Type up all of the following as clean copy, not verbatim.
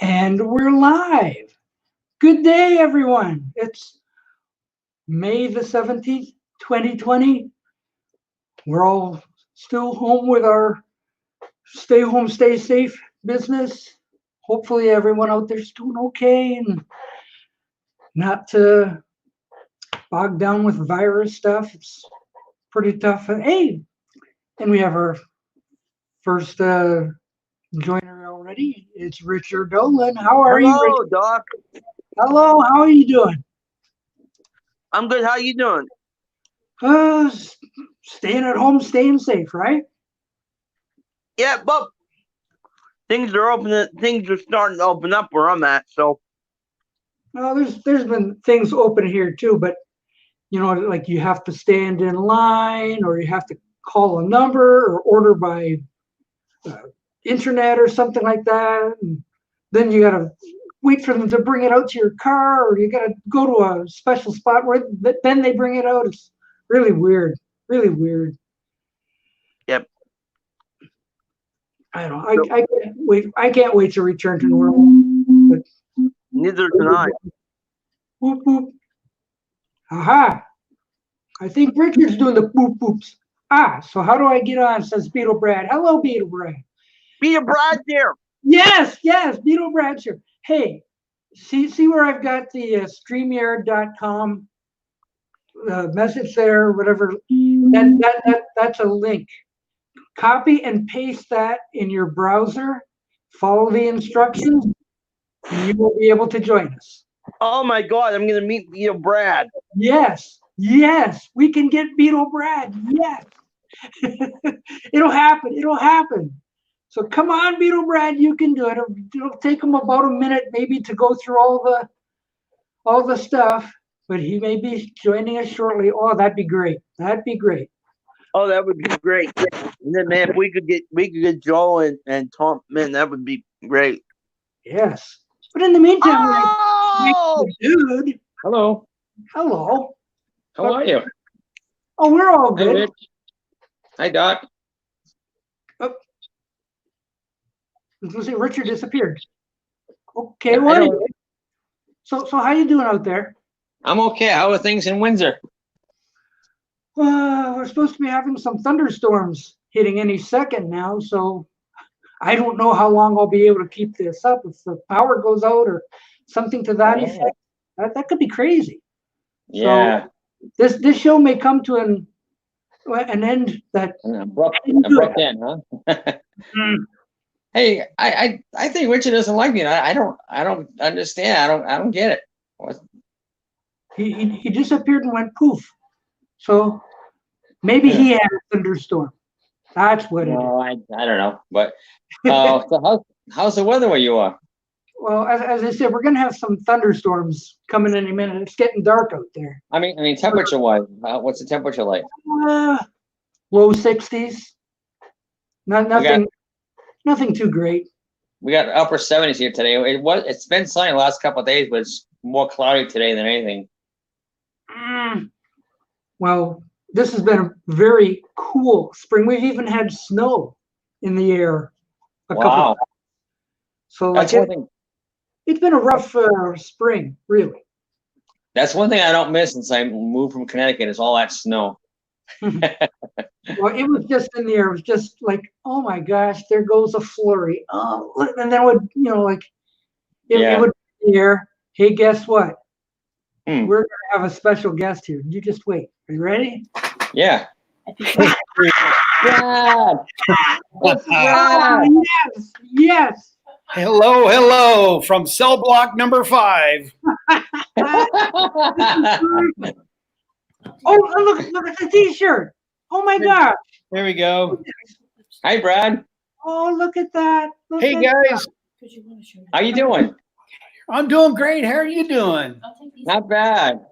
And we're live. Good day, everyone. It's May the 17th, 2020. We're all still home with our stay home, stay safe business. Hopefully, everyone out there's doing okay and not bogged down with virus stuff. It's pretty tough. Hey, and we have our first joiner already. It's Richard Dolin. How are you, Hello, Richard? Doc. Hello, how are you doing? I'm good. How you doing? Uh, Staying at home, staying safe, right? Yeah, but things are opening. Things are starting to open up where I'm at. So Well, there's been things open here too, but like you have to stand in line, or you have to call a number, or order by uh, internet or something like that. And then you gotta wait for them to bring it out to your car, or you gotta go to a special spot where then they bring it out. It's really weird, really weird. yep. I don't know. I can't wait. I can't wait to return to normal. But Neither can I. whoop whoop. Aha! I think Richard's doing the boop boops. So how do I get on? Says Beatle Brad. Hello, Beatle Brad. Beatle Brad there. Yes, Beatle Brad's here. Hey, see where I've got the StreamYard.com message there, whatever. That's a link. Copy and paste that in your browser. Follow the instructions, and you will be able to join us. Oh my God! I'm gonna meet Beatle Brad. Yes, we can get Beatle Brad. Yes. It'll happen. It'll happen. So come on, Beatle Brad, you can do it. It'll take him about a minute maybe to go through all the stuff, but he may be joining us shortly. Oh, that'd be great. That'd be great. Oh, that would be great. And then, man, if we could get Joel and Tom, man, that would be great. Yes. But in the meantime, Oh! dude. Hello. Hello. How are you? Oh, we're all Hi, good. Rich. Hi, Doc. I was gonna say Richard disappeared. Okay, I what? don't- So how you doing out there? I'm okay. How are things in Windsor? We're supposed to be having some thunderstorms hitting any second now, so I don't know how long I'll be able to keep this up. If the power goes out or something to that effect, that could be crazy. Yeah. So this show may come to an end that Abrupt end, huh? Mm. Hey, I think Richard doesn't like me. I don't understand. I don't get it. He disappeared and went poof. So maybe he had a thunderstorm. That's what it is. No, I don't know. But so how's the weather where you are? Well, as I said, we're gonna have some thunderstorms coming any minute. It's getting dark out there. I mean, temperature-wise, what's the temperature like? Low 60s. Nothing too great. We got upper 70s here today. It's been sunny the last couple of days, but it's more cloudy today than anything. Well, this has been a very cool spring. We've even had snow in the air a couple of times. So that's one thing. It's been a rough spring, really. That's one thing I don't miss since I moved from Connecticut is all that snow. Well, it was just in the air. It was just like, oh my gosh, there goes a flurry. Oh, and then it would, it would be here. Hey, guess what? We're going to have a special guest here. You just wait. Are you ready? Yeah. Brad. Yes. Hello, from cell block number 5. Oh, look at the T-shirt. Oh my gosh. There we go. Hi, Brad. Oh, look at that. Hey, guys. How you doing? I'm doing great. How are you doing? Not bad.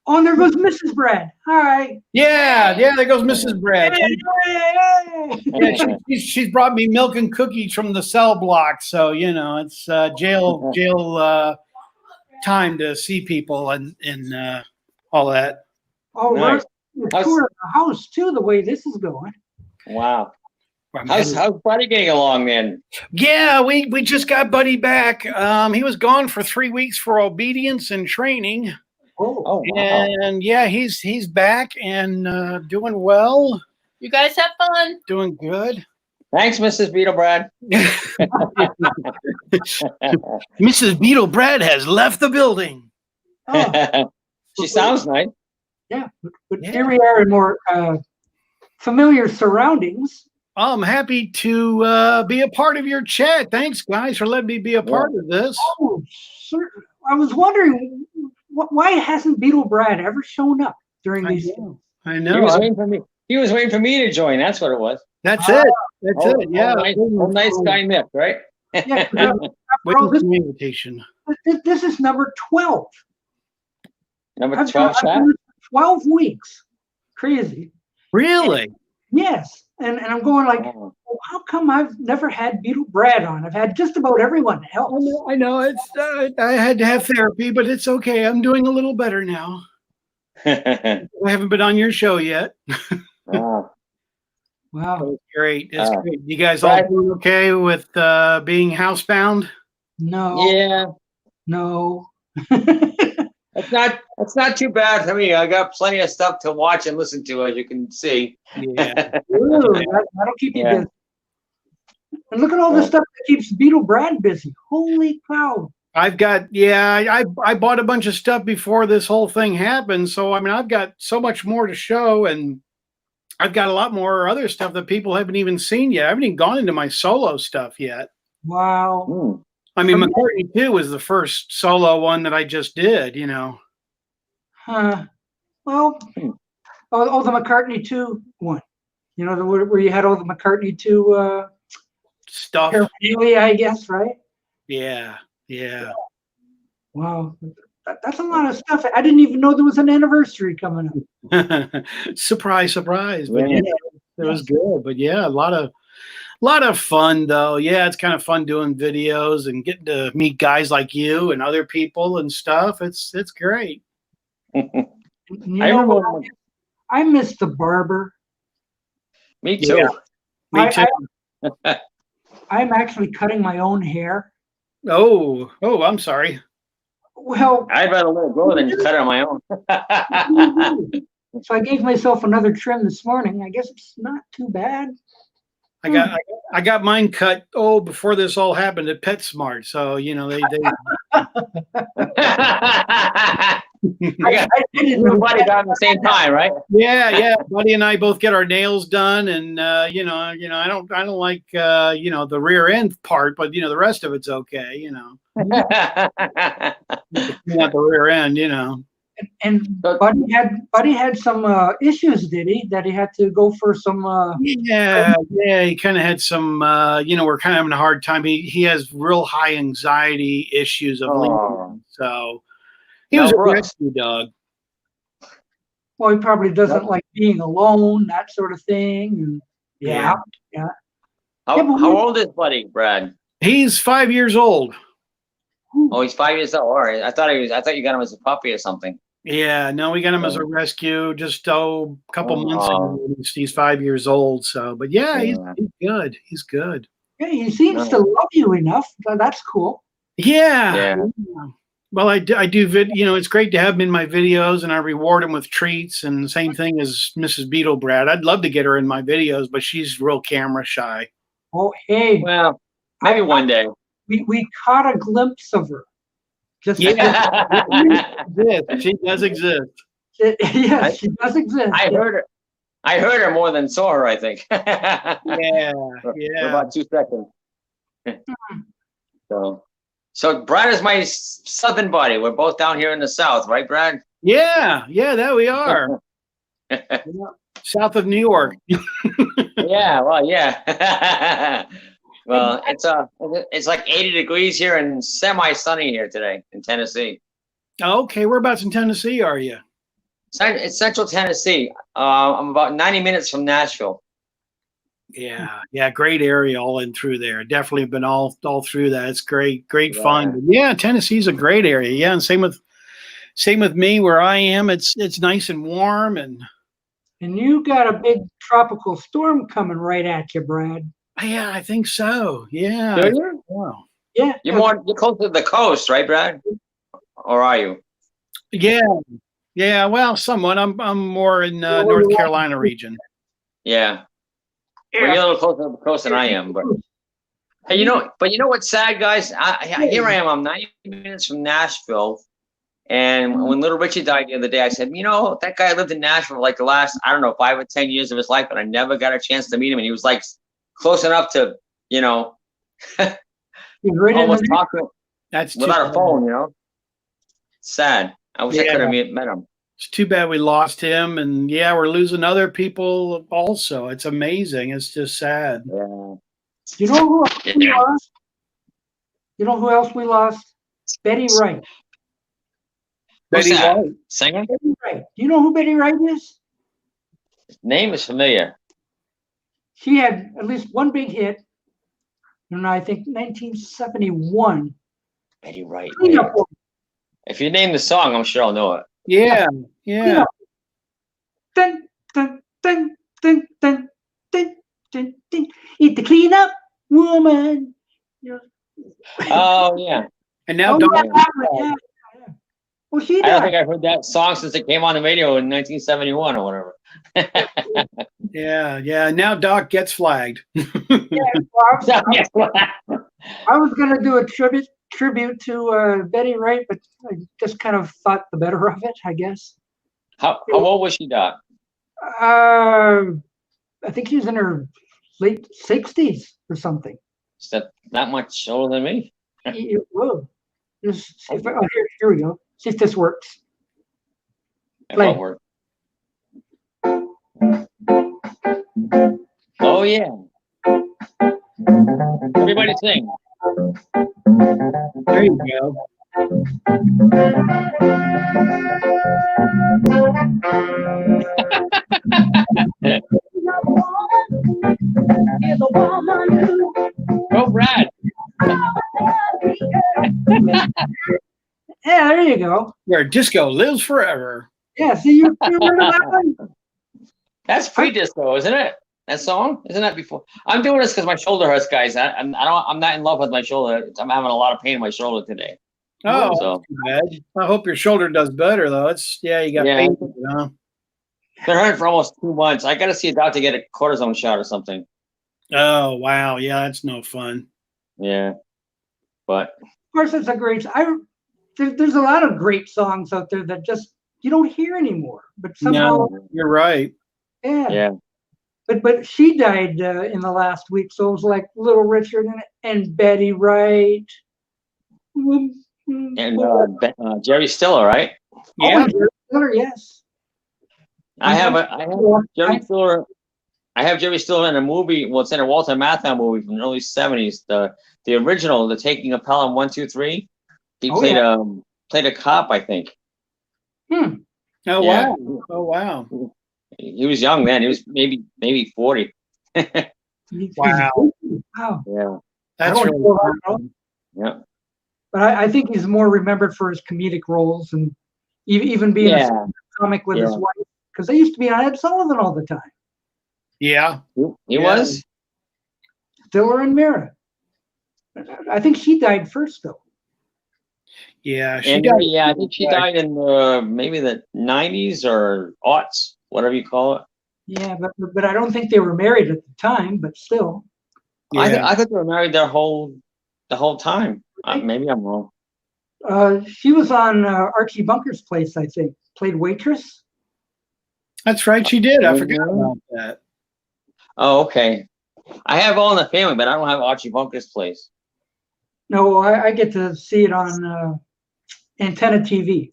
Oh, and there goes Mrs. Brad. Hi. Yeah, there goes Mrs. Brad. Hey. Yeah, she's brought me milk and cookies from the cell block, so it's jail time to see people and all that. Oh, nice. we're tour of the house too. The way this is going. Wow. How's Buddy getting along then? Yeah, we just got Buddy back. He was gone for 3 weeks for obedience and training. Oh, wow. And yeah, he's back and doing well. You guys have fun. Doing good. Thanks, Mrs. Beatle Brad. Mrs. Beatle Brad has left the building. Oh, She sounds nice. yeah. But here we are in more familiar surroundings. I'm happy to be a part of your chat. Thanks, guys, for letting me be a part of this. Oh, sir. I was wondering why hasn't Beatle Brad ever shown up during these things? I He know. was waiting for me. He was waiting for me to join. That's what it was. That's it. That's Oh, it. Yeah. nice guy Mick, right? Yeah, Waiting bro, for the invitation. this is number 12. Number I've 12 done chat. 12 weeks. Crazy. Really? Yes. And I'm going like, Oh. well, how come I've never had Beatle Brad on? I've had just about everyone else. I know. It's I had to have therapy, but it's okay. I'm doing a little better now. I haven't been on your show yet. Oh. Wow. It's great. It's Oh. great. You guys all Brad- doing okay with being housebound? No. Yeah, No. it's not too bad. I mean, I got plenty of stuff to watch and listen to, as you can see. Yeah. Ooh, that'll keep you Yeah. busy. And look at all the stuff that keeps Beatle Brad busy. Holy cow. I bought a bunch of stuff before this whole thing happened. So, I mean, I've got so much more to show, and I've got a lot more other stuff that people haven't even seen yet. I haven't even gone into my solo stuff yet. Wow. Hmm. I mean, McCartney 2 was the first solo one that I just did, you know. Huh. Well, oh, the McCartney 2 one. You know, where you had all the McCartney 2 Stuff. paraphernalia, I guess, right? Yeah. Yeah. Wow. That's a lot of stuff. I didn't even know there was an anniversary coming up. Surprise, surprise. But Yeah. yeah, it was good. But yeah, a lot of fun though. Yeah, it's kind of fun doing videos and getting to meet guys like you and other people and stuff. It's great. You I know remember what? I miss the barber. Me too. Yeah. Me too. I'm actually cutting my own hair. Oh, I'm sorry. Well, I'd rather let it grow than cut it on my own. so I gave myself another trim this morning. I guess it's not too bad. I got mine cut before this all happened at PetSmart. So, you know, they I didn't know everybody got at the same time, right? yeah. Buddy and I both get our nails done, and you know, I don't like you know, the rear end part, but you know, the rest of it's okay, you know. Not the rear end, you know. And Buddy had some issues, did he? That he had to go for some. Yeah, he kind of had some. You know, we're kind of having a hard time. He has real high anxiety issues of leaving, so he was a rescue dog. Well, he probably doesn't like being alone, that sort of thing. And yeah. How old is Buddy, Brad? He's 5 years old. Oh, he's 5 years old. All right. I thought you got him as a puppy or something. Yeah, no, we got him as a rescue just a couple months ago. He's 5 years old. So, but yeah, he's good. He's good. Yeah, he seems to love you enough. So that's cool. Yeah. Well, I do you know, it's great to have him in my videos, and I reward him with treats, and the same thing as Mrs. Beatle Brad. I'd love to get her in my videos, but she's real camera shy. Oh, hey. Well, maybe one day. We caught a glimpse of her. Just She does exist. Yes, she does exist. I heard her more than saw her, I think. Yeah. For about 2 seconds. So Brad is my southern buddy. We're both down here in the south, right, Brad? Yeah, there we are. South of New York. Yeah, well, yeah. Well, it's like 80 degrees here and semi-sunny here today in Tennessee. Okay, whereabouts in Tennessee are you? It's Central Tennessee. I'm about 90 minutes from Nashville. Yeah, great area all in through there. Definitely been all through that. It's great fun. But yeah, Tennessee's a great area. Yeah, and same with me where I am. It's nice and warm, and And you got a big tropical storm coming right at you, Brad. Yeah, I think so. Yeah. Do you? Wow. Yeah. You're close to the coast, right, Brad? Or are you? Yeah. Yeah. Well, somewhat. I'm more in North Carolina region. Yeah. Well, you're a little closer to the coast than I am, but hey, you know what's sad, guys? Here I am. I'm 90 minutes from Nashville, and when Little Richie died the other day, I said, that guy lived in Nashville for like the last, I don't know, 5 or 10 years of his life, but I never got a chance to meet him, and he was like close enough to, almost talk to him That's without a phone. Sad. I wish I could have met him. It's too bad we lost him, and yeah, we're losing other people also. It's amazing. It's just sad. Yeah. You know who else we lost? You know who else we lost? Betty Wright. Betty Betty White. White. Singer? Betty Wright. Do you know who Betty Wright is? Name is familiar. She had at least one big hit in, I think, 1971. Betty Wright. Clean Up Woman. If you name the song, I'm sure I'll know it. Yeah. Yeah. Dun, dun, dun, dun, dun, dun, dun, dun. Eat the Clean Up Woman. Oh, yeah. And now Oh, Doc, yeah. Well, she I don't died. think I've heard that song since it came on the radio in 1971 or whatever. yeah. Now Doc gets flagged. Yeah, well, I was going to do a tribute to Betty Wright, but I just kind of thought the better of it, I guess. How old was she, Doc? I think she's in her late 60s or something. Is that not much older than me? Whoa. Here we go. See if this works. It won't work. Oh, yeah. Everybody sing. There you go. Go, Brad. Yeah, there you go. Where disco lives forever. Yeah, see, you remember that one? That's pre-disco, isn't it? That song? Isn't that before? I'm doing this because my shoulder hurts, guys. I'm not in love with my shoulder. I'm having a lot of pain in my shoulder today. Oh, So too bad. I hope your shoulder does better though. You got pain, huh? been hurting for almost 2 months. I got to see a doctor to get a cortisone shot or something. Oh wow, yeah, that's no fun. Yeah, but Of course, it's a great. There's a lot of great songs out there that just you don't hear anymore. But somehow, No, you're right. yeah. But she died in the last week, so it was like Little Richard and Betty Wright. And Jerry Stiller, right? Yeah. Oh, Jerry Stiller, yes. I have Jerry Stiller. I have Jerry Stiller in a movie. Well, it's in a Walter Matthau movie from the early '70s. The original, The Taking of Pelham 1, 2, 3. He played a cop, I think. Hmm. Oh Yeah. wow. Oh wow. He was young then. He was maybe 40. Wow. Wow. Yeah. That's really cool. Yeah. But I think he's more remembered for his comedic roles and even being a comic with his wife, because they used to be on Ed Sullivan all the time. Yeah. He was? Stiller and Mira. I think she died first, though. Yeah. I think she died in maybe the 90s or aughts, whatever you call it. Yeah, but I don't think they were married at the time, but still. Yeah. I thought they were married the whole time. Maybe I'm wrong. She was on Archie Bunker's Place, I think. Played waitress. That's right. She did. I forgot about that. Oh, okay. I have All in the Family, but I don't have Archie Bunker's Place. No, I get to see it on Antenna TV,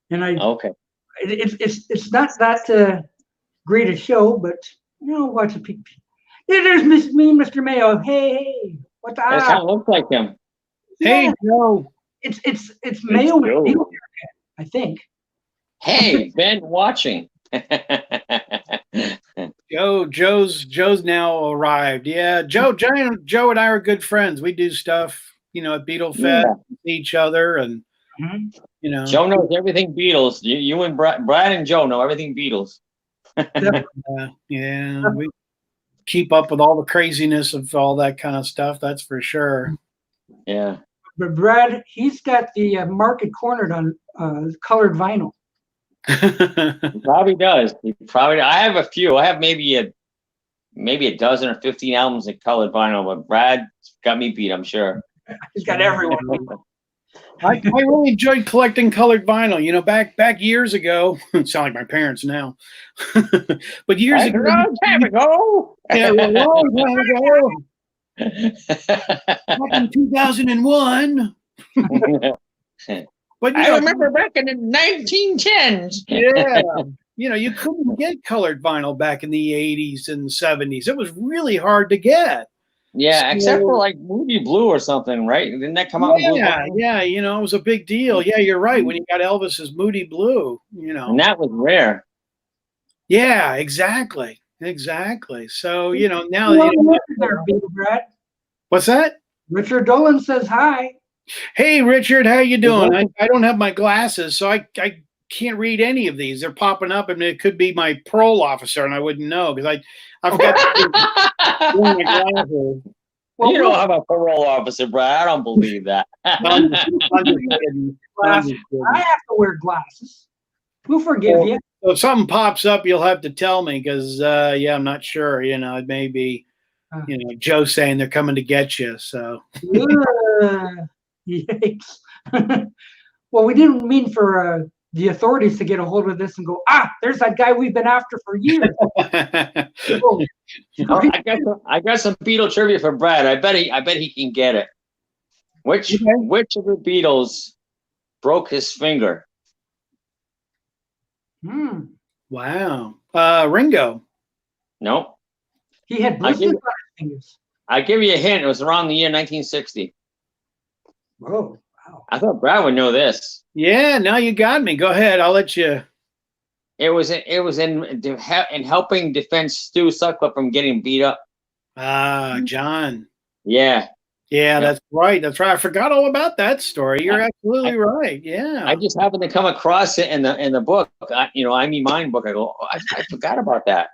and Okay. it's not that great a show, but watch a peek. Yeah, there's MeanMrMayo. Hey, what the? It kind of looks like him. Hey, Yeah. Joe. It's Mayo with Joe. Beatle Brad, I think. Hey, Ben watching. Joe's now arrived. Yeah, Joe and I are good friends. We do stuff, at Beatle Fest, see each other, and Mhm. Joe knows everything Beatles. You and Brad and Joe know everything Beatles. Yeah, we keep up with all the craziness of all that kind of stuff. That's for sure. Yeah. But Brad, he's got the market cornered on colored vinyl. He probably does. I have a few. I have maybe a dozen or 15 albums in colored vinyl, but Brad got me beat, I'm sure. He's got everyone. I really enjoyed collecting colored vinyl. You know, back years ago. Sound like my parents now, but years ago. Long time ago. Yeah, a long time ago. Back in 2001. But I remember back in the 1910s. Yeah. You know, you couldn't get colored vinyl back in the 80s and 70s. It was really hard to get. Yeah, So, except for like Moody Blue or something, right? Didn't that come out in blue? Yeah, you know, it was a big deal. Yeah, you're right. When you got Elvis's Moody Blue, you know. And that was rare. Yeah, exactly. So, you know, now There, Beatle Brad. What's that? Richard Dolin says hi. Hey, Richard, how you doing? I don't have my glasses, so I can't read any of these. They're popping up, and it could be my parole officer, and I wouldn't know because I forgot to bring my glasses. Well, you don't have a parole officer, Brad. I don't believe that. I have to wear glasses. We'll forgive you. So if something pops up, you'll have to tell me because, yeah, I'm not sure. You know, it may be, you know, Joe saying they're coming to get you. So. Yikes. Well, we didn't mean for the authorities to get a hold of this and go, there's that guy we've been after for years. I got some Beatle trivia for Brad. I bet he can get it. Which of the Beatles broke his finger? Wow. Ringo. Nope. He had blisters on his fingers. I'll give you a hint. It was around the year 1960. Oh, wow. I thought Brad would know this. Yeah, now you got me. Go ahead. I'll let you. It was in helping defend Stu Sutcliffe from getting beat up. John. Yeah. Yeah, that's right. I forgot all about that story. You're absolutely right. Yeah. I just happened to come across it in the book. Mine book. I go, I forgot about that.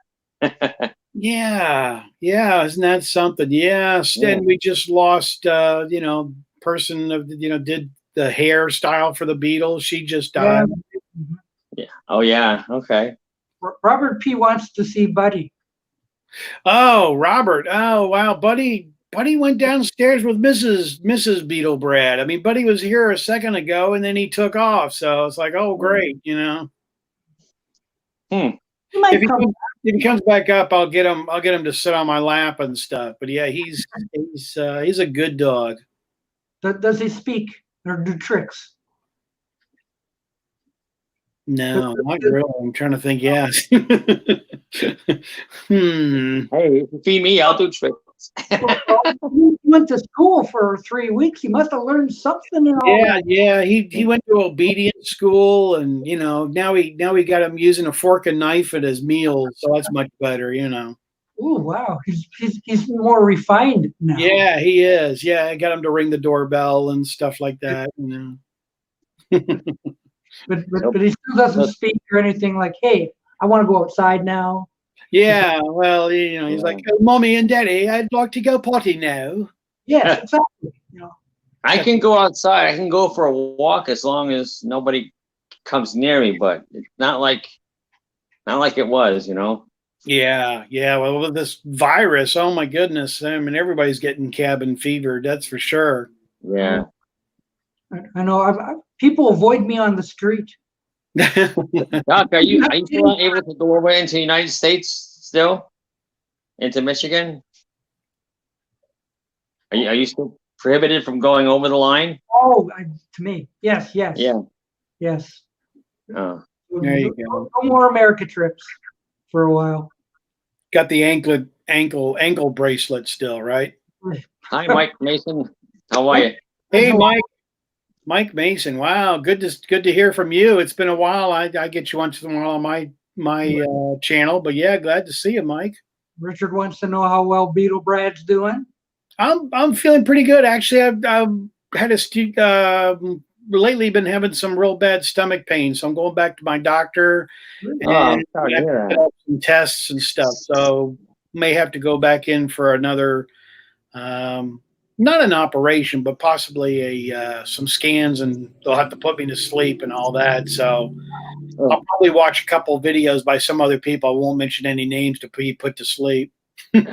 Yeah. Isn't that something? Yeah. And we just lost, person of, did the hairstyle for the Beatles. She just died. Yeah. Oh yeah. Okay. Robert P. wants to see Buddy. Oh, Robert. Oh, wow. Buddy went downstairs with Mrs. Beatle Brad. I mean, Buddy was here a second ago and then he took off. So it's like, oh, great. You know. If he comes back up, I'll get him to sit on my lap and stuff. But yeah, he's a good dog. Does he speak or do tricks? No, not really. I'm trying to think. Yes. Hey, if you feed me, I'll do tricks. He went to school for 3 weeks. He must have learned something. Yeah. He went to obedience school, and now we got him using a fork and knife at his meals, so that's much better. Oh wow, he's more refined now. Yeah, he is. Yeah, I got him to ring the doorbell and stuff like that. But he still doesn't speak or anything like, hey, I want to go outside now. Yeah, well, he's like, oh, Mommy and Daddy, I'd like to go potty now. Yes, exactly. I can go outside. I can go for a walk as long as nobody comes near me, but it's not like it was, Yeah. Well, with this virus, oh my goodness, I mean, everybody's getting cabin fever. That's for sure. Yeah. I know. People avoid me on the street. Doc, are you still able to go over into the United States still? Into Michigan? Are you still prohibited from going over the line? Oh, to me, yes. Yeah. Yes. Oh. There you go. No more America trips for a while. Got the ankle bracelet still, right? Hi, Mike Mason. How are you? Hey, Mike Mason. Wow, good to hear from you. It's been a while. I get you once in a while on my channel, but yeah, glad to see you, Mike. Richard wants to know how well Beatle Brad's doing. I'm feeling pretty good actually. I've had a lately been having some real bad stomach pain, so I'm going back to my doctor Oh, I'm and sorry to hear that. some tests and stuff. So may have to go back in for another, not an operation, but possibly a some scans, and they'll have to put me to sleep and all that. So Oh. I'll probably watch a couple of videos by some other people. I won't mention any names to be put to sleep. Well,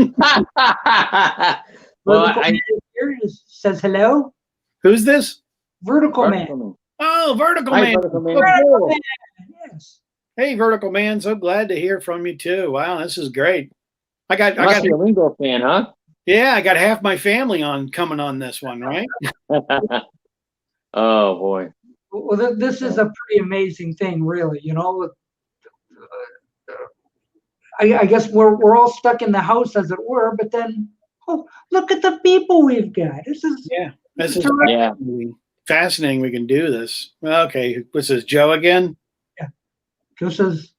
Vertical Man here says hello. Who's this? Vertical Man. Oh, Vertical Hi, Man. Vertical Man. Oh, Vertical cool. Man. Yes. Hey, Vertical Man. So glad to hear from you too. Wow, this is great. I You must be a Ringo fan, huh? yeah, I got half my family coming on this one, right? Oh boy. Well, this is a pretty amazing thing, really. You know, I guess we're all stuck in the house, as it were. But then, oh, look at the people we've got. This is This is Yeah. fascinating. We can do this. Okay, what's this? Joe again? This is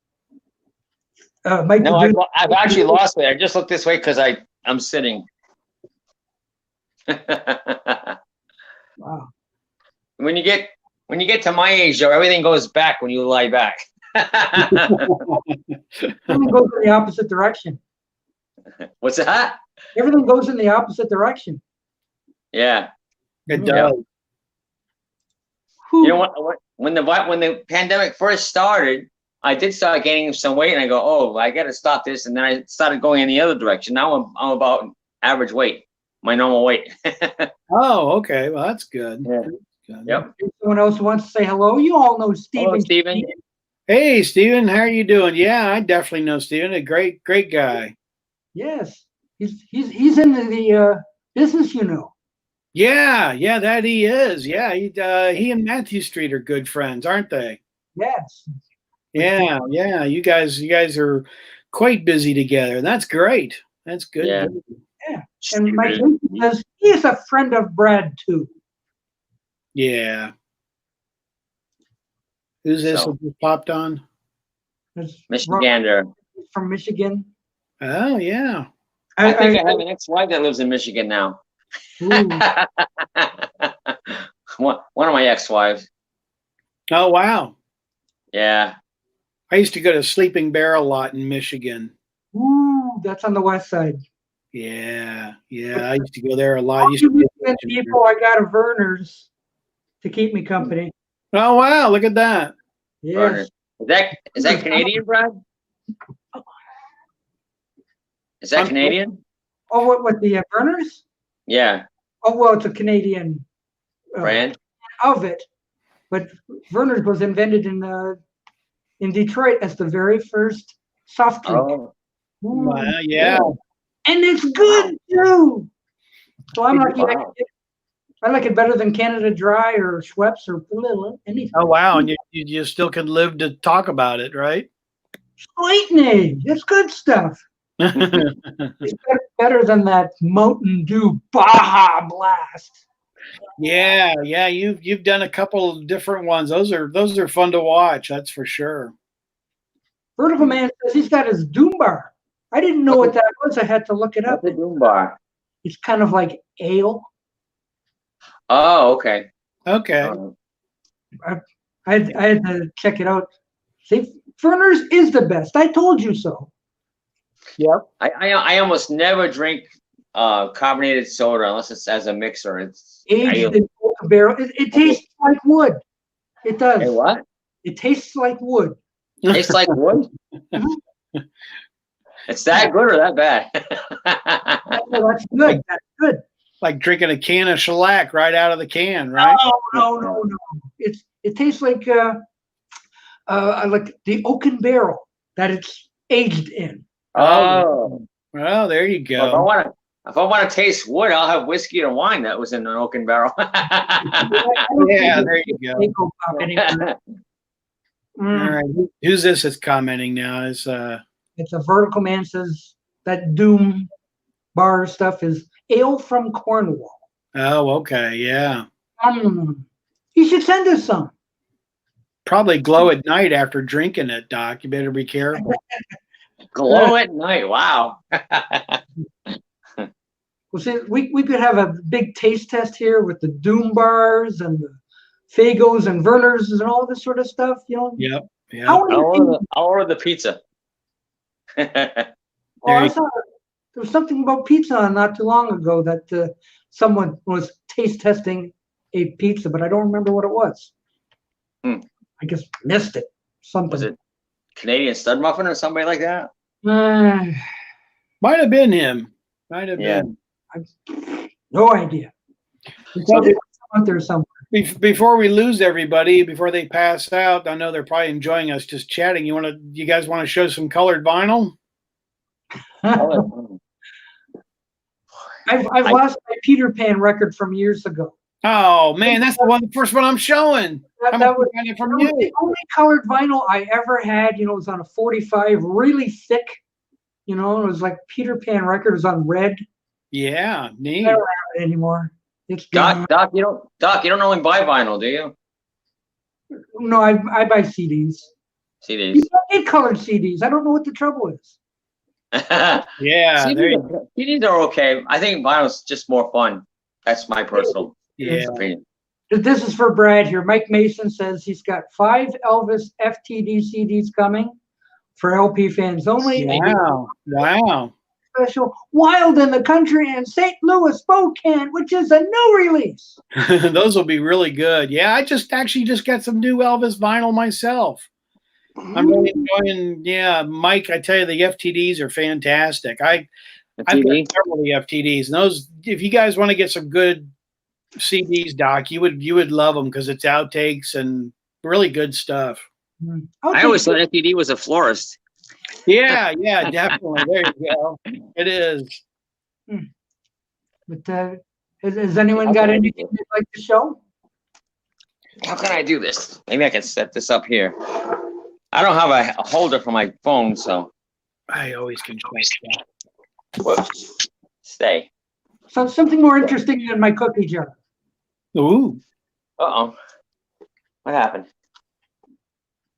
Mike. No, I've actually lost it. I just looked this way because I'm sitting. Wow. When you get to my age, Joe, everything goes back when you lie back. Everything goes in the opposite direction. What's that? Everything goes in the opposite direction. Yeah. It Yeah. does. You know what? When the pandemic first started, I did start gaining some weight, and I go, "Oh, I got to stop this." And then I started going in the other direction. Now I'm about average weight, my normal weight. Oh, okay. Well, that's good. Yeah. Good. Yep. If someone else wants to say hello, you all know Stephen. Hello, Stephen. Hey, Steven, how are you doing? Yeah, I definitely know Steven. A great guy. Yes, he's in the business, you know. Yeah, that he is. Yeah, he and Matthew Street are good friends, aren't they? Yes. Yeah. You guys are quite busy together. That's great. That's good. Yeah. Yeah. And Mike says he is a friend of Brad too. Yeah. Who's this So. that just popped on? It's Michigander. from Michigan. Oh, yeah. I think I have an ex-wife that lives in Michigan now. Ooh. One of my ex-wives. Oh, wow. Yeah. I used to go to Sleeping Bear a lot in Michigan. Ooh, that's on the west side. Yeah. I used to go there a lot. All Used to you go to people, I got a Verner's to keep me company. Oh, wow. Look at that. Yes. Is that Canadian, Brad? Is that Canadian? Oh, what the Verner's? Yeah. Oh, well, it's a Canadian Brand. of it, but Verner's was invented in Detroit as the very first soft drink. Oh. Ooh. Wow, yeah. And it's good too. So I'm lucky. Wow. I like it better than Canada Dry or Schweppes or anything. Oh, wow. And you still can live to talk about it, right? Sweetening. It's good stuff. It's better than that Mountain Dew Baja Blast. Yeah. You've done a couple of different ones. Those are fun to watch. That's for sure. Vertical Man says he's got his Doom Bar. I didn't know what that was. I had to look it up. What's a Doom Bar? It's kind of like ale. Oh, okay. Okay. I had to check it out. See, Verner's is the best. I told you so. Yep. I almost never drink carbonated soda unless it's as a mixer. It's Aged in oak barrel. It tastes like wood. It does. Hey, what? It tastes like wood. Tastes like wood? It's that good or that bad? Well, that's good. That's good. Like drinking a can of shellac right out of the can, right? No. It tastes like the oaken barrel that it's aged in. Oh. Well, there you go. If I want to taste wood, I'll have whiskey or wine that was in an oaken barrel. Yeah, there you go. All right. Who's this that's commenting now? It's a Vertical Man says that Doom Bar stuff is ale from Cornwall. Oh, okay, yeah. You should send us some. Probably glow at night after drinking it, Doc. You better be careful. Glow at night. Wow. Well, see, we could have a big taste test here with the Doom Bars and Fagos and Werners and all this sort of stuff. Yep. Yeah. How I'll order the pizza. Oh, I saw there was something about pizza not too long ago that someone was taste testing a pizza, but I don't remember what it was. I guess missed it. Something. Was it Canadian stud muffin or somebody like that? Might have been him. Might have been. No idea. It's out there somewhere. Before we lose everybody, before they pass out, I know they're probably enjoying us just chatting. You guys want to show some colored vinyl? I've lost my Peter Pan record from years ago. Oh man, that's the first one I'm showing. That was from you. The only colored vinyl I ever had. It was on a 45, really thick. It was like Peter Pan record. It was on red. Yeah, neat. I don't have it anymore. It's Doc, you don't only buy vinyl, do you? No, I buy CDs. CDs. You don't need colored CDs. I don't know what the trouble is. Yeah, CDs are okay. I think vinyl's just more fun. That's my personal opinion. This is for Brad here. Mike Mason says he's got 5 Elvis FTD CDs coming for LP fans only. Wow. Special Wild in the Country and St. Louis Spokane, which is a new release. Those will be really good. Yeah, I just got some new Elvis vinyl myself. I'm really enjoying. Mike, I tell you, the FTDs are fantastic. I've got several of the FTDs, and those. If you guys want to get some good CDs, Doc, you would love them because it's outtakes and really good stuff. I always thought FTD was a florist. Yeah, definitely. There you go. It is. But has anyone got anything they'd like to show? How can I do this? Maybe I can set this up here. I don't have a holder for my phone, so I always can. Whoops. Stay. So something more interesting than my cookie jar. Ooh. Uh-oh. What happened?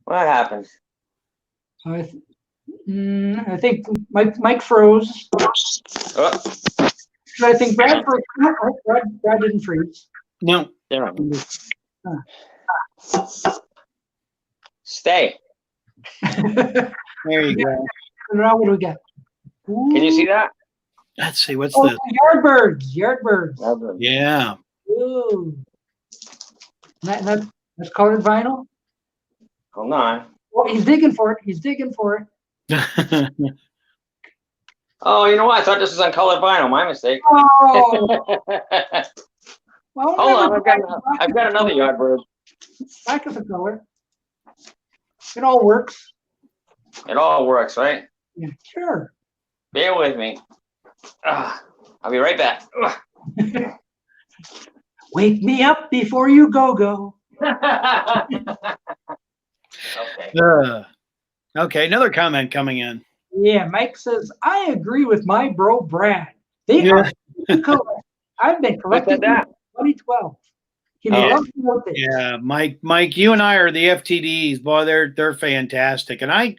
I think Mike froze. Oh. I think Brad froze. Brad didn't freeze. No. There. Stay. There you go. Now what do we got? Ooh. Can you see that? Let's see. What's Oh, this? Yardbirds. Yeah. Ooh. That's colored vinyl. Hold on. Well, he's digging for it. Oh, you know what? I thought this was on colored vinyl. My mistake. Oh. Well, hold on. I've got another Yardbird. Black is a color. It all works. It all works, right? Yeah, sure. Bear with me. I'll be right back. Wake me up before you go. Okay. Okay, another comment coming in. Yeah, Mike says, I agree with my bro Brad. They are color. I've been collecting that 2012. Yeah, Mike, you and I are the FTDs. Boy, they're fantastic. And I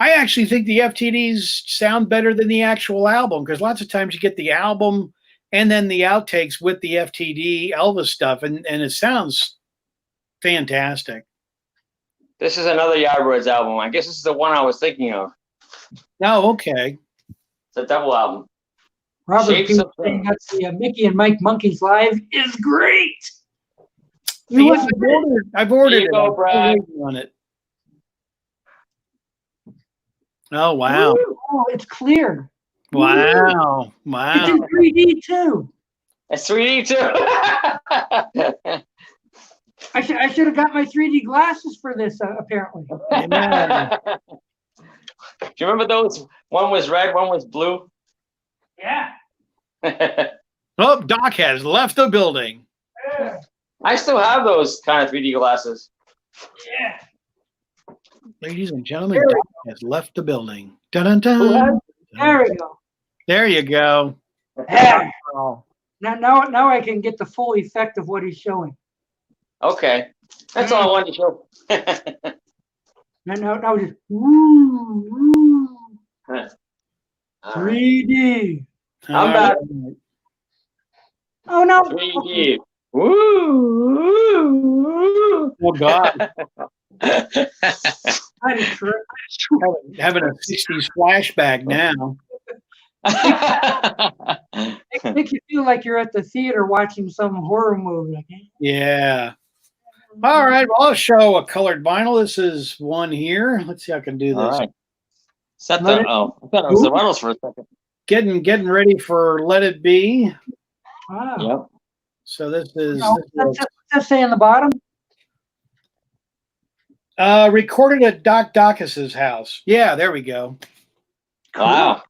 actually think the FTDs sound better than the actual album, because lots of times you get the album and then the outtakes with the FTD Elvis stuff, and it sounds fantastic. This is another Yardbirds album. I guess this is the one I was thinking of. Oh, okay. It's a double album. Robert P. saying that the Mickey and Mike Monkeys Live is great. I've ordered Here you go, Brad. on it. Oh, wow. Ooh, oh, it's clear. Wow. It's in 3D too. It's 3D too. I should have got my 3D glasses for this, apparently. Yeah. Do you remember those? One was red, one was blue. Yeah. Oh, Doc has left the building. Yeah. I still have those kind of 3D glasses. Yeah. Ladies and gentlemen, Doc has left the building. Dun-dun-dun. There we go. There you go. Yeah. Now I can get the full effect of what he's showing. Okay. That's all I wanted to show. Now just woo. 3D. I'm back. Oh no. 3D. Woo! Oh God, That is true. having a '60s flashback now. It makes you feel like you're at the theater watching some horror movie. Like, Yeah. All right. Well, I'll show a colored vinyl. This is one here. Let's see how I can do All this. right. Set Let the it- I thought it was the Reynolds for a second. Getting ready for Let It Be. Wow. Yep. So this is What's that say on the bottom? recorded at Doc Dacus's house. Yeah, there we go. Wow.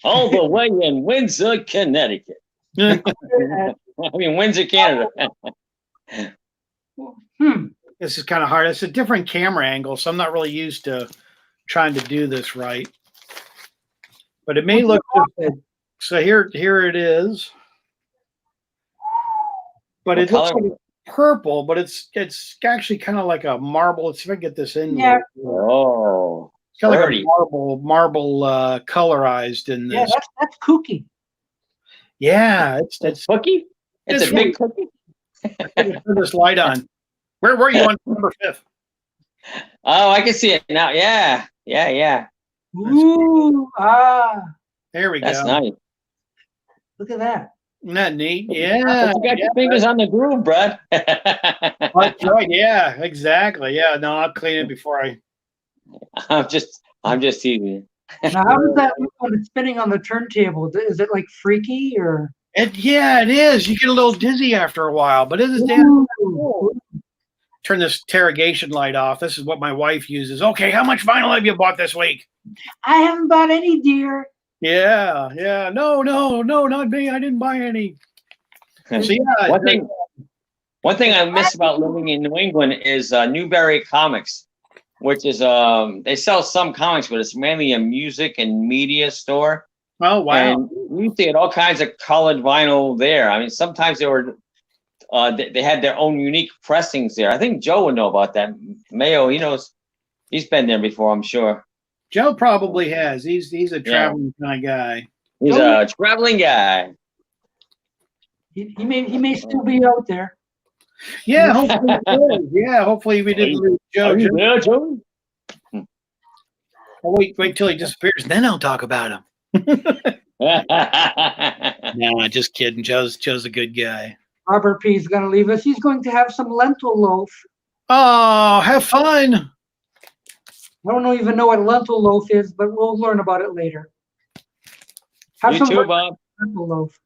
All the way in Windsor, Connecticut. I mean, Windsor, Canada. This is kind of hard. It's a different camera angle, so I'm not really used to trying to do this right. But it may look good. So here it is. But What it looks color? like purple, but it's actually kind of like a marble. Let's see if I can get this in. Yeah. Oh, It's kind of like dirty. a marble colorized in Yeah, this. that's kooky. Yeah, It's cookie? It's It's a big cookie? turn this light on. Where were you on November 5th? Oh, I can see it now. Yeah. Yeah. Ooh, There we That's go. nice. look at that. Isn't that neat? Yeah. You got your fingers on the groove, Brad. That's right. Yeah, exactly. Yeah. No, I'll clean it before I. I'm just teasing. Now, how does that look when it's spinning on the turntable? Is it like freaky or? Yeah, it is. You get a little dizzy after a while, but it is damn Ooh. cool. Turn this interrogation light off. This is what my wife uses. Okay, how much vinyl have you bought this week? I haven't bought any, dear. Yeah. No, not me. I didn't buy any. So yeah, One thing I miss about living in New England is Newberry Comics, which is they sell some comics, but it's mainly a music and media store. oh wow. And we used to get all kinds of colored vinyl there. I mean, sometimes they were they had their own unique pressings there. I think Joe would know about that. Mayo, he knows. He's been there before, I'm sure. Joe probably has. He's a traveling kind of guy. He's a traveling guy. He may still be out there. Yeah, hopefully he is. Yeah, hopefully we didn't lose Joe. Are you there, Joe? I'll wait till he disappears, then I'll talk about him. No, just kidding. Joe's a good guy. Robert P. is going to leave us. He's going to have some lentil loaf. Oh, have fun. I don't even know what lentil loaf is, but we'll learn about it later. Have You some too, Bob. lentil loaf.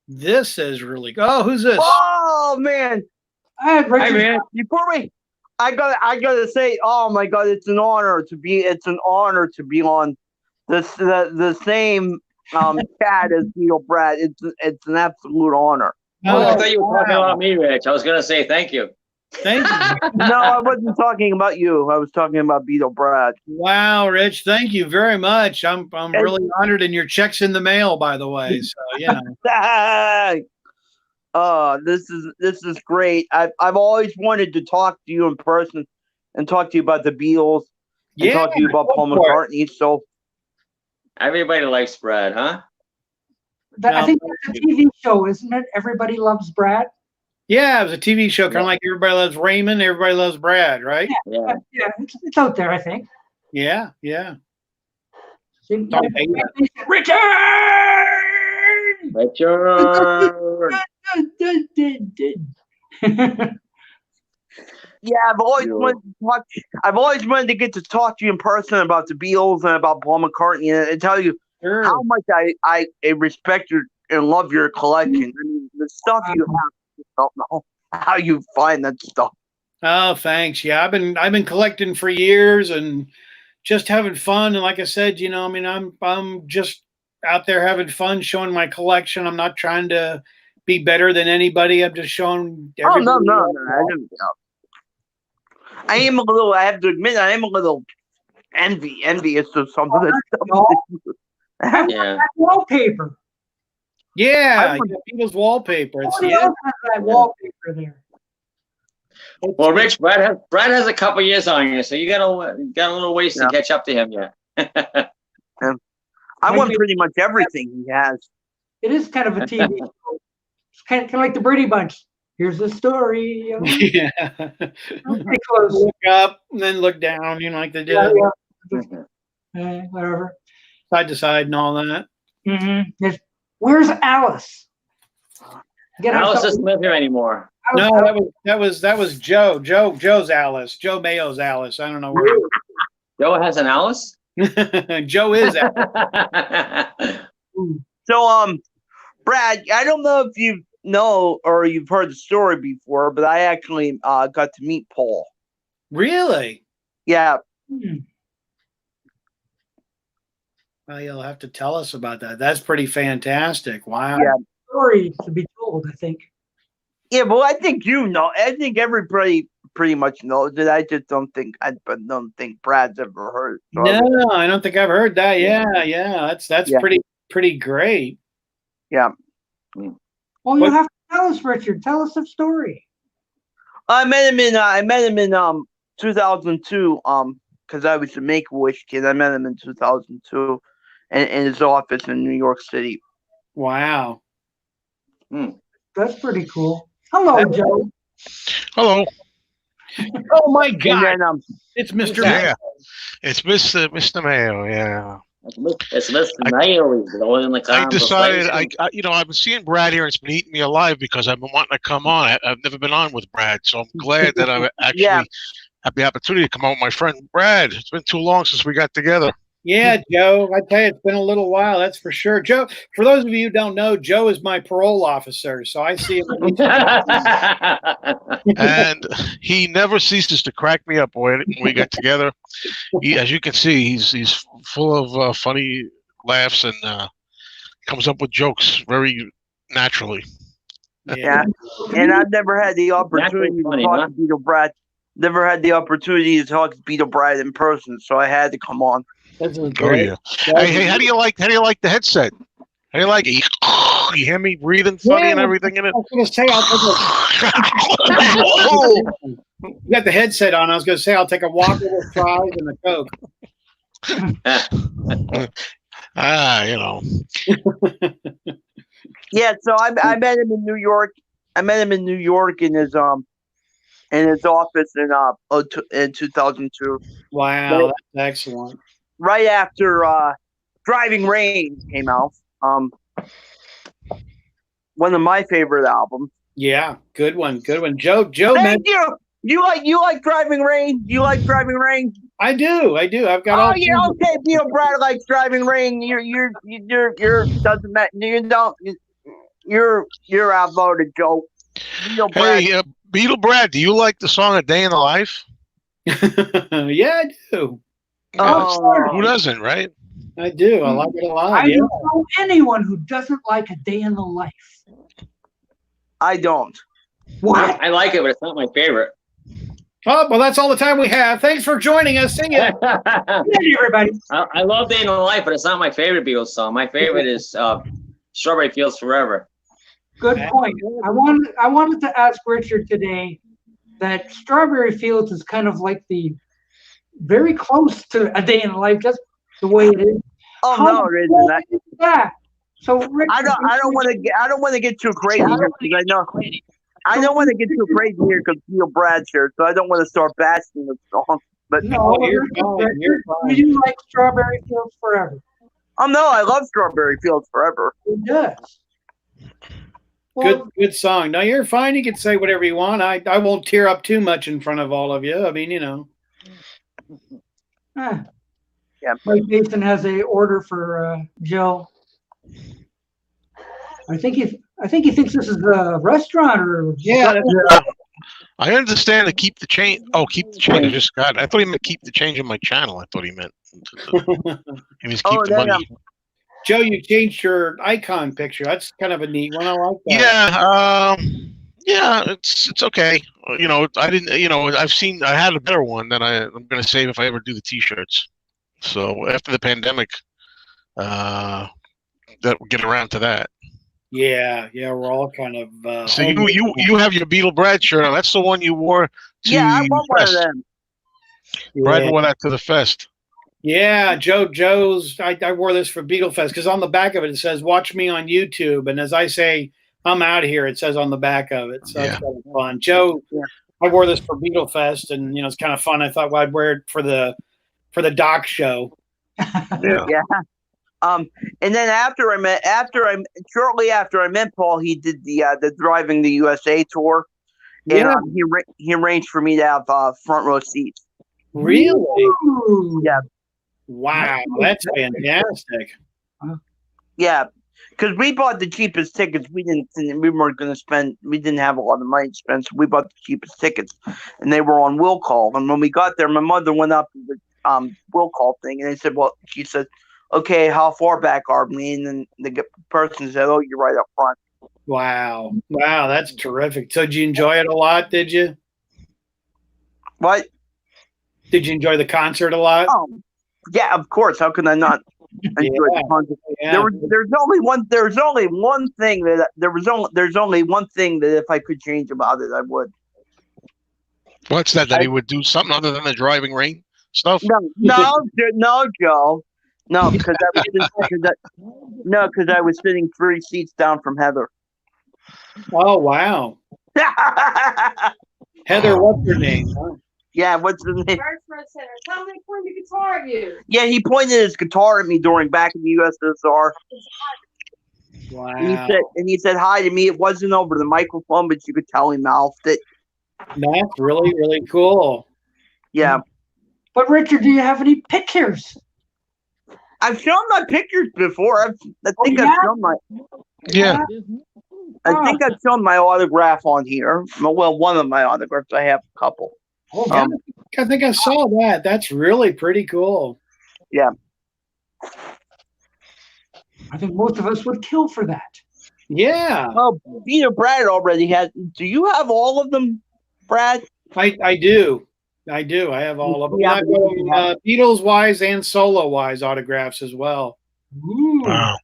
This is really good. Oh, who's this? Oh man! I had Hey Richard. man, before we, I gotta say, oh my God, it's an honor to be on the same chat as Beatle Brad. It's an absolute honor. Oh, I Oh, thought you were talking wow. about me, Rich. I was going to say thank you. Thank you. No, I wasn't talking about you. I was talking about Beatle Brad. Wow, Rich, thank you very much. I'm really honored, and your check's in the mail, by the way. So This is great. I've always wanted to talk to you in person and talk to you about the Beatles and talk to you about Paul McCartney. So Everybody likes Brad, huh? I think that's a TV show, isn't it? Everybody Loves Brad. Yeah, it was a TV show, kind of like Everybody Loves Raymond, Everybody Loves Brad, right? Yeah. Yeah, it's out there, I think. Yeah. Richard! Richard. yeah, I've always wanted to get to talk to you in person about the Beatles and about Paul McCartney and tell you Sure. how much I respect your and love your collection. I mean, the stuff you have. I don't know how you find that stuff. Oh, thanks. Yeah, I've been collecting for years and just having fun. And like I said, I mean, I'm just out there having fun, showing my collection. I'm not trying to be better than anybody. I'm just showing. Oh no! I am a little. I have to admit, I am a little envious of some of this stuff. Yeah. Wallpaper. Yeah, people's wallpaper. It's, Nobody else has that wallpaper there. Well, Rich, Brad has a couple years on you, so you got a little ways to catch up to him yet. I want pretty much everything he has. It is kind of a TV show. kind of like the Brady Bunch. Here's the story. You know? Yeah. Pretty close. Look up and then look down, like they did. Yeah, Mhm. whatever. Side to side and all that. Mm-hmm. Where's Alice? Get Alice outside. doesn't live here anymore. No, that was Joe. Joe's Alice. Joe Mayo's Alice. I don't know where. Joe has an Alice? Joe is Alice. So, Brad, I don't know if you know or you've heard the story before, but I actually got to meet Paul. Really? Yeah. Well, you'll have to tell us about that. That's pretty fantastic. Wow. Yeah. Story to be told, I think. Yeah, well, I think you know. I think everybody pretty much knows it. I just don't think Brad's ever heard. So No, I don't think I've heard that. Yeah. That's Yeah. pretty great. Yeah. Well, you have to tell us, Richard. Tell us the story. I met him in 2002 because I was a Make-A-Wish kid. I met him in 2002 in his office in New York City. Wow. That's pretty cool. Hello, Joe. Hello. Oh my And God! then It's Mr. Yeah. Mayo. It's Mr. Mayo. Yeah. It's Mr. Mayo. He's blowing in the car. I decided I've been seeing Brad here and it's been eating me alive because I've been wanting to come on. I've never been on with Brad, so I'm glad that I actually have the opportunity to come on with my friend Brad. It's been too long since we got together. Yeah, Joe. I tell you, it's been a little while. That's for sure. Joe. For those of you who don't know, Joe is my parole officer, so I see him. And he never ceases to crack me up when we get together. As you can see, he's full of funny laughs and comes up with jokes very naturally. Yeah. And I've never had the opportunity to talk to Beatle Brad. Never had the opportunity to talk to Beatle Brad in person, so I had to come on. That's Oh great. yeah. Hey, how do you like the headset? How do you like it? You hear me breathing funny and everything in it? I was going to say, you got the headset on. I was going to say, I'll take a Walker with fries and a Coke. You know. Yeah, so I met him in New York. I met him in New York in his office in 2002. Wow, that's excellent. Right after Driving Rain came out. One of my favorite albums. Yeah, good one. Joe. Thank you. You like Driving Rain? You like Driving Rain? I do. I've got. Oh yeah, okay. Beatle Brad likes Driving Rain. You're doesn't matter. You don't. You're outvoted, Joe. Beatle Brad. Hey, Beatle Brad, do you like the song "A Day in the Life"? Yeah, I do. Who doesn't, right? I do. I like it a lot. I don't know anyone who doesn't like A Day in the Life. I don't. What? I like it, but it's not my favorite. Oh, well, that's all the time we have. Thanks for joining us. See ya. Hey, everybody. I love Day in the Life, but it's not my favorite Beatles song. My favorite is Strawberry Fields Forever. Good point. I wanted to ask Richard today that Strawberry Fields is kind of like the very close to A Day in the Life, just the way it is. Oh How no, it isn't. that? So Richard, I don't want to get too crazy here because I know I don't want to get too crazy here because Beatle Brad's here, so I don't want to start bashing the song. But No, you're fine. You're fine. do you like Strawberry Fields Forever? oh no, I love Strawberry Fields Forever. It does. Well, Good song. No, you're fine. You can say whatever you want. I won't tear up too much in front of all of you. I mean, Yeah. Mike Mason has a order for Joe. I think he thinks this is a restaurant or I understand to keep the change. Oh, keep the change. I just got. I thought he meant keep the change in my channel. I thought he meant. He means keep the money. Joe, you changed your icon picture. That's kind of a neat one. I like that. Yeah, it's okay. I didn't. I had a better one that I'm going to save if I ever do the T-shirts. So after the pandemic, that we'll get around to that. Yeah, we're all kind of. So you have your Beatle Brad shirt on. That's the one you wore to I want one of Fest. them. Brad wore that to the Fest. Yeah, Joe's. I wore this for Beatle Fest because on the back of it says "Watch me on YouTube," and as I say, I'm out of here. It says on the back of it, so Yeah. it's kind of fun. Joe, I wore this for Beatle Fest, and it's kind of fun. I thought, well, I'd wear it for the doc show. Yeah. Yeah. And then shortly after I met Paul, he did the Driving the USA tour, and Yeah, he arranged for me to have front row seats. really? Ooh. Yeah. Wow, that's fantastic. Yeah, because we bought the cheapest tickets. We didn't have a lot of money to spend, so we bought the cheapest tickets, and they were on will call. And when we got there, my mother went up to the will call thing, and they said, "Well," she said, "Okay, how far back are we?" And then the person said, "Oh, you're right up front." Wow, that's terrific. So, did you enjoy it a lot? Did you? What? Did you enjoy the concert a lot? Oh, yeah, of course. How could I not enjoy the concert? Yeah. There's only one thing that if I could change about it, I would. What's that? That he would do something other than the driving rain stuff? No, Joe. No, because I was sitting 3 seats down from Heather. Oh, wow. Heather, what's her name? Huh? Yeah, what's the name? Tell me to point the guitar at you. Yeah, he pointed his guitar at me back in the USSR. Wow. And he said hi to me. It wasn't over the microphone, but you could tell he mouthed it. That's really, really cool. Yeah. But Richard, do you have any pictures? I've shown my pictures before. I think yeah? I've shown my Yeah. I think I've shown my autograph on here. Well, one of my autographs. I have a couple. Oh, I think I saw that. That's really pretty cool. Yeah. I think most of us would kill for that. Yeah. Oh, Beatle Brad already has. Do you have all of them, Brad? I do. I have all of them. Yeah, I've got Beatles wise and solo wise autographs as well. Ooh. Wow.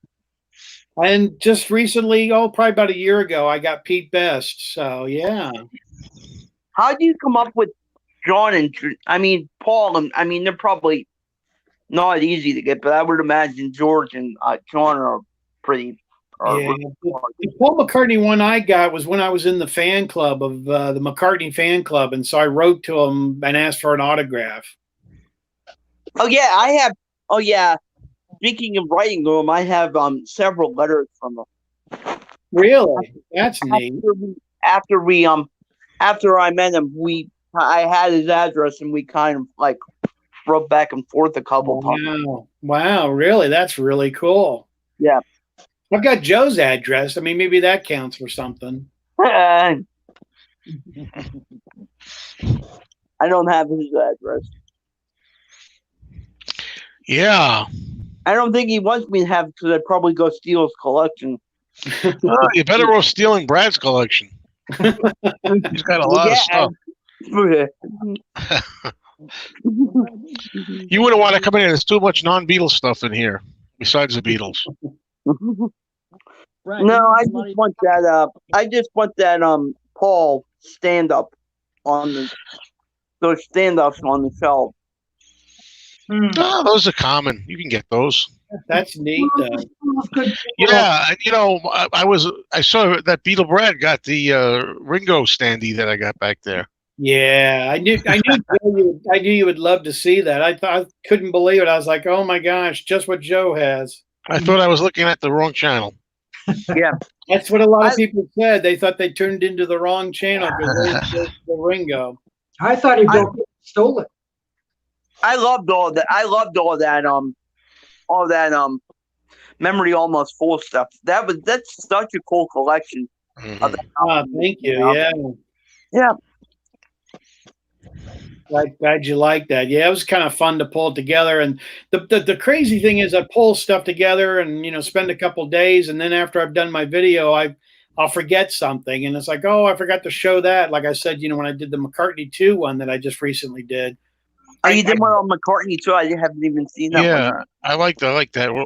And just recently, probably about a year ago, I got Pete Best. So yeah. How do you come up with John and Paul? And they're probably not easy to get, but I would imagine George and John are pretty. Yeah. The Paul McCartney one I got was when I was in the fan club of the McCartney fan club, and so I wrote to him and asked for an autograph. Oh yeah, I have. Oh yeah. Speaking of writing to him, I have several letters from him. Really? That's neat. After I met him, I had his address and we kind of like wrote back and forth a couple times. Wow, really? That's really cool. Yeah. I've got Joe's address. I mean, maybe that counts for something. I don't have his address. Yeah. I don't think he wants me to have it because I'd probably go steal his collection. Well, you better go stealing Brad's collection. He's got a lot of stuff. You wouldn't want to come in here. There's too much non-Beatles stuff in here besides the Beatles. No, I just want that Paul stand up on those stand-ups on the shelf. Oh, those are common. You can get those. That's neat. Yeah, I saw that Beatle Brad got the Ringo standee that I got back there. Yeah, I knew you would love to see that. I couldn't believe it. I was like, oh my gosh, just what Joe has. I thought I was looking at the wrong channel. Yeah, that's what a lot of people said. They thought they turned into the wrong channel because the Ringo. I thought he stole it. I loved all that. All that memory almost full stuff. That's such a cool collection. Mm-hmm. Thank you. Yeah. Glad you like that. Yeah, it was kind of fun to pull it together. And the crazy thing is I pull stuff together and spend a couple of days, and then after I've done my video, I'll forget something, and it's like, oh, I forgot to show that. Like I said, when I did the McCartney 2 one that I just recently did. Oh, you did one on McCartney too? I haven't even seen that one. Yeah, I like that. Well,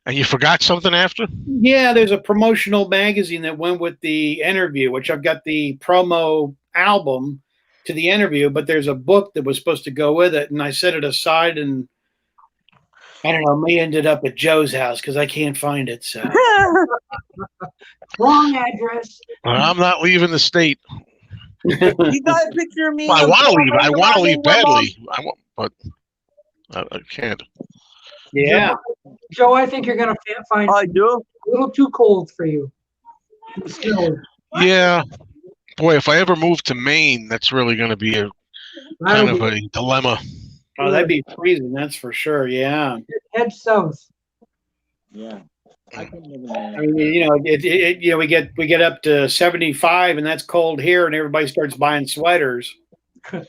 and you forgot something after? Yeah, there's a promotional magazine that went with the interview, which I've got the promo album to the interview, but there's a book that was supposed to go with it, and I set it aside, and I don't know. May ended up at Joe's house because I can't find it. So Wrong address. I'm not leaving the state. You got a picture of me? Well, I want to leave. I want to leave Mom? badly. But I can't. yeah. Joe, I think you're going to find I it do. a little too cold for you. It's snowy. Yeah. Boy, if I ever move to Maine, that's really going to be a kind of a dilemma. Oh, that'd be freezing. That's for sure. Yeah. Head south. Yeah. I couldn't live in there. I mean, we get up to 75, and that's cold here, and everybody starts buying sweaters. Yeah.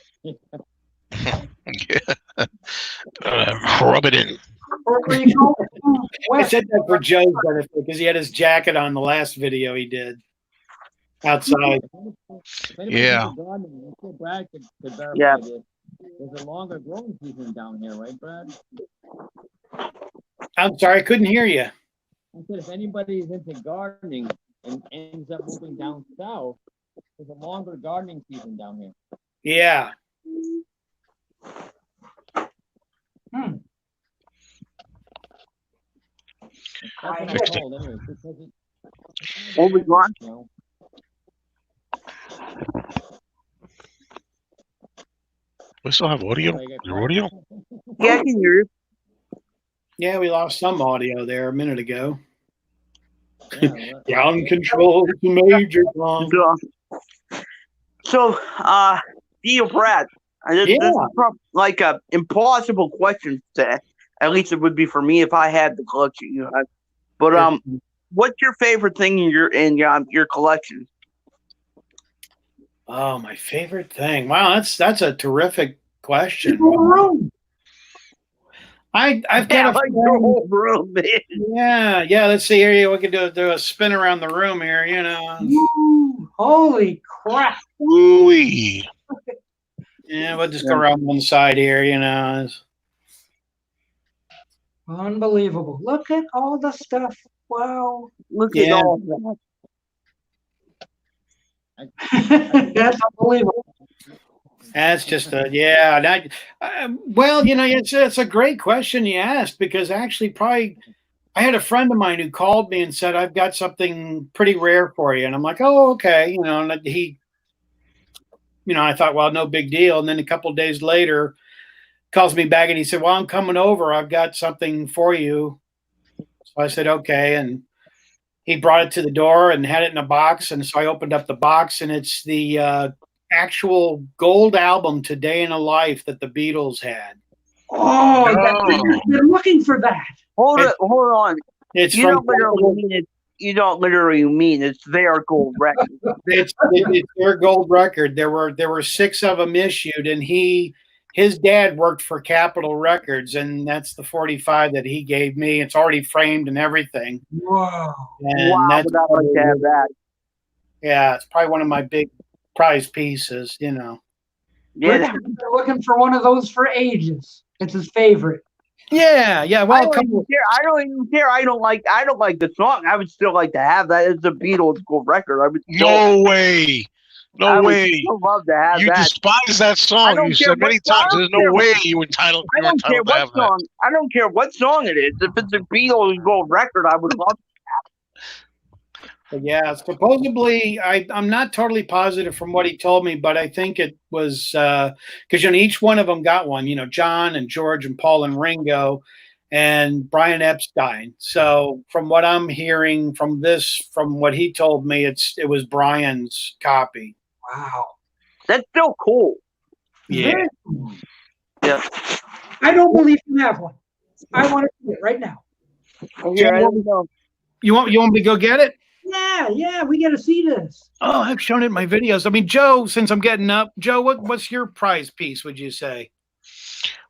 Rub it in. Where you go? I said that for Joe's benefit because he had his jacket on the last video he did outside. Yeah. Brad could verify Yeah. this. There's a longer growing season down here, right, Brad? I'm sorry, I couldn't hear you. I said if anybody is into gardening and ends up moving down south, there's a longer gardening season down here. Yeah. That's what I'm told, anyway. Because Oh, we gone? you know, We still have audio? Your audio? Yeah, I can hear you. Yeah, we lost some audio there a minute ago. yeah, Down control to Major Tom. So, Beatle Brad, this Yeah. is probably like a impossible question to, at least it would be for me if I had the collection you had. But what's your favorite thing in your collection? Oh, my favorite thing. Wow, that's a terrific question. I've got a like the whole room, man. yeah. Let's see here. We can do a spin around the room here. Ooh, holy crap. Ooh-wee. Yeah, we'll just go around one side here. Unbelievable. Look at all the stuff. Wow. Look at Yeah. all that. That's unbelievable. That's just well, it's a great question you asked because actually, probably, I had a friend of mine who called me and said, "I've got something pretty rare for you," and I'm like, "Oh, okay," and he, I thought, well, no big deal, and then a couple of days later, calls me back and he said, "Well, I'm coming over. I've got something for you." So I said, "Okay," and he brought it to the door and had it in a box, and so I opened up the box, and it's the actual gold album "Today in a Life" that the Beatles had. Oh, No. I've been looking for that. Hold on. It's You don't literally mean it. You don't literally mean it's their gold record. it's their gold record. There were 6 of them issued, and his dad worked for Capitol Records, and that's the 45 that he gave me. It's already framed and everything. Wow. And Wow, that's would I like to have that? yeah, it's probably one of my big prize pieces. Yeah, Richard's been looking for one of those for ages. It's his favorite. Yeah. I Well, don't even care. I don't even care. I don't like the song. I would still like to have that. It's a Beatles gold record. I would still, No way. I No would way. still love to have You that. despise that I song. don't You care said many what song- times there's I don't no way care you're entitled I don't care to have what song. I don't care what song it is. If it's a Beatles gold record, I would love. But yeah, supposedly I'm not totally positive from what he told me, but I think it was because each one of them got one. John and George and Paul and Ringo, and Brian Epstein. So from what I'm hearing from what he told me, it was Brian's copy. Wow. That's still cool. Yeah. Yeah. I don't believe you have one. I want to see it right now. Yeah, I don't know. You want me to go get it? Yeah, we got to see this. Oh, I've shown it in my videos. I mean, Joe, since I'm getting up, Joe, what's your prize piece, would you say?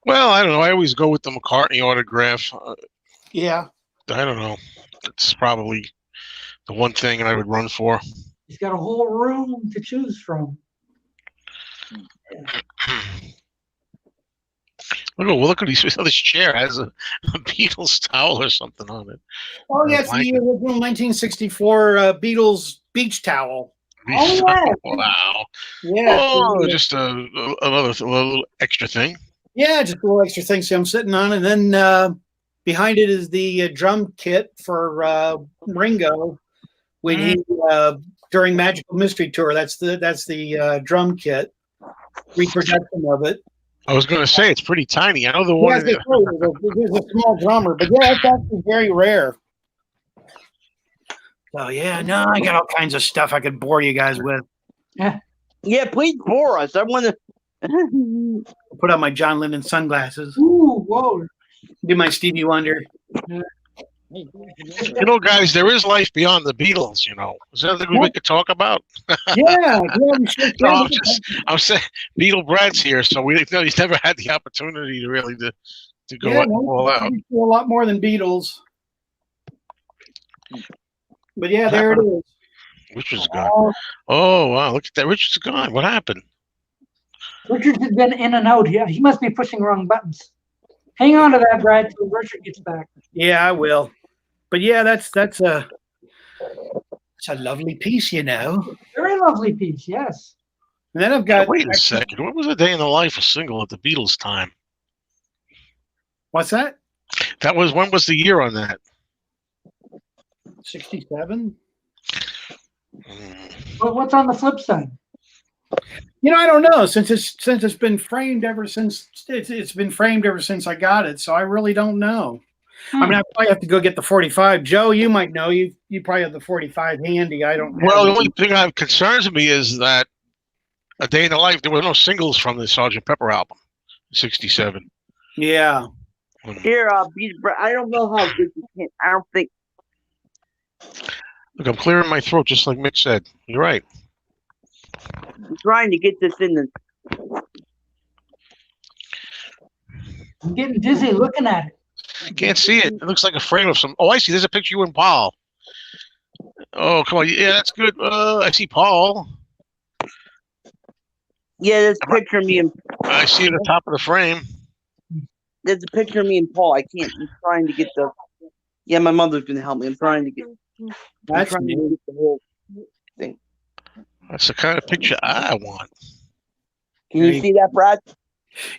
Well, I don't know. I always go with the McCartney autograph. Yeah. I don't know. It's probably the one thing I would run for. He's got a whole room to choose from. Look at this chair has a Beatles towel or something on it. Oh, yeah, it's the original 1964 Beatles beach towel. Oh, yeah. Wow. Yeah. Oh, just a little extra thing. Yeah, just a little extra thing. See, I'm sitting on it. And then Behind it is the drum kit for Ringo when he during Magical Mystery Tour. That's the drum kit reproduction of it. I was going to say it's pretty tiny. I know the one. Yes, it was a small drummer, but yeah, it's actually very rare. So yeah, no, I got all kinds of stuff I could bore you guys with. Yeah, please bore us. I want to. Put on my John Lennon sunglasses. Ooh, whoa. Do my Stevie Wonder. You know, guys, there is life beyond the Beatles. You know, is there anything we could talk about? Yeah, we sure No, can. I'm saying Beatle Brad's here, so he's never had the opportunity to really to go all out. A lot more than Beatles. But yeah, there it is. Richard's gone. Oh wow, look at that! Richard's gone. What happened? Richard has been in and out. Yeah, he must be pushing wrong buttons. Hang on to that, Brad, till Richard gets back. Yeah, I will. But yeah, that's a lovely piece, you know. Very lovely piece, yes. And then I've got. Wait a second. What was a day in the life of single at the Beatles time? What's that? That was when was the year on that? 67. But what's on the flip side? You know, I don't know. Since it's been framed ever since it's been framed ever since I got it, so I really don't know. I mean, I probably have to go get the 45. Joe, you might know. You probably have the 45 handy. I don't. Well, the only thing that concerns me is that A Day in the Life, there were no singles from the Sgt. Pepper album, '67. Yeah. Here, I don't know how good you can. I don't think. Look, I'm clearing my throat, just like Mick said. You're right. I'm trying to get this in the. I'm getting dizzy looking at it. Can't see it. It looks like a frame of some. Oh, I see. There's a picture of you and Paul. Oh, come on. Yeah, that's good. I see Paul. Yeah, there's a picture of me and. I see the top of the frame. There's a picture of me and Paul. I can't. I'm trying to get the. Yeah, my mother's gonna help me. I'm trying to get. I'm trying to get the whole thing. That's the kind of picture I want. Can you see that, Brad?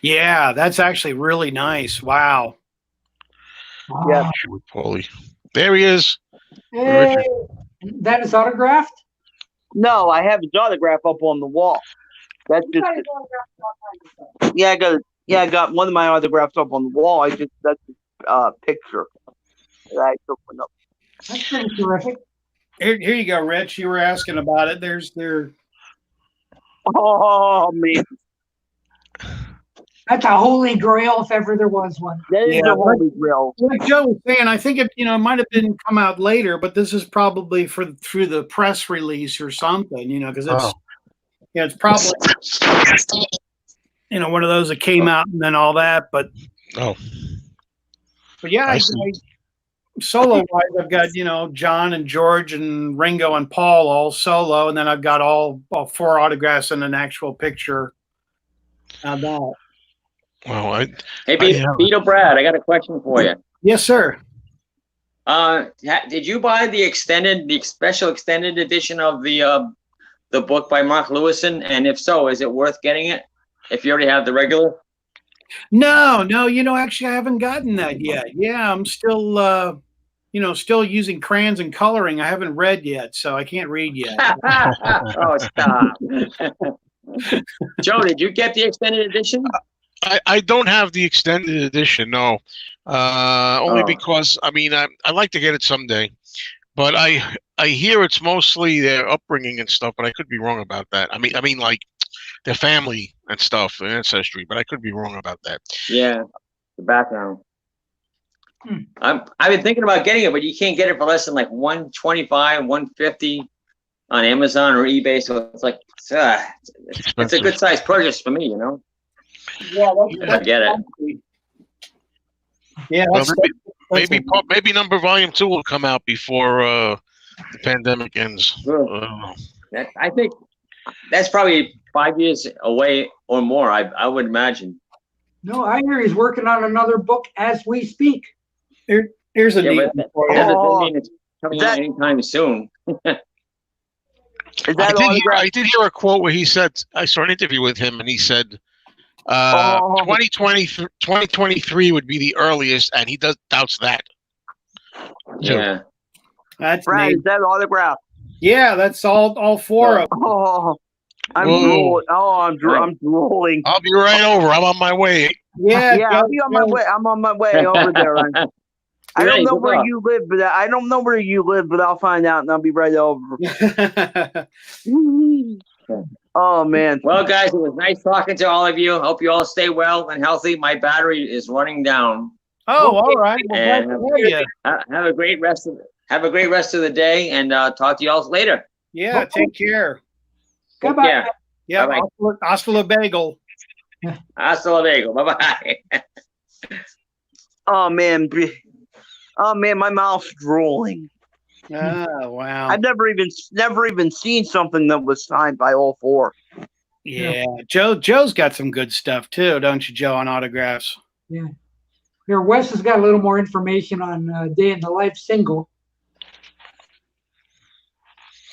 Yeah, that's actually really nice. Wow. Yeah. With Paulie. There he is. Hey, that is autographed? No, I have his autograph up on the wall. That's just. Yeah, I got one of my autographs up on the wall. That's a picture that I took one up. That's pretty terrific. Here you go, Rich. You were asking about it. There's their. Oh man, That's a holy grail if ever there was one. that is a holy grail. Like Joe was saying, I think it might have been come out later, but this is probably through the press release or something, because it's it's probably one of those that came out and then all that, but yeah, I solo wise, I've got John and George and Ringo and Paul all solo, and then I've got all 4 autographs and an actual picture. How about? Well, Hey, Beatle Brad, I got a question for you. Yes, sir. Did you buy the special extended edition of the book by Mark Lewison? And if so, is it worth getting it if you already have the regular? No, actually I haven't gotten that yet. Yeah, I'm still still using crayons and coloring. I haven't read yet, so I can't read yet. Oh, stop. Joe, did you get the extended edition? I don't have the extended edition, no. Only because I like to get it someday. But I hear it's mostly their upbringing and stuff, but I could be wrong about that. I mean like their family and stuff, their ancestry, but I could be wrong about that. Yeah, the background. I've been thinking about getting it, but you can't get it for less than like $125, $150 on Amazon or eBay. So it's like it's a good size purchase for me, Yeah, I get it. Yeah, maybe number volume 2 will come out before the pandemic ends. I think that's probably 5 years away or more. I would imagine. No, I hear he's working on another book as we speak. Here's a neat one for you. That doesn't mean it's coming out anytime soon. Is that I did hear a quote where he said, I saw an interview with him and he said Oh. 2023 would be the earliest, and he doubts that. too. Yeah. That's Brad, neat. is that autograph? Yeah, that's all four of them. Oh, I'm Whoa. drooling. Oh, I'm drooling. I'll be right over. I'm on my way. Yeah, Yeah, I'll be on my way. I'm on my way over there. I don't Great, know good where luck. you live, but I'll find out and I'll be right over. Oh man. Well, guys, it was nice talking to all of you. Hope you all stay well and healthy. My battery is running down. Oh, all right. Well, And glad to have you. have a great rest of the day, and talk to you all later. Yeah, take care. Take Goodbye. care. Yeah, Bye-bye. hasta la bagel. Hasta luego. Bye bye. Oh man, my mouth's drooling. Oh, wow. I've never even seen something that was signed by all four. Yeah, Joe's got some good stuff too, don't you, Joe, on autographs? Yeah. Here, Wes has got a little more information on Day in the Life single.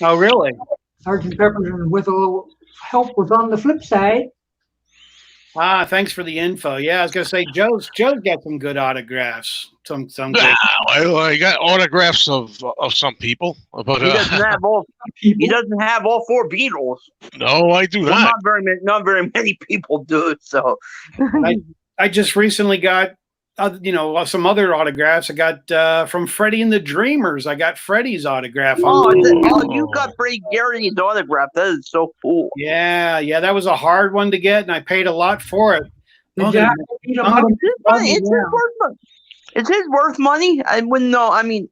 Oh, really? Sergeant Pepper, with a little help, was on the flip side. Ah, thanks for the info. Yeah, I was gonna say Joe's got some good autographs. Some good. I got autographs of some people, but He doesn't have all. He doesn't have all four Beatles. no, I do Well, not. not very many people do. So I just recently got some other autographs. I got from Freddie and the Dreamers. I got Freddie's autograph. You got Freddie Garrity's autograph. That is so cool. Yeah, that was a hard one to get, and I paid a lot for it. Did you have to beat 'em up? Is his worth money? I wouldn't know. I mean,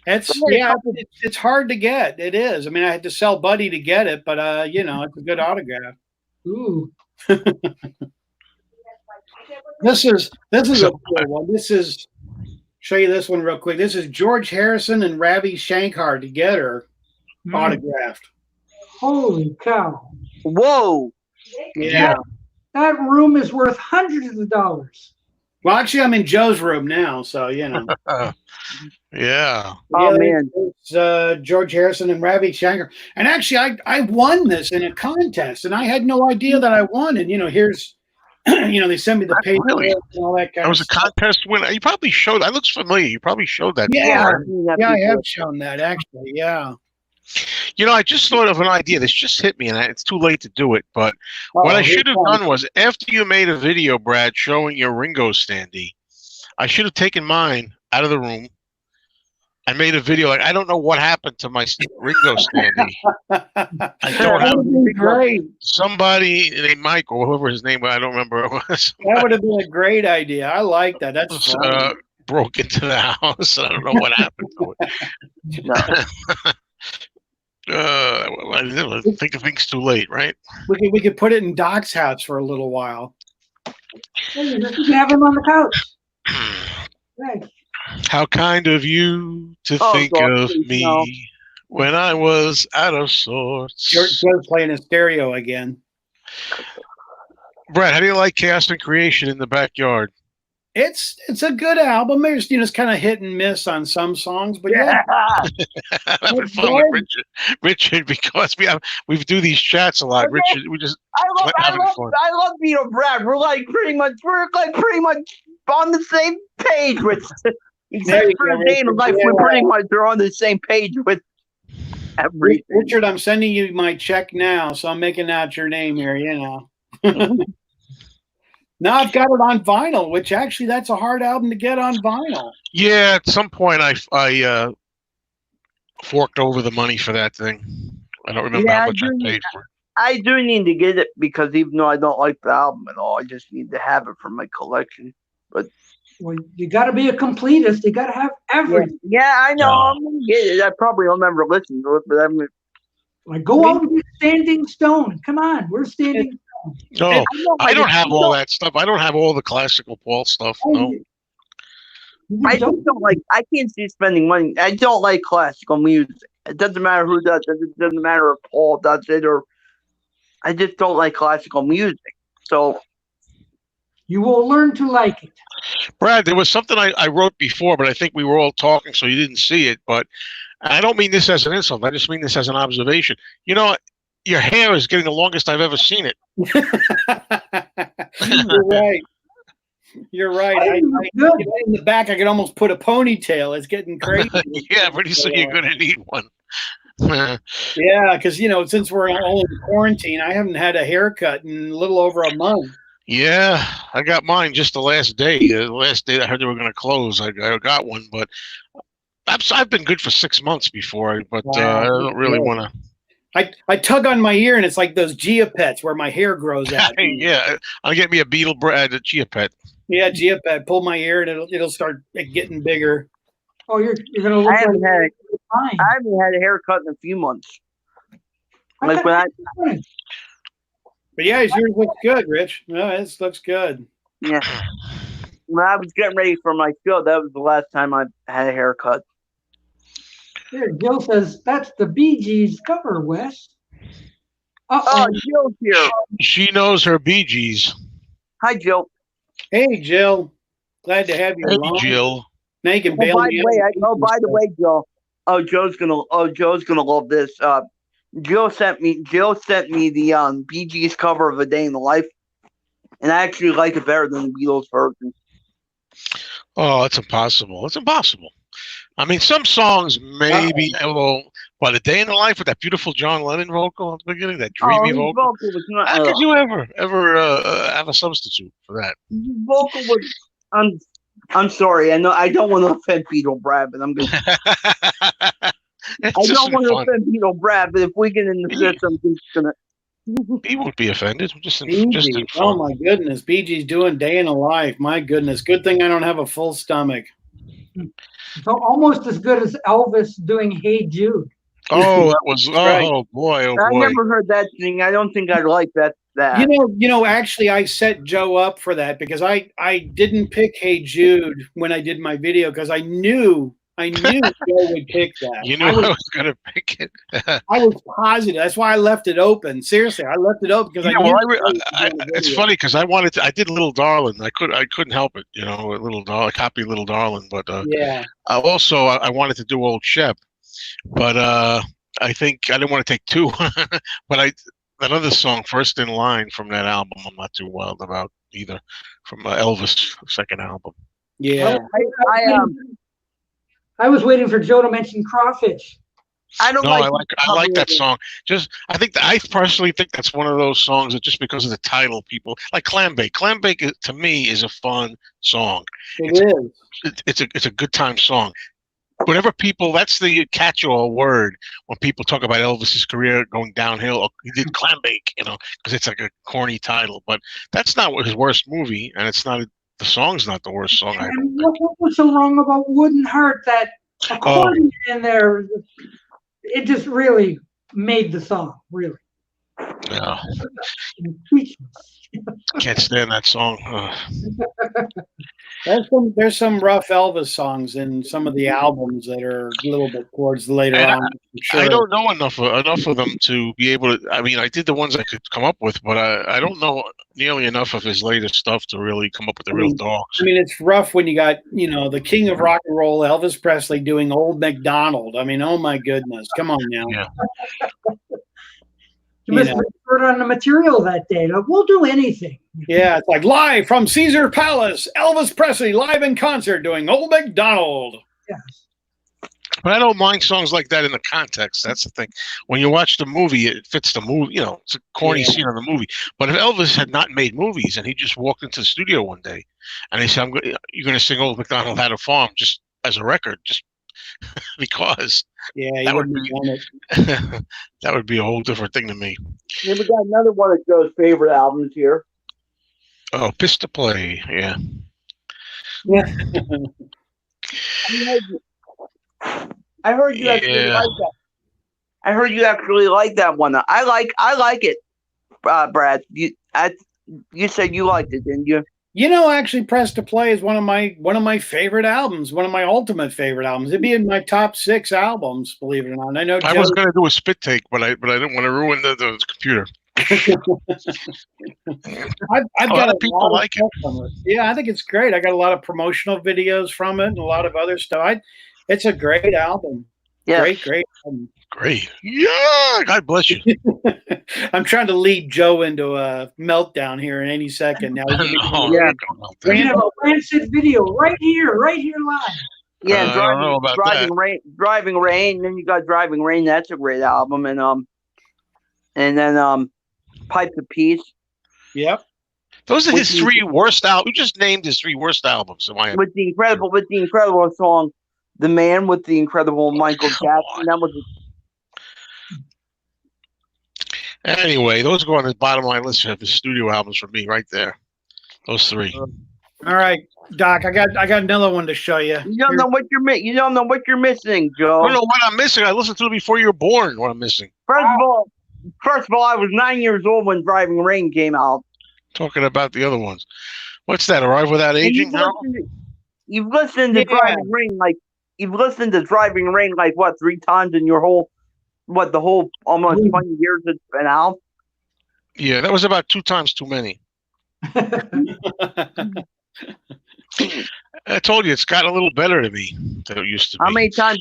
it's hard to get. It is. I mean, I had to sell Buddy to get it, but it's a good autograph. Ooh. This is a cool one. Show you this one real quick. This is George Harrison and Ravi Shankar together, autographed. Holy cow. whoa. Yeah. That room is worth hundreds of dollars. Well, actually, I'm in Joe's room now, so Yeah. Oh man. It's George Harrison and Ravi Shankar. And actually, I won this in a contest, and I had no idea that I won. And here's, they sent me the paper Really? and all that kind That was of a contest winner. You probably showed. That looks familiar. You probably showed that. Yeah, before. I have shown that actually. Yeah. I just thought of an idea. This just hit me, and it's too late to do it. But what I should have done was, after you made a video, Brad, showing your Ringo standee, I should have taken mine out of the room. I made a video like, I don't know what happened to my Ringo standee. I don't have Great. somebody named Mike or whoever his name was. I don't remember who it was. That would have been a great idea. I like that. That's fun. Broke into the house. I don't know what happened to it. I think things too late, right? We could put it in Doc's house for a little while. Hey, you can have him on the couch. Right. How kind of you to think God, of please, me no. when I was out of sorts. Joe's playing a stereo again. Brad, how do you like Chaos and Creation in the Backyard? It's a good album. There's it's kind of hit and miss on some songs, but yeah. I'm having fun with Richard because we do these chats a lot. Richard, we just I love Beatle Brad. We're like pretty much on the same page with, except for the Day in the Life. We're pretty much on the same page with everything. Richard, I'm sending you my check now, so I'm making out your name here. Now I've got it on vinyl, which actually that's a hard album to get on vinyl. Yeah, at some point I forked over the money for that thing. I don't remember how much I paid for it. I do need to get it because even though I don't like the album at all, I just need to have it for my collection. But Well, you got to be a completist. You got to have everything. yeah, I know. I'm gonna get it. I probably will never listen to it, but I'm. Like, go out and get Standing Stone. Come on, we're Standing Stone. No, I don't have all that stuff. I don't have all the classical Paul stuff. No. I just don't like. I can't see spending money. I don't like classical music. It doesn't matter who does it. It doesn't matter if Paul does it or. I just don't like classical music. So You will learn to like it. Brad, there was something I wrote before, but I think we were all talking, so you didn't see it. But I don't mean this as an insult. I just mean this as an observation. Your hair is getting the longest I've ever seen it. You're right. You're right. Good. In the back, I could almost put a ponytail. It's getting crazy. Yeah, pretty soon you're gonna need one. Yeah, because since we're all in quarantine, I haven't had a haircut in a little over a month. Yeah, I got mine just the last day. The last day I heard they were gonna close, I got one, but I've been good for 6 months before, but Wow. I don't really want to. I tug on my ear, and it's like those Gia Pets where my hair grows out. Yeah, I'll get me a Beatle Brad, a Chia Pet. Yeah, Gia Pet. Pull my ear, and it'll start getting bigger. Oh, you're gonna look I haven't fine. had a haircut in a few months. Like when But yeah, yours looks good, Rich. No, it looks good. when I was getting ready for my show, that was the last time I had a haircut. Here, Jill says that's the Bee Gees cover, Wes. Oh, Jill's here. She knows her Bee Gees. Hi, Jill. Hey, Jill. Glad to have you Hey, along. Jill. Now you can Oh, bail by me the way, out. Jill. Joe's gonna love this. Jill sent me the Bee Gees cover of A Day in the Life, and I actually like it better than the Beatles version. Oh, it's impossible. It's impossible. I mean, some songs maybe a little, but A Day in the Life with that beautiful John Lennon vocal at the beginning, that dreamy his vocal. vocal was not. How could you ever have a substitute for that? His vocal was. I'm sorry. I know I don't want to offend Beatle Brad, but I'm gonna. I don't want to offend Beatle Brad, but if we get into this, I'm just gonna. He won't be offended. Just Bee in Gees. fun. Oh my goodness, Bee Gees doing Day in the Life. My goodness, good thing I don't have a full stomach. So almost as good as Elvis doing "Hey Jude." Oh, that was right. oh boy. I never heard that thing. I don't think I'd like that. Actually, I set Joe up for that because I didn't pick Hey Jude when I did my video because I knew Joe would pick that. You knew I was going to pick it. I was positive. That's why I left it open. Seriously, I left it open because I knew. It's funny because I did Little Darling. I couldn't help it. Little Darling, copy Little Darling. But yeah. Also, I wanted to do Old Shep, but I think I didn't want to take two. But that other song, First in Line, from that album, I'm not too wild about either. From Elvis' second album. Yeah. I was waiting for Joe to mention Crawfish. I like that song. I personally think that's one of those songs that just because of the title, people like Clam Bake. Clam Bake to me is a fun song. It's a good time song. Whenever people, that's the catch-all word when people talk about Elvis's career going downhill. He did Clam Bake, because it's like a corny title. But that's not his worst movie, and it's not. The song's not the worst song. And what was so wrong about Wooden Heart? That accordion in there, it just really made the song, really. Yeah. Can't stand that song. There's some rough Elvis songs in some of the albums that are a little bit towards later on. Sure. I don't know enough of them to be able to. I mean, I did the ones I could come up with, but I don't know nearly enough of his latest stuff to really come up with the real dogs. I mean, it's rough when you got the king of rock and roll, Elvis Presley, doing Old MacDonald. I mean, oh my goodness, come on now. Yeah. You must have been on the material that day. Like, we'll do anything. Yeah, it's like live from Caesar Palace, Elvis Presley live in concert doing Old MacDonald. Yes. But I don't mind songs like that in the context. That's the thing. When you watch the movie, it fits the movie. It's a corny scene in the movie. But if Elvis had not made movies and he just walked into the studio one day and he said, "You're going to sing Old MacDonald Had a Farm just as a record," just because that would be a whole different thing to me. Yeah, we got another one of Joe's favorite albums here. Oh, Pistol Play, yeah. I heard you actually like that. I heard you actually like that one. I like it, Brad. You said you liked it, didn't you? Actually, Press to Play is one of my favorite albums, one of my ultimate favorite albums. It'd be in my top 6 albums, believe it or not. I know I was going to do a spit take, but I didn't want to ruin the computer. I've got a people lot of like it. From it. Yeah, I think it's great. I got a lot of promotional videos from it and a lot of other stuff. It's a great album. Yeah. Great. Great. Yeah. God bless you. I'm trying to lead Joe into a meltdown here in any second. Now, Yeah. We have a Rancid video right here live. Yeah, I don't know about driving that. rain, driving rain. Then you got driving rain. That's a great album, and then Pipes of Peace. Yep. Those are his three worst albums. You just named his three worst albums. With the incredible song, "The Man," with the incredible Michael Jackson. That was. Anyway, those go on the bottom of my list of his studio albums for me, right there. Those three. All right, Doc. I got another one to show you. You don't know what you're missing. You don't know what you're missing, Joe. I don't know what I'm missing. I listened to it before you were born. What I'm missing. First of all, I was 9 years old when Driving Rain came out. Talking about the other ones. What's that? Arrive Without Aging? You've listened to Driving Rain like what, 3 times in your whole almost 20 years it's been out? Yeah, that was about 2 times too many. I told you it's gotten a little better to me than it used to be. How many times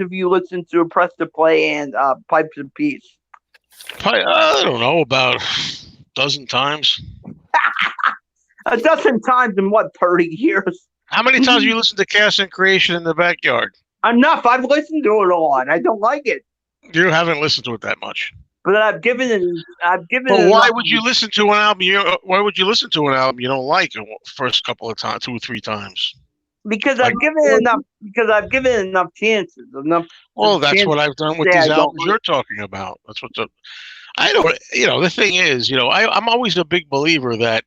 have you listened to Press to Play and Pipes of Peace? I don't know, about a dozen times. A dozen times in what, 30 years? How many times have you listened to Chaos and Creation in the Backyard? Enough. I've listened to it all, and I don't like it. You haven't listened to it that much. But I've given it. But why would you listen to an album? Why would you listen to an album you don't like the first couple of times, 2 or 3 times? Because I've given it enough. Because I've given it enough chances. Well, that's what I've done with these albums you're talking about. That's what I don't. The thing is, I'm always a big believer that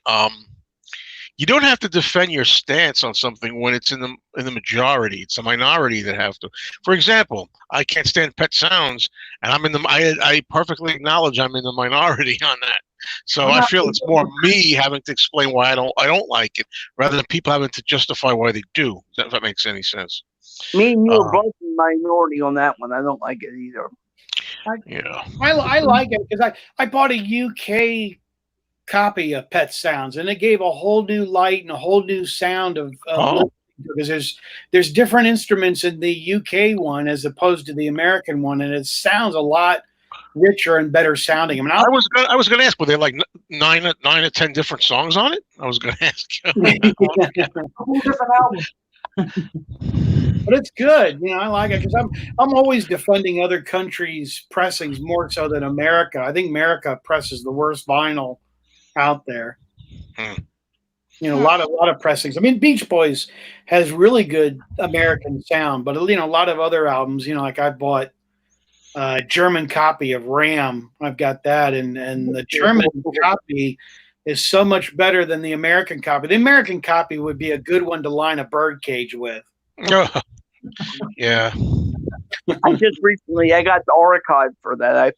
you don't have to defend your stance on something when it's in the majority. It's a minority that have to. For example, I can't stand Pet Sounds, and I perfectly acknowledge I'm in the minority on that. So I feel it's more me having to explain why I don't like it, rather than people having to justify why they do. If that makes any sense. Me and you are both in the minority on that one. I don't like it either. I like it because I bought a UK copy of Pet Sounds, and it gave a whole new light and a whole new sound of because there's different instruments in the UK one as opposed to the American one, and it sounds a lot richer and better sounding. I mean, I was going to ask, were there like 9 or 10 different songs on it? I was going to ask you. Different albums. But it's good, I like it because I'm always defending other countries' pressings more so than America. I think America presses the worst vinyl out there. A lot of pressings. I mean, Beach Boys has really good American sound, but a lot of other albums, like I bought a German copy of Ram. I've got that, and the German copy is so much better than the American copy. The American copy would be a good one to line a birdcage with. Yeah. I just recently I got the archive for that.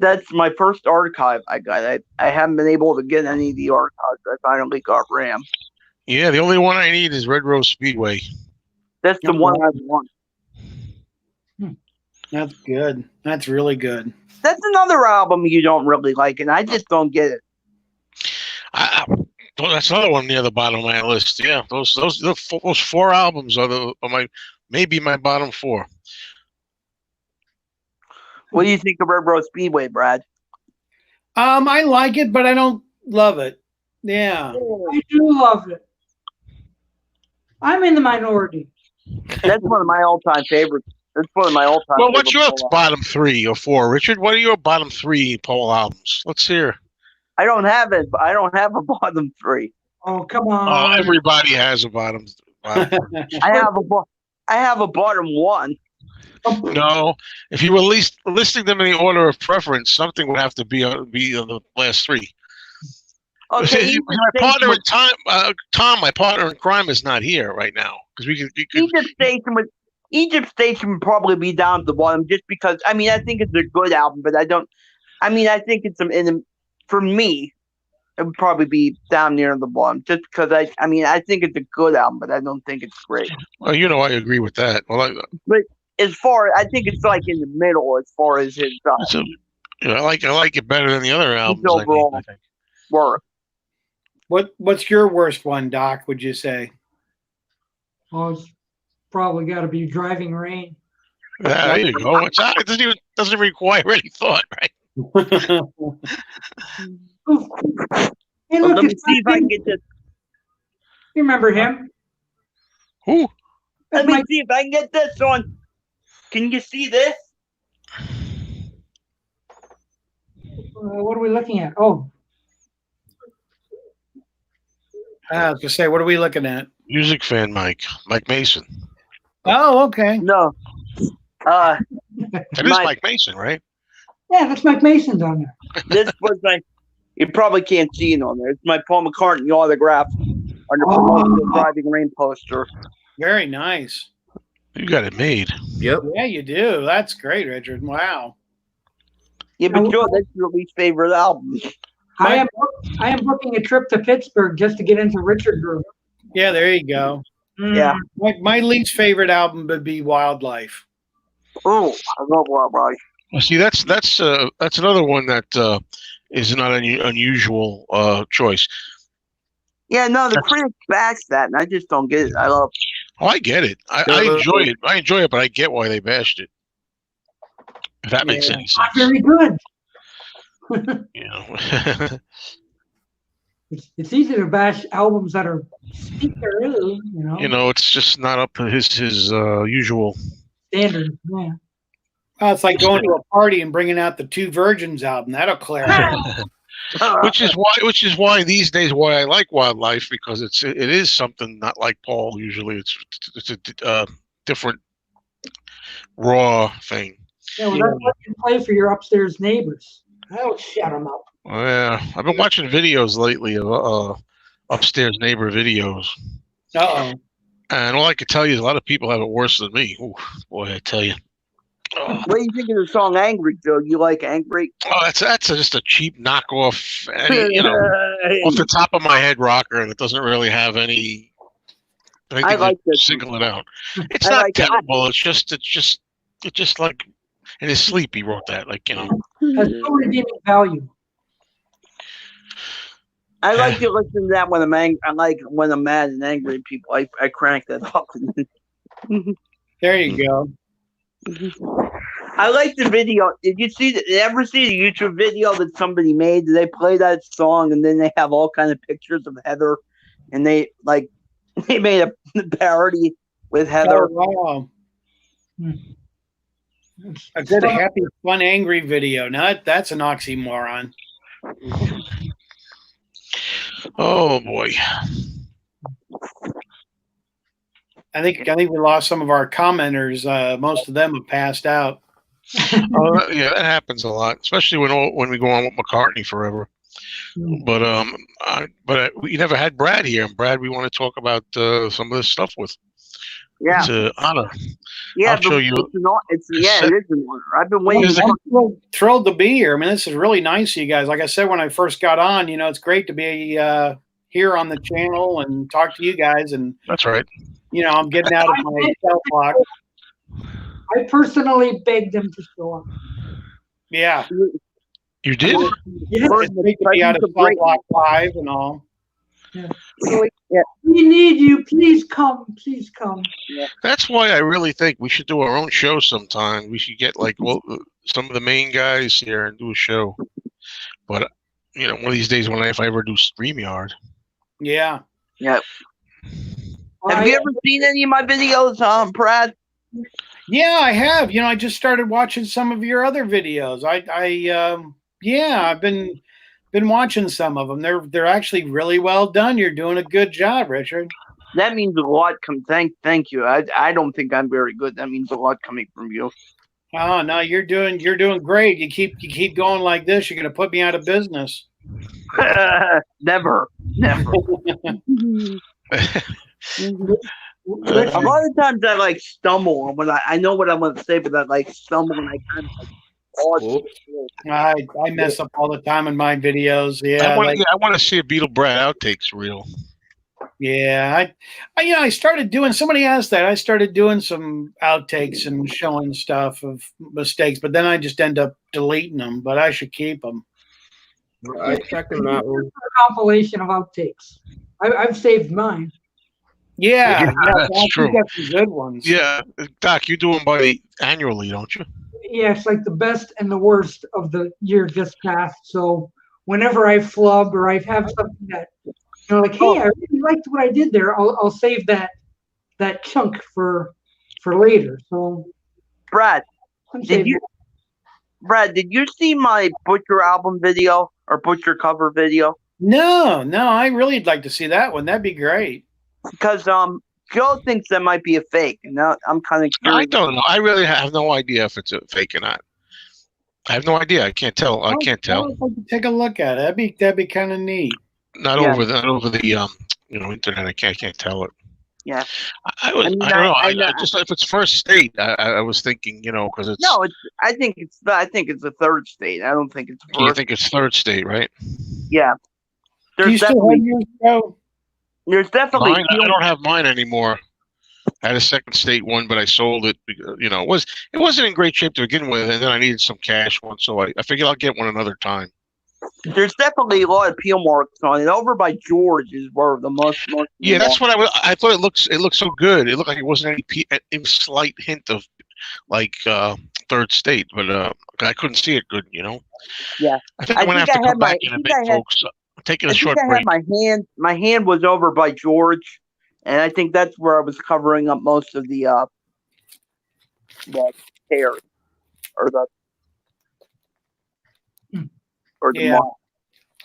That's my first archive I got. I haven't been able to get any of the archives. I finally got Ram. Yeah, the only one I need is Red Rose Speedway. That's the one I want. That's good. That's really good. That's another album you don't really like, and I just don't get it. That's another one near the bottom of my list. Yeah, those 4 albums are maybe my bottom 4. What do you think of Red Rose Speedway, Brad? I like it, but I don't love it. Yeah, I do love it. I'm in the minority. That's one of my all-time favorites. That's one of my all-time. Well, what's your bottom 3 or 4, Richard? What are your bottom 3 Paul albums? Let's hear. I don't have it. I don't have a bottom 3. Oh, come on! Everybody has a bottom. I have a bottom 1. No, if you were listing them in the order of preference, something would have to be on the last 3. Okay, my partner in Tom, my partner in crime, is not here right now because we could. Egypt Station would probably be down at the bottom just because. I mean, I think it's a good album, but I don't. I mean, I think it's for me, it would probably be down near the bottom just because I think it's a good album, but I don't think it's great. Well, I agree with that. Well, but I think it's like in the middle as far as his. I like it better than the other albums. Overall, I think. Work. What's your worst one, Doc? Would you say? Well, probably got to be Driving Rain. There you go. It doesn't require any thought, right? Ooh. Hey, Well, look, let me it's see if I can Mike. get this. You remember him? Who? Let That's me Mike. see if I can get this on. Can you see this? What are we looking at? Oh, I was gonna say, what are we looking at? Music fan Mike Mason. Oh, okay. No. That is My- Mike Mason, right? yeah, that's Mike Mason down there. This was my. You probably can't see it on there. It's my Paul McCartney autograph on the Oh. promotional Driving Rain poster. Very nice. You got it made. Yep. Yeah, you do. That's great, Richard. Wow. Yeah, but Joe, that's your least favorite album. I am booking a trip to Pittsburgh just to get into Richard Group. Yeah, there you go. Yeah. My least favorite album would be Wildlife. Oh, I love Wildlife. Well, see, that's another one that is not an unusual choice. Yeah, no, the critics bash that, and I just don't get it. I love. Oh, I get it. I enjoy it. I enjoy it, but I get why they bashed it. If that makes any Not sense. very good. You know. It's easy to bash albums that are speaker, you know. You know, it's just not up to his usual. Standard. Yeah. Oh, it's like going to a party and bringing out the Two Virgins album. That'll clear it. Which is why these days why I like Wildlife, because it is something not like Paul usually. It's a different raw thing. Yeah, well, that's what you play for your upstairs neighbors. That'll shut them up. Yeah, I've been watching videos lately of upstairs neighbor videos, Uh-oh. and all I can tell you is a lot of people have it worse than me. Ooh, boy, I tell you. Oh, What do you think of the song "Angry"? Joe, you like "Angry"? that's just a cheap knockoff, you know, off the top of my head rocker, and it doesn't really have any. I like to this. single it out. It's I not like it. terrible. It's just like in his sleep he wrote that. Like, you know. Has no redeeming value. I like to listen to that when I'm angry. I like when I'm mad and angry at people. I crank that up. There you go. I like the video. Did you ever see the YouTube video that somebody made? They play that song and then they have all kind of pictures of Heather, and they made a parody with Heather. Oh, wow. A good, happy, fun, angry video. Now that's an oxymoron. Oh boy. I think we lost some of our commenters. Most of them have passed out. Oh, yeah, that happens a lot, especially when we go on with McCartney forever. But we never had Brad here, and Brad, we want to talk about some of this stuff with. Yeah, It's an honor. yeah. I'll show you. It is an honor. I've been waiting. I'm thrilled to be here. I mean, this is really nice, you guys. Like I said when I first got on, you know, it's great to be here on the channel and talk to you guys. And That's right. you know, I'm getting out of my cell block. I personally begged them to show up. Yeah, You did? it's great to be out of cell block 5 and all. We need you. Please come. Please come. That's why I really think we should do our own show sometime. We should get some of the main guys here and do a show. But you know, one of these days if I ever do StreamYard. Yeah. Yeah. Well, Have you ever seen any of my videos, Brad? Yeah, I have. You know, I just started watching some of your other videos. I've been watching some of them. They're actually really well done. You're doing a good job, Richard. That means a lot. Thank you. I don't think I'm very good. That means a lot coming from you. Oh no, you're doing great. You keep going like this. You're gonna put me out of business. Never. A lot of times I stumble when I know what I'm going to say, but I stumble and I kind of pause. I mess up all the time in my videos. Yeah, I want to see a Beatle Brad outtakes reel. Yeah, I started doing. Somebody asked that. I started doing some outtakes and showing stuff of mistakes, but then I just end up deleting them. But I should keep them. I checked them out. A compilation of outtakes. I've saved mine. Yeah, that's Doc, true. you got some good ones. Yeah, Doc, you do them by the annually, don't you? Yeah, it's like the best and the worst of the year just passed. So whenever I flub or I have something that, like, hey, I really liked what I did there, I'll save that chunk for later. So Brad, I'm did saving you Brad, did you see my Butcher album video or Butcher cover video? No, I really'd like to see that one. That'd be great. Because Joe thinks that might be a fake, and now I'm kind of I curious. don't know. I really have no idea if it's a fake or not. I have no idea. I can't tell. I can't tell. I'd like to take a look at it. That'd be kind of neat. Not Yeah. over the internet. I can't tell it. Yeah. I don't know. I I just if it's first state, I was thinking, because it's. No, I think it's the third state. I don't think it's first. You think it's third state, right? Yeah. Do you still have yours, Joe? There's definitely. Mine, I don't have mine anymore. I had a second state one, but I sold it. Because, it wasn't in great shape to begin with, and then I needed some cash one, so I figured I'll get one another time. There's definitely a lot of peel marks on it. Over by George is where the most. Yeah, that's what I thought. It looked so good. It looked like it wasn't any slight hint of like third state, but I couldn't see it good. Yeah. I think I'm gonna have to come back in a bit, folks. I'm taking a short break. My hand was over by George, and I think that's where I was covering up most of the hair or the Yeah.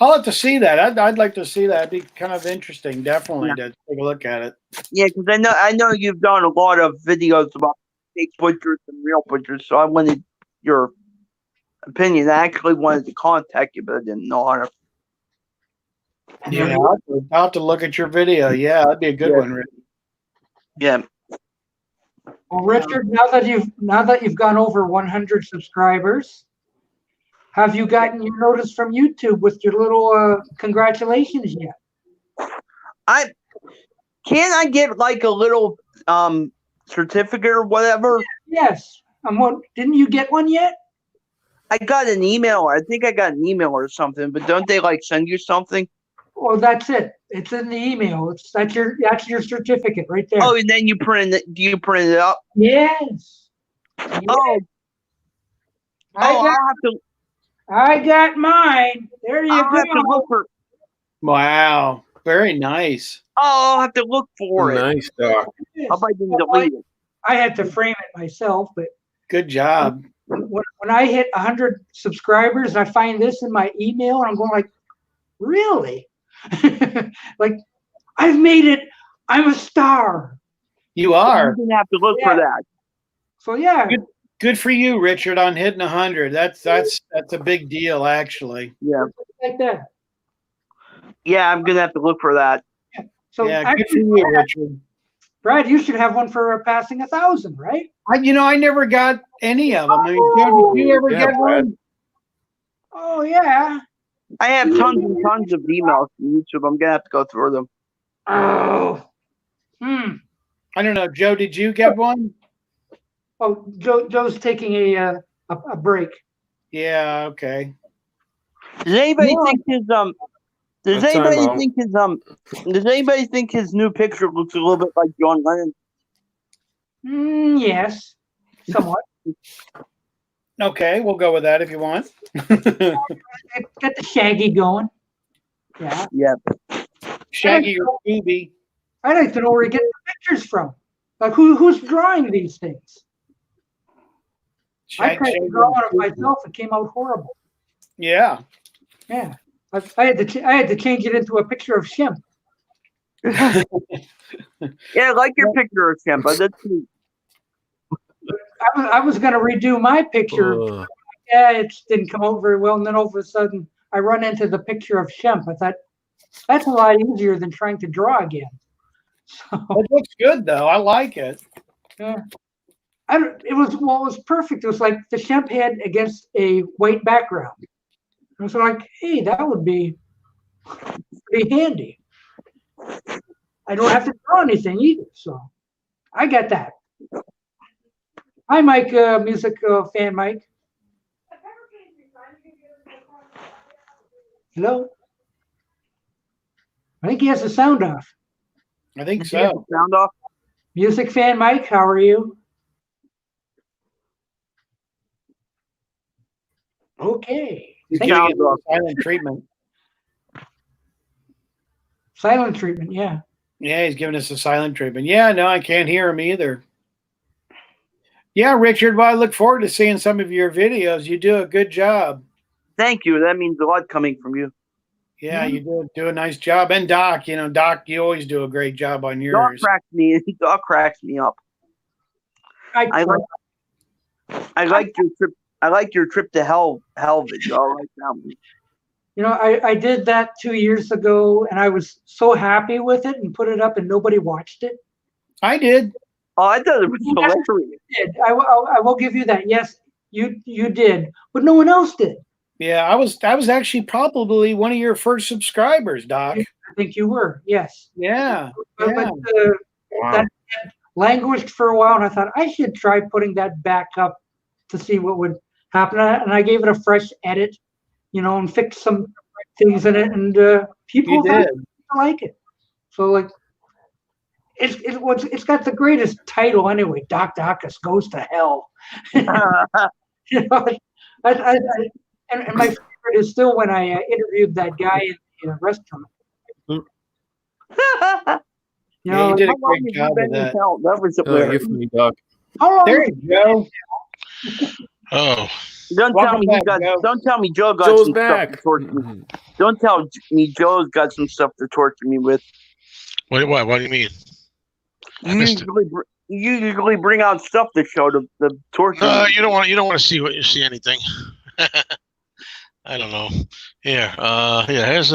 I'll have to see that. I'd like to see that. It'd be kind of interesting, definitely, to take a look at it. Yeah, because I know you've done a lot of videos about fake butchers and real butchers, so I wanted your opinion. I actually wanted to contact you, but I didn't know how to. Yeah, I'll have to look at your video. Yeah, that'd be a good one, Rick. Yeah. Well, Richard, now that you've gone over 100 subscribers, have you gotten your notice from YouTube with your little congratulations yet? Can I get like a little certificate or whatever? Yes. Didn't you get one yet? I got an email. I think I got an email or something, but don't they like send you something? Well, that's it. It's in the email. That's your certificate right there. Oh, and then you print it. Do you print it up? Yes. Oh. I got mine. There you I'll go. have to look for. Wow, very nice. Oh, I'll have to look for it. Nice, Doc. How about I didn't delete it? I had to frame it myself, but good job. When I hit 100 subscribers, I find this in my email, and I'm going like, really? Like, I've made it. I'm a star. You are. I'm gonna have to look for that. So yeah. Good for you, Richard, on hitting 100. That's a big deal, actually. Yeah. Like that. Yeah, I'm gonna have to look for that. So yeah, good for you, Richard. Brad, you should have one for passing 1,000, right? I never got any of them. I mean, Joe, did you ever get one? Oh yeah. I have tons and tons of emails from YouTube. I'm gonna have to go through them. Oh. I don't know, Joe. Did you get one? Oh, Joe's taking a break. Yeah. Okay. Does anybody think his new picture looks a little bit like John Lennon? Yes, somewhat. Okay, we'll go with that if you want. Get the Shaggy going. Yeah. Yeah. Shaggy or Scooby. I'd like to know where he gets the pictures from. Like who's drawing these things? I tried to draw one of myself. It came out horrible. Yeah. Yeah. I had to change it into a picture of Shemp. Yeah, I like your picture of Shemp, but that's neat. I was going to redo my picture. Yeah, it didn't come out very well. And then all of a sudden, I run into the picture of Shemp. I thought, that's a lot easier than trying to draw again. So, it looks good, though. I like it. Yeah. It was perfect. It was like the Shemp head against a white background. I was like, hey, that would be pretty handy. I don't have to draw anything either. So I got that. Hi, Mike, music fan Mike. Hello? I think he has the sound off. I think Did you get so. the sound off? Music fan Mike, how are you? Okay. He's Thank giving Sounds it a off. silent treatment. Silent treatment, yeah. Yeah, he's giving us a silent treatment. Yeah, no, I can't hear him either. Yeah, Richard, well, I look forward to seeing some of your videos. You do a good job. Thank you. That means a lot coming from you. Yeah, you do a nice job. And Doc, Doc, you always do a great job on Doc yours. cracks me up. I I like your trip. I like your trip to hell video. I like that one. You know, I did that 2 years ago, and I was so happy with it and put it up, and nobody watched it. I did. Oh, I thought it was hilarious. Did. I will give you that. Yes, you did, but no one else did. Yeah, I was actually probably one of your first subscribers, Doc. I think you were. Yes. Yeah. But Wow. that languished for a while, and I thought I should try putting that back up to see what would happen. And I gave it a fresh edit, and fixed some things in it, and people did. like it. So like, it's got the greatest title anyway. Doc Docus goes to hell. And my favorite is still when I interviewed that guy in a restaurant. Yeah, you did a great job with that. That was You're funny, Doc. How long There you go. Oh, Don't tell me Joe got Joe's some back. stuff to torture me. Don't tell me Joe's got some stuff to torture me with. what do you mean? I You missed it. usually bring out stuff to show the torture. No, you don't want to see anything. I don't know. Here, here's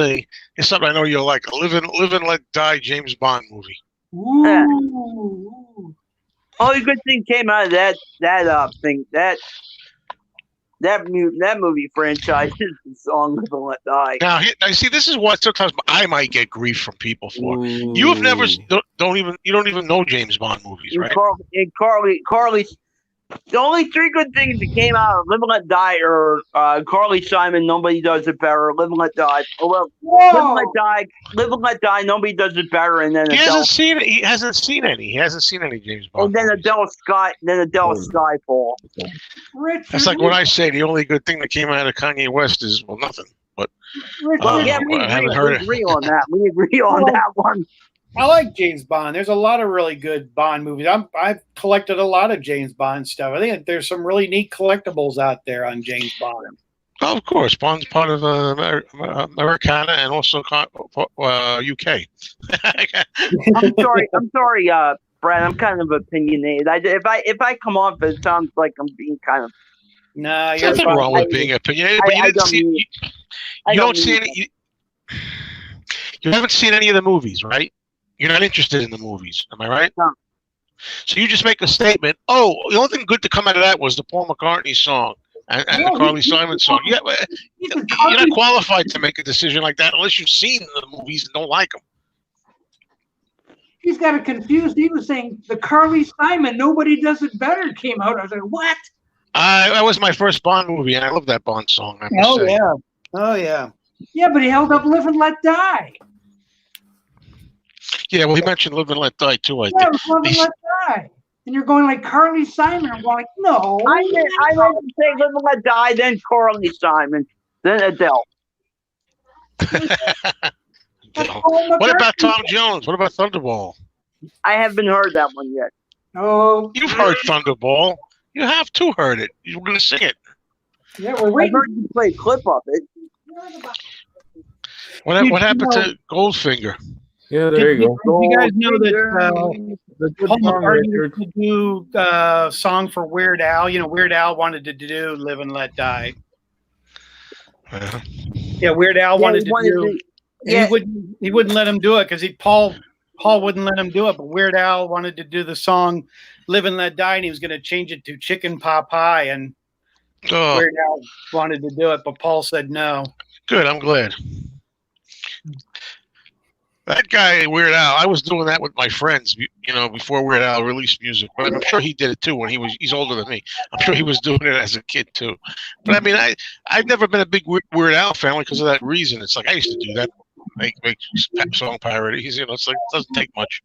something I know you'll like. Live and Let Die James Bond movie. Ooh. Only good thing came out of that thing that movie franchise is the song "Live and Let Die." Now, see, this is what sometimes I might get grief from people for. You have never don't even know James Bond movies, right? And Carly. The only three good things that came out of "Live and Let Die" are Carly Simon, "Nobody Does It Better," "Live and Let Die." Oh well, "Live and Let Die," "Live and Let Die," "Nobody Does It Better," and then He Adele. hasn't seen any James Bond. And then movies. Adele Skyfall. Richard, That's like when I say the only good thing that came out of Kanye West is nothing. But Richard, Well, yeah, I haven't heard it. we agree on that. We agree on that one. I like James Bond. There's a lot of really good Bond movies. I've collected a lot of James Bond stuff. I think there's some really neat collectibles out there on James Bond. Oh, of course, Bond's part of Americana and also UK. I'm sorry, Brad. I'm kind of opinionated. If I come off, it sounds like I'm being kind of. No, There's you're nothing fine. wrong with being opinionated, but you didn't see. You don't see any. You haven't seen any of the movies, right? You're not interested in the movies, am I right? No. So you just make a statement. Oh, the only thing good to come out of that was the Paul McCartney song and the Carly Simon song. Yeah, you're not qualified to make a decision like that unless you've seen the movies and don't like them. He's got it confused. He was saying the Carly Simon, "Nobody Does It Better" came out. I was like, what? That was my first Bond movie, and I love that Bond song. I must Oh say. yeah. Oh yeah. Yeah, but he held up "Live and Let Die." Yeah, well, he mentioned "Live and Let Die" too. I Yeah, think. it was "Live and Let Die." And you're going like Carly Simon. I'm going like, no. I meant to say "Live and Let Die," then Carly Simon, then Adele. What about Tom Jones? What about Thunderball? I haven't heard that one yet. Oh, You've heard Thunderball. You have too heard it. You're going to sing it. yeah, we're I waiting. heard you play a clip of it. What happened to Goldfinger? Yeah, there you go. You guys know that Paul McCartney used to do a song for Weird Al. Weird Al wanted to do "Live and Let Die." Yeah, Weird Al wanted to do. Yeah. He wouldn't let him do it because Paul wouldn't let him do it. But Weird Al wanted to do the song "Live and Let Die," and he was going to change it to "Chicken Pot Pie." And Oh, Weird Al wanted to do it, but Paul said no. good. I'm glad. That guy, Weird Al, I was doing that with my friends, before Weird Al released music. But I'm sure he did it too when he's older than me. I'm sure he was doing it as a kid too. But I mean, I've never been a big Weird Al fan because of that reason. It's like I used to do that make song parodies. You know, it's like it doesn't take much.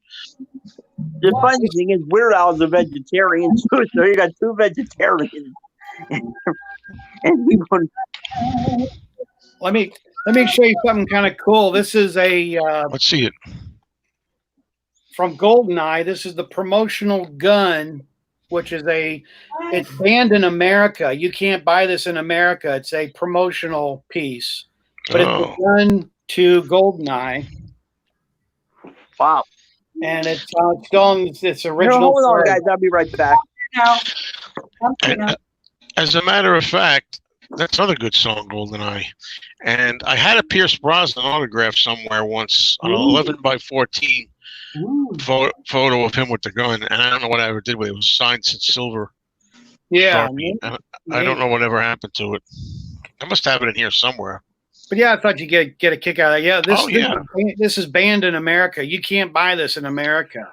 The funny thing is, Weird Al's a vegetarian too, so you got two vegetarians. And we would Let me show you something kind of cool. This is a Let's see it. from GoldenEye. This is the promotional gun, which is it's banned in America. You can't buy this in America. It's a promotional piece, but it's a gun to GoldenEye, wow. and it's still in its original. Hold on, form. guys. I'll be right back. As a matter of fact, that's another good song, GoldenEye. And I had a Pierce Brosnan autograph somewhere once, an 11 by 14 photo of him with the gun, and I don't know what I ever did with it. It was signed in silver. Yeah, I don't know whatever happened to it. I must have it in here somewhere. but yeah, I thought you get a kick out of it. Yeah, this is banned in America. You can't buy this in America.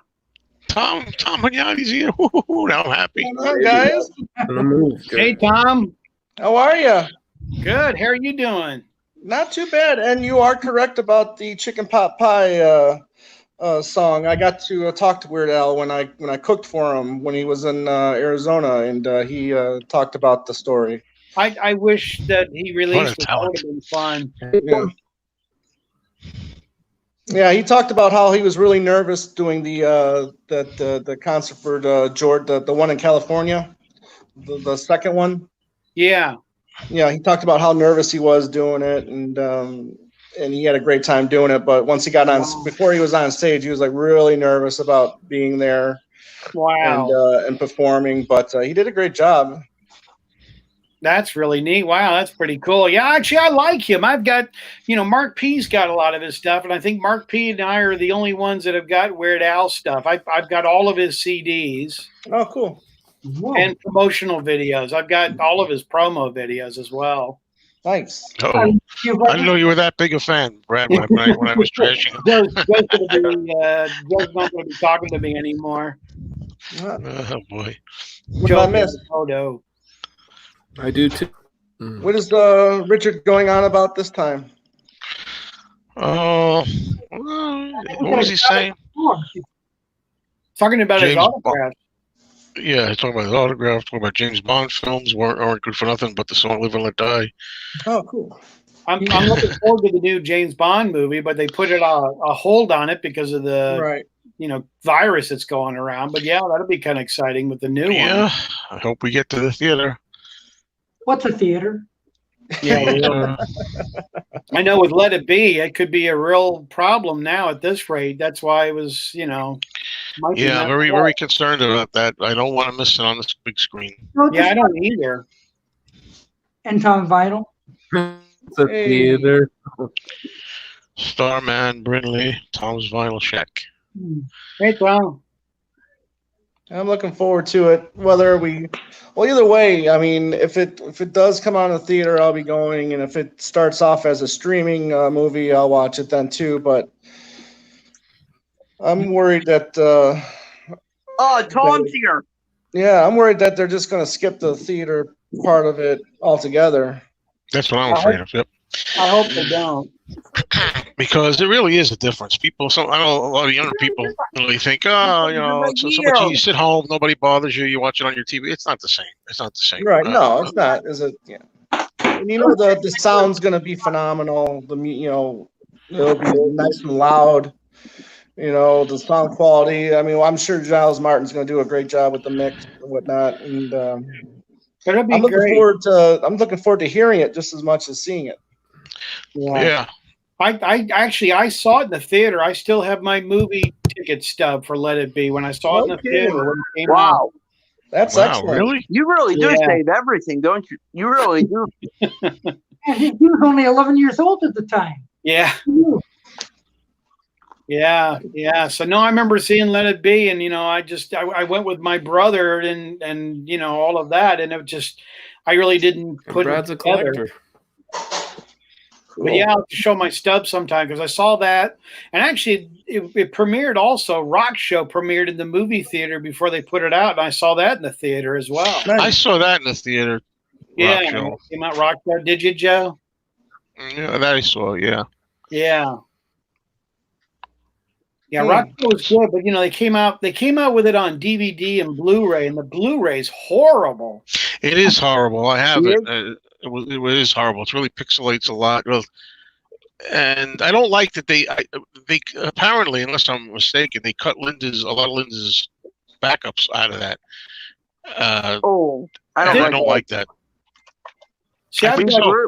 Tom Hunyady's here. Woo-hoo-hoo, now I'm happy. Hi, guys. Hey, Tom. How are you? Good. How are you doing? Not too bad. And you are correct about the chicken pot pie song. I got to talk to Weird Al when I cooked for him when he was in Arizona, and he talked about the story. I wish that he released it. That talent. would have been fun. Yeah. Yeah, he talked about how he was really nervous doing the concert for George, the one in California, the second one. Yeah. Yeah, he talked about how nervous he was doing it, and he had a great time doing it. But once he got on, before he was on stage, he was like really nervous about being there, and performing. But he did a great job. That's really neat. Wow, that's pretty cool. Yeah, actually, I like him. I've got, Mark P's got a lot of his stuff, and I think Mark P and I are the only ones that have got Weird Al stuff. I've got all of his CDs. Oh, cool. And promotional videos. I've got all of his promo videos as well. Nice. Uh-oh. I didn't know you were that big a fan, Brad, when I was trashing him. Joe's not going to be talking to me anymore. Oh, boy. What did I miss? Photo. I do too. What is Richard going on about this time? Oh, what was he saying? Talking about his autograph. Yeah, he's talking about his autograph, talking about James Bond films aren't good for nothing but the song Live and Let Die. Oh, cool. I'm looking forward to the new James Bond movie, but they put a hold on it because of the virus that's going around. But yeah, that'll be kind of exciting with the new one. Yeah, I hope we get to the theater. What's a theater? Yeah, I know with Let It Be, it could be a real problem now at this rate. That's why it was, Yeah, very concerned about that. I don't want to miss it on this big screen. Yeah, I don't either. And Tom Vinyl. It's a theater. Starman, Brindley, Tom's Vinyl Shack. Hey, Tom. I'm looking forward to it. Either way, I mean, if it does come out in the theater, I'll be going, and if it starts off as a streaming movie, I'll watch it then too. But I'm worried that. Tom's here. Yeah, I'm worried that they're just going to skip the theater part of it altogether. That's what I'm afraid of. Yep. I hope they don't. Because it really is a difference. I know a lot of younger people really think, it's so much you sit home, nobody bothers you, you watch it on your TV. It's not the same. It's not the same. Right? No, it's not. Is it? Yeah. And the sound's going to be phenomenal. It'll be nice and loud. The sound quality. I mean, I'm sure Giles Martin's going to do a great job with the mix and whatnot. And I'm looking forward to hearing it just as much as seeing it. Yeah. I saw it in the theater. I still have my movie ticket stub for Let It Be when I saw it in the theater. When it came out. That's excellent. Really? You really do save everything, don't you? You really do. He was only 11 years old at the time. Yeah. Yeah. So no, I remember seeing Let It Be, and I went with my brother and all of that, and it just I really didn't put Brad's it a together. collector. Cool. But yeah, I'll have to show my stub sometime because I saw that, and actually it premiered also. Rock Show premiered in the movie theater before they put it out, and I saw that in the theater as well. I saw that in the theater. Yeah, Rock Show. Came out Rock Show. Did you, Joe? Yeah, that I saw. Yeah. Yeah. Yeah, Rock Show was good, but they came out with it on DVD and Blu-ray, and the Blu-ray's horrible. It is horrible. I have it. It is horrible. It really pixelates a lot. And I don't like that they apparently, unless I'm mistaken, they cut a lot of Linda's backups out of that. I don't like that. See,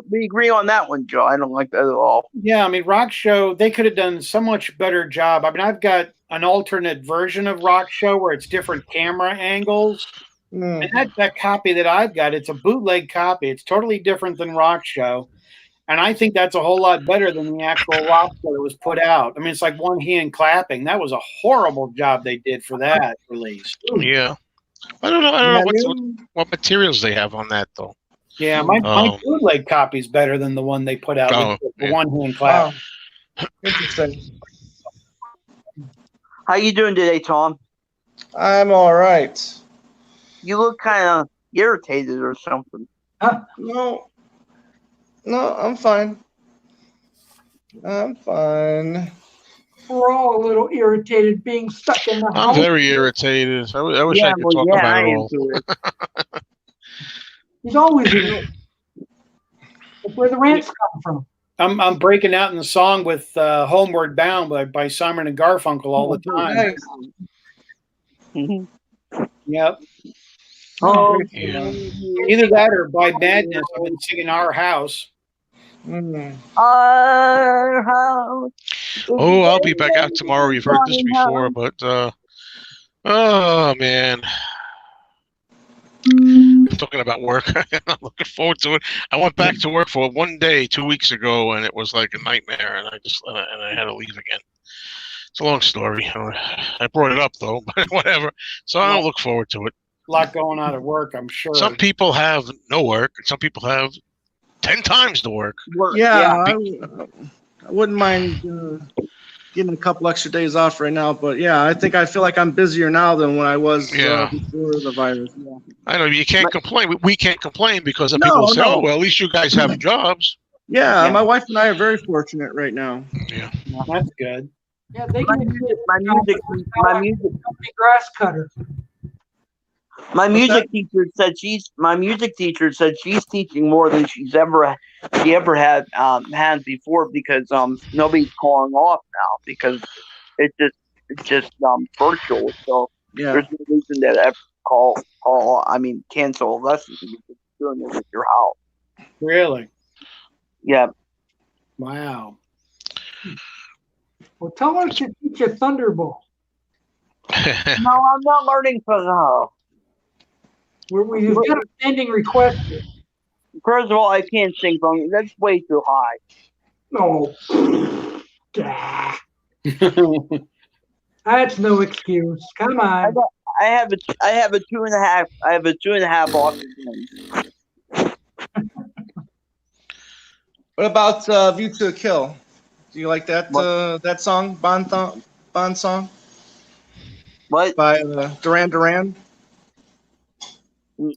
we agree on that one, Joe. I don't like that at all. Yeah, I mean, Rock Show, they could have done so much better job. I mean, I've got an alternate version of Rock Show where it's different camera angles. And that copy that I've got, it's a bootleg copy. It's totally different than Rock Show. And I think that's a whole lot better than the actual Rock Show that was put out. I mean, it's like one hand clapping. That was a horrible job they did for that release. Yeah. I don't know what materials they have on that, though. Yeah, my bootleg copy is better than the one they put out with the one hand clap. Interesting. How you doing today, Tom? I'm all right. You look kind of irritated or something. No, I'm fine. I'm fine. We're all a little irritated being stuck in the house. I'm very irritated. I wish I could talk about it all. He's always irritated. That's where the rants come from. I'm breaking out in the song with Homeward Bound by Simon and Garfunkel all the time. Nice. Yep. Oh, Either that or by Madness. I've been singing Our House. Our house. Oh, I'll be back out tomorrow. You've heard this before, but oh man. I'm talking about work. I'm looking forward to it. I went back to work for one day 2 weeks ago, and it was like a nightmare, and I had to leave again. It's a long story. I brought it up though, but whatever. So I don't look forward to it. A lot going on at work, I'm sure. Some people have no work, and some people have 10 times the work. Yeah. I wouldn't mind getting a couple extra days off right now, but yeah, I feel like I'm busier now than when I was before the virus. Yeah. I know you can't complain. We can't complain because people say, "Oh, well, at least you guys have jobs." Yeah, my wife and I are very fortunate right now. Yeah, that's good. Yeah, they my can music grass cutter. My music teacher said she's teaching more than she ever had before because nobody's calling off now because it's just virtual. So there's no reason to ever cancel lessons because you're doing it at your house. Really? Yeah. Wow. Well, tell her to teach you Thunderball. No, I'm not learning from her. We've got a standing request here. First of all, I can't sing from that's way too high. No. That's no excuse. Come on. I have a 2.5. I have a 2.5 oxygen. What about View to a Kill? Do you like that that song, Bond song? What? By Duran Duran?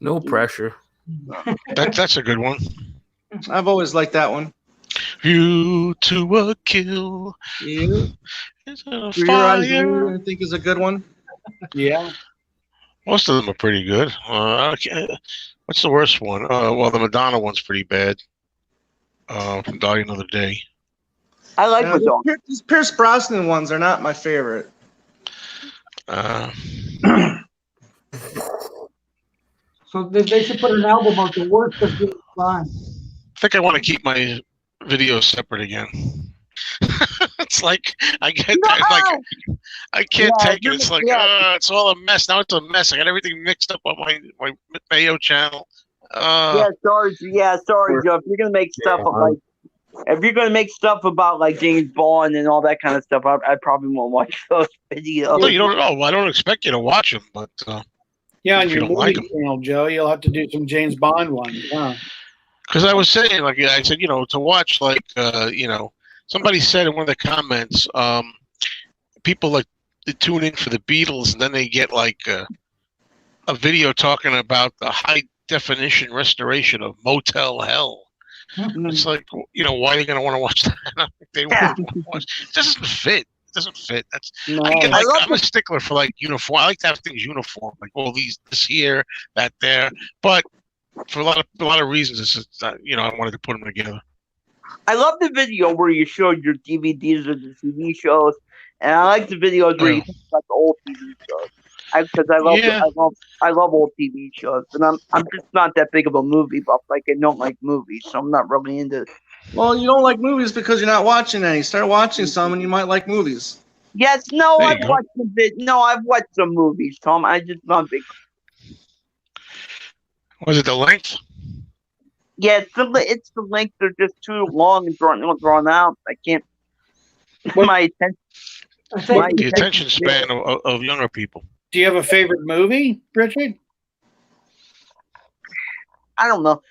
No pressure. That's a good one. I've always liked that one. View to a Kill. You? Fire. I think is a good one. Yeah. Most of them are pretty good. What's the worst one? Well, the Madonna one's pretty bad. From Die Another Day. I like Madonna. These Pierce Brosnan ones are not my favorite. So they should put an album of the worst of James Bond. I think I want to keep my videos separate again. It's like I can't take it. It's like it's all a mess. Now it's a mess. I got everything mixed up on my Mayo channel. Sorry, Joe. If you're gonna make stuff about like James Bond and all that kind of stuff, I probably won't watch those videos. No, you don't. Oh, I don't expect you to watch them, but yeah, on if your you don't movie like 'em. channel, Joe, you'll have to do some James Bond ones. Huh? Because I was saying, like I said, to watch, like somebody said in one of the comments, people like they tune in for the Beatles and then they get like a video talking about the high definition restoration of Motel Hell. It's like, why are they going to want to watch that? They won't watch. It doesn't fit. doesn't fit. That's No. I'm a stickler for like uniform. I like to have things uniform, like all this here, that there. But for a lot of reasons, it's just, I wanted to put them together. I love the video where you showed your DVDs of the TV shows, and I like the videos where you talk about the old TV shows. Because I love old TV shows, and I'm just not that big of a movie buff. Like I don't like movies, so I'm not really into. Well, you don't like movies because you're not watching any. Start watching some, and you might like movies. Yes, no, There you I've go. watched a bit. No, I've watched some movies, Tom. I just not big. Was it the length? Yeah, it's the length. They're just too long and drawn out. I can't. My attention. I think The attention span of younger people. Do you have a favorite movie, Richard? I don't know.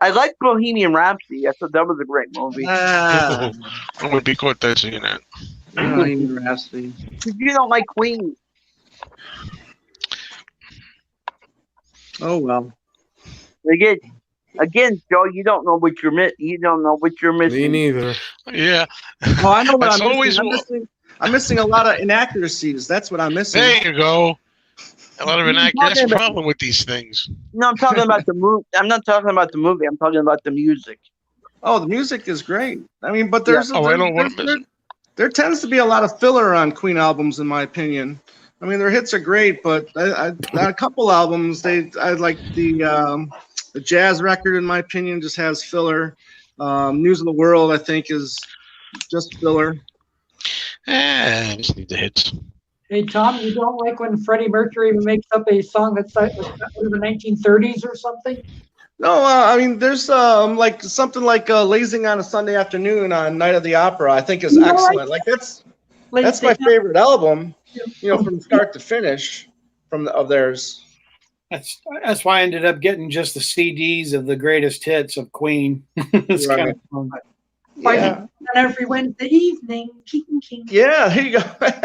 I like Bohemian Rhapsody. I thought that was a great movie. Ah, I would be caught dead seeing that. Rhapsody. You don't like Queen. Oh well. Again, Joe, you don't know what you're You don't know what you're Me missing. neither. Yeah. Oh, I know what That's I'm always missing. I'm missing a lot of inaccuracies. That's what I'm missing. There you go. A lot of inaccuracy. That's the problem with these things. No, I'm talking about the movie. I'm not talking about the movie. I'm talking about the music. Oh, the music is great. I mean, but there's I know what I'm missing. there tends to be a lot of filler on Queen albums, in my opinion. I mean, their hits are great, but on a couple albums, I like the jazz record, in my opinion, just has filler. News of the World, I think, is just filler. I just need the hits. Hey, Tom, you don't like when Freddie Mercury makes up a song that's like in the 1930s or something? No, I mean, there's like something like Lazing on a Sunday Afternoon on Night of the Opera, I think is excellent. Like that's my favorite album, from start to finish of theirs. That's why I ended up getting just the CDs of the greatest hits of Queen. It's Right. kind of fun. Yeah. On every Wednesday evening. Yeah, here you go. But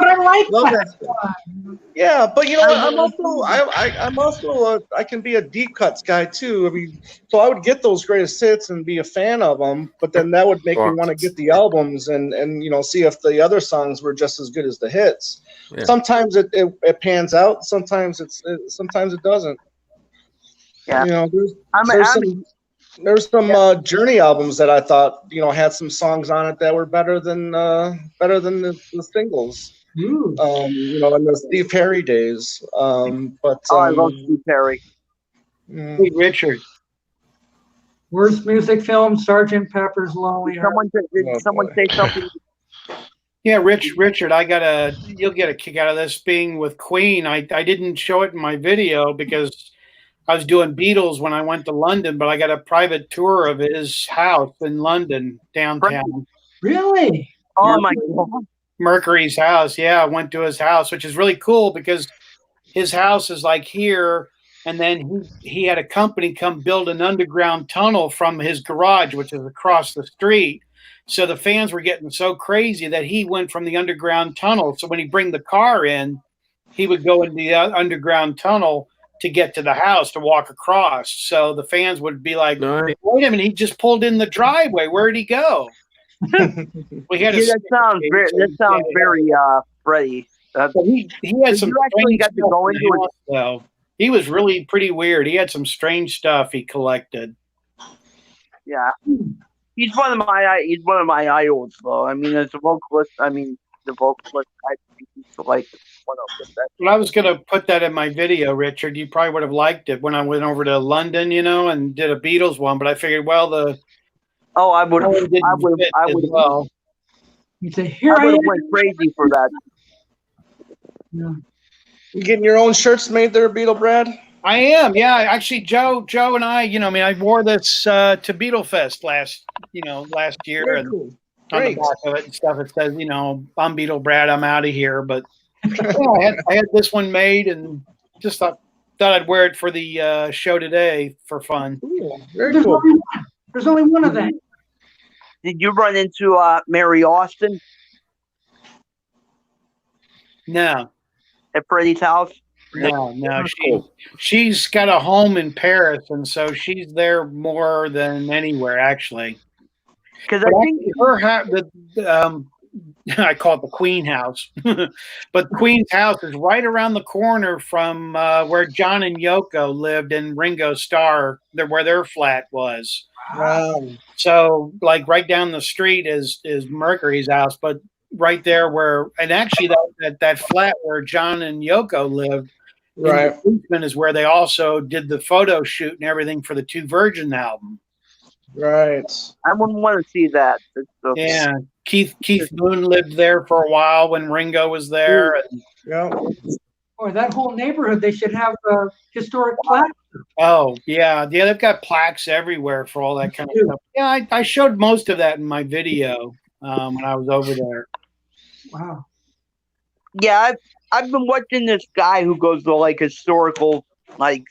I like Love that that. one. Yeah, but I'm also I can be a deep cuts guy too. I mean, so I would get those greatest hits and be a fan of them, but then that would make me want to get the albums and see if the other songs were just as good as the hits. Yeah. Sometimes it pans out, sometimes it doesn't. Yeah. There's some Journey albums that I thought had some songs on it that were better than the singles. Ooh. In the Steve Perry days. I love Steve Perry. Hey, Richard. Worst music film, Sgt. Pepper's Lonely Hearts. Did someone say something? Yeah, Richard, you'll get a kick out of this being with Queen. I didn't show it in my video because I was doing Beatles when I went to London, but I got a private tour of his house in London, downtown. Really? Oh my God. Mercury's house. Yeah, I went to his house, which is really cool because his house is like here, and then he had a company come build an underground tunnel from his garage, which is across the street. So the fans were getting so crazy that he went from the underground tunnel. So when he bring the car in, he would go into the underground tunnel to get to the house to walk across. So the fans would be like, Nice. wait a minute, he just pulled in the driveway. Where'd he go? We had That sounds very Freddie. He had some You actually strange got to stuff go in into the house, though. He was really pretty weird. He had some strange stuff he collected. Yeah. He's one of my idols, though. I mean, as a vocalist, I think he's like one of the best. Well, I was going to put that in my video, Richard. You probably would have liked it when I went over to London, and did a Beatles one. But I figured, well, I would have. well. You say, here I I would am. have went crazy for that. Yeah. You getting your own shirts made there, Beatle Brad? I am, yeah. Actually, Joe and I, I wore this to Beatle Fest last year, Very and cool. on Great. the back of it and stuff, it says, I'm Beatle Brad, I'm out of here. But yeah, I had this one made, and just thought I'd wear it for the show today for fun. Cool. Very There's cool. only one. There's only one of them. Did you run into Mary Austin No, at Freddie's house? no. She's got a home in Paris, and so she's there more than anywhere, actually. Because But I think actually her house, I call it the Queen House, but Queen's house is right around the corner from where John and Yoko lived and Ringo Starr, where their flat was. Wow. So, like right down the street is Mercury's house, but right there where, and actually that flat where John and Yoko lived, in Right. the basement is where they also did the photo shoot and everything for the Two Virgin album. Right. I wouldn't want to see that. Yeah, Keith Moon lived there for a while when Ringo was there. And, Yeah. Or that whole neighborhood, they should have historic plaques. oh yeah, they've got plaques everywhere for all that kind of stuff. Yeah, I showed most of that in my video when I was over there. Wow. Yeah, I've been watching this guy who goes to like historical, like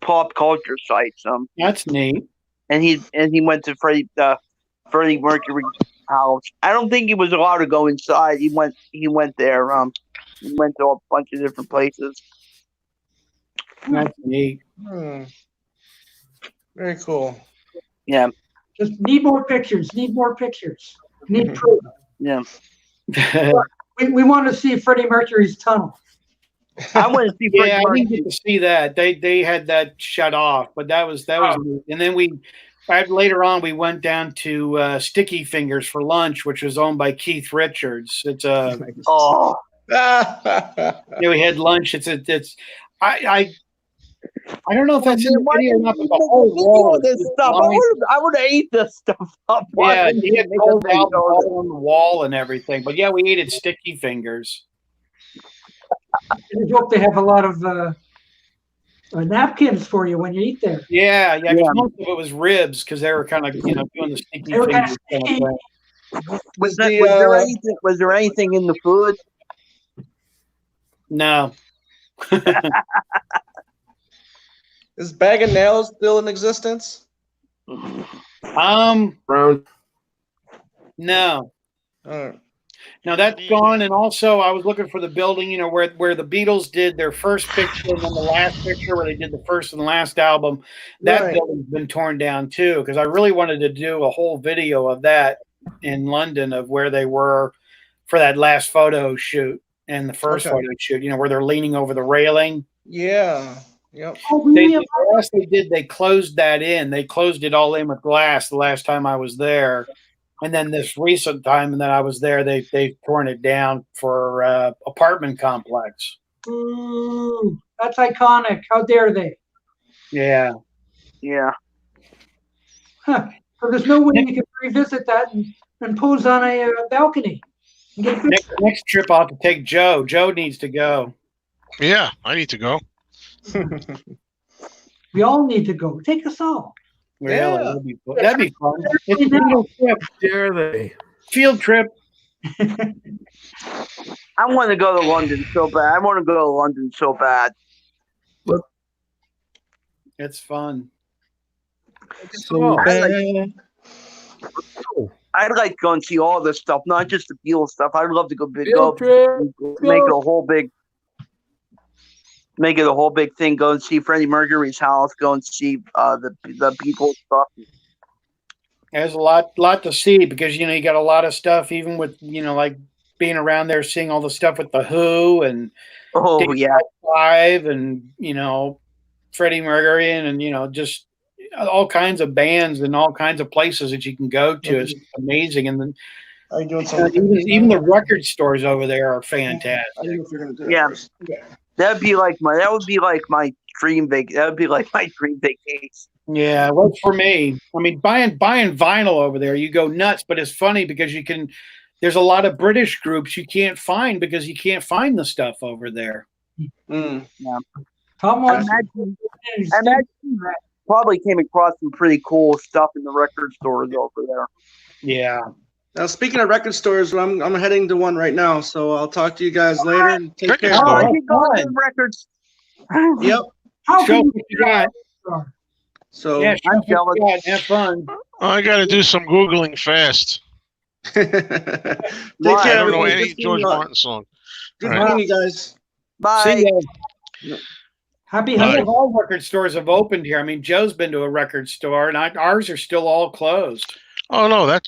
pop culture sites. That's neat. And he went to Freddie Mercury's house. I don't think he was allowed to go inside. He went there. He went to a bunch of different places. That's neat. Very cool. Yeah. Just need more pictures. Need more pictures. Need proof. Yeah. We want to see Freddie Mercury's tunnel. I want to see. Yeah, I didn't get to see that. They had that shut off, but that was neat. And then later on we went down to Sticky Fingers for lunch, which was owned by Keith Richards. It's a Yeah, we had lunch. I don't know if that's in the video or not, but the whole wall. This stuff. I would have ate this stuff up. Yeah, he had cold out all on the wall and everything. But yeah, we ate at Sticky Fingers. I hope they have a lot of napkins for you when you eat there. Yeah. Because most of it was ribs because they were kind of doing the sticky They were kind fingers. of sticky. Was there anything in the food? No. Is Bag of Nails still in existence? Brown. No. Alright. No, that's gone. And also, I was looking for the building, where the Beatles did their first picture and then the last picture, where they did the first and last album. That Right. building's been torn down too, because I really wanted to do a whole video of that in London of where they were for that last photo shoot and the first Okay. photo shoot. Where they're leaning over the railing. Yeah. Yep. Oh, They really? they closed that in. They closed it all in with glass the last time I was there. And then this recent time that I was there, they've torn it down for apartment complex. Ooh, that's iconic. How dare they? Yeah. Yeah. Huh. So there's no way you can revisit that and pose on a balcony. And get a picture. Next trip, I'll have to take Joe. Joe needs to go. Yeah, I need to go. We all need to go. Take us all. Really? Yeah. That'd be fun. It's a field trip. Dare they? Field trip. I want to go to London so bad. It's fun. So bad. I'd like to go and see all this stuff, not just the Beatles stuff. I'd love to go Field trip. make it a whole big thing. Go and see Freddie Mercury's house. Go and see the Beatles stuff. There's a lot to see because you got a lot of stuff, even with like being around there, seeing all the stuff with the Who and Oh yeah, Live and Freddie Mercury and just all kinds of bands and all kinds of places that you can go to. It's amazing, and then Are you doing something? even the record stores over there are fantastic. I don't know if you're gonna do Yeah. it first. Okay. that would be like my dream vacation. Yeah, it works for me. I mean, buying vinyl over there, you go nuts. But it's funny because there's a lot of British groups you can't find because you can't find the stuff over there. Mm. Tom I wants imagine probably came across some pretty cool stuff in the record stores over there. Yeah. Now, speaking of record stores, I'm heading to one right now, so I'll talk to you guys later. And take Record care. store. I Oh, can go to fun. the records. Yep. How Show can what you got. So Yeah, show I'm what you jealous. got. Have fun. I got to do some Googling fast. take Bye. care. I don't know everybody. any Good George seeing you. Martin song. Good All right. seeing you guys. Bye. See ya. happy Bye. hunting? All record stores have opened here. I mean, Joe's been to a record store, and ours are still all closed. Oh no, that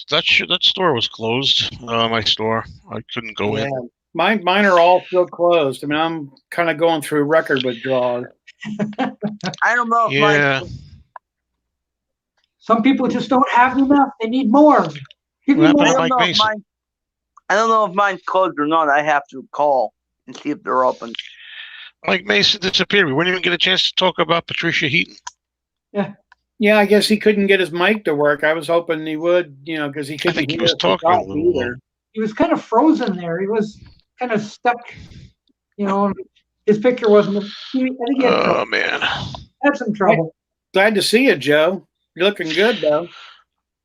store was closed. My store, I couldn't go Yeah. in. Mine are all still closed. I mean, I'm kind of going through record withdrawal. I don't know if Yeah, Some people just don't have enough. They need more. Give me what happened more. to Mike Mason? I don't know if mine's closed or not. I have to call and see if they're open. Mike Mason disappeared. We wouldn't even get a chance to talk about Patricia Heaton. Yeah, I guess he couldn't get his mic to work. I was hoping he would, because he couldn't. I think he hear was us talking a talk little low. either. He was kind of frozen there. He was kind of stuck. His picture wasn't. I think he had trouble. Oh man, Had some trouble. Glad to see you, Joe. You're looking good, though.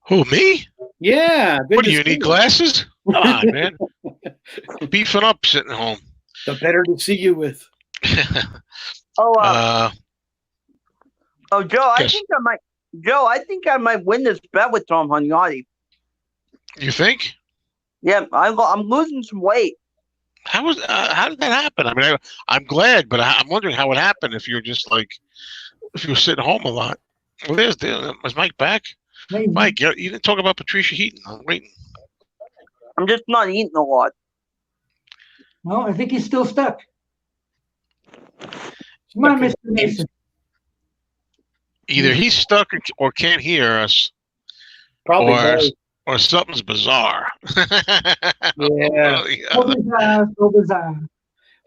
who me? Yeah. Good What to do you see need glasses? Come on, man. Beefing up, sitting home. The better to see you with. Oh, Joe, Yes. I think I might win this bet with Tom Hunyady. You think? Yeah, I'm losing some weight. How did that happen? I mean, I'm glad, but I'm wondering how it happened if you're just like if you're sitting home a lot. Well, is Mike back? Maybe. Mike, you didn't talk about Patricia Heaton. I'm waiting. I'm just not eating a lot. No, I think he's still stuck. Come on, Mr. Mason. Either he's stuck or can't hear us, Probably or both. or something's bizarre. Yeah. So bizarre, so bizarre.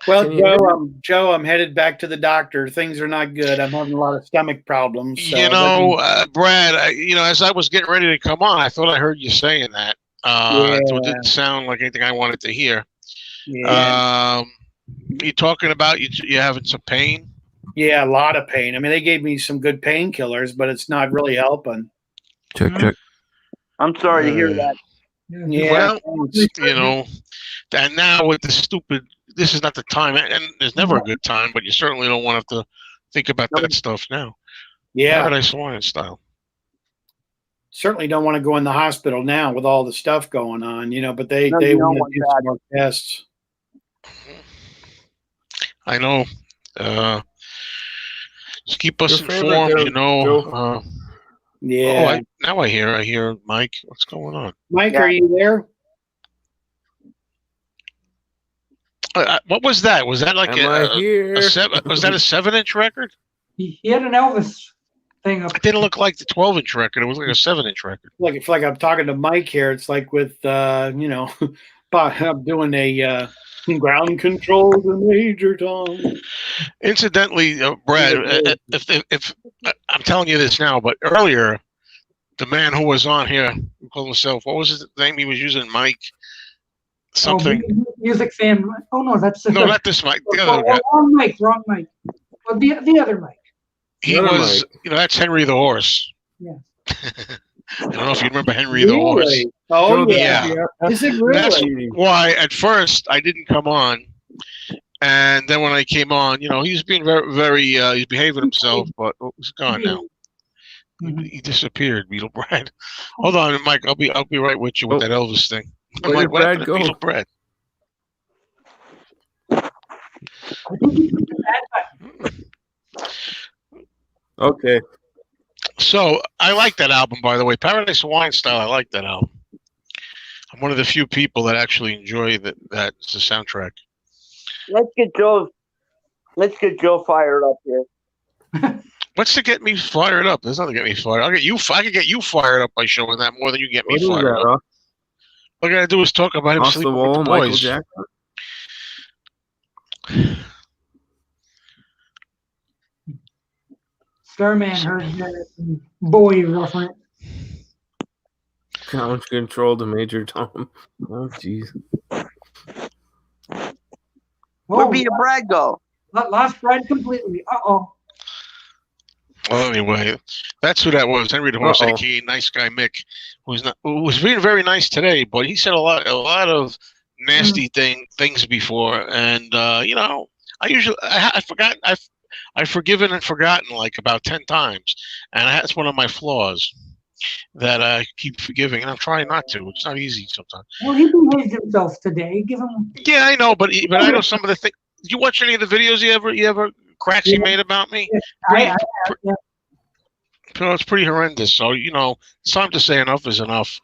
Well, Can you hear Joe, I'm headed back to the doctor. Things are not good. I'm having a lot of stomach problems. So Brad, as I was getting ready to come on, I thought I heard you saying that. So it didn't sound like anything I wanted to hear. Yeah. You talking about you having some pain? Yeah, a lot of pain. I mean, they gave me some good painkillers, but it's not really helping. Check. I'm sorry to hear that. Yeah. Well, and now with the stupid, this is not the time, and there's never a good time, but you certainly don't want to have to think about that stuff now. Yeah. Paradise Hawaiian style. Certainly don't want to go in the hospital now with all the stuff going on, but they No, you don't want want to do that. some more tests. I know. Just keep us Your favorite informed, Joe. Yeah. Now I hear Mike. What's going on? Mike, are you there? What was that? Was that like Am I here? a 7-inch record? He had an Elvis thing up. It didn't look like the 12-inch record. It was like a 7-inch record. Like I'm talking to Mike here. It's like with I'm doing a ground control to Major Tom. Incidentally, Brad, if I'm telling you this now, but earlier, the man who was on here, who called himself, what was his name he was using? Mike something. Oh, music fan. Oh no, that's No, not this Mike. The other guy. Wrong Mike. Well, the other Mike. He was, that's Henry the Horse. Yeah. I don't know if you remember Henry the Horse. Oh, Yeah. Is it really? That's why at first I didn't come on. And then when I came on, he was being very, very, he's behaving himself, but he's gone now. He disappeared, Beatle Brad. Hold on, Mike. I'll be right with you with that Elvis thing. Where did Brad go? Beatle Brad. Okay. So I like that album, by the way. Paradise Hawaiian Style. I like that album. I'm one of the few people that actually enjoy that's the soundtrack. Let's get Joe fired up here. What's to get me fired up? There's nothing to get me fired. I can get you fired up by showing that more than you get me What is fired that, up. Rock? All I gotta do is talk about him Off the sleeping wall, with the Michael boys. Jackson. Starman heard that boy reference. Ground control to Major Tom. Oh, jeez. Where'd Beatle Brad go? Lost Brad completely. Uh-oh. Well, anyway, that's who that was. Henry the Horse, aka Nice Guy Mick, who was being very nice today, but he said a lot of nasty things before, and I've forgiven and forgotten like about 10 times, and that's one of my flaws that I keep forgiving, and I'm trying not to. It's not easy sometimes. Well, he behaved himself today. Give him. Yeah, I know, but I know some of the things. Did you watch any of the videos you ever cracks he made about me? Yeah, So it's pretty horrendous. So, it's time to say enough is enough.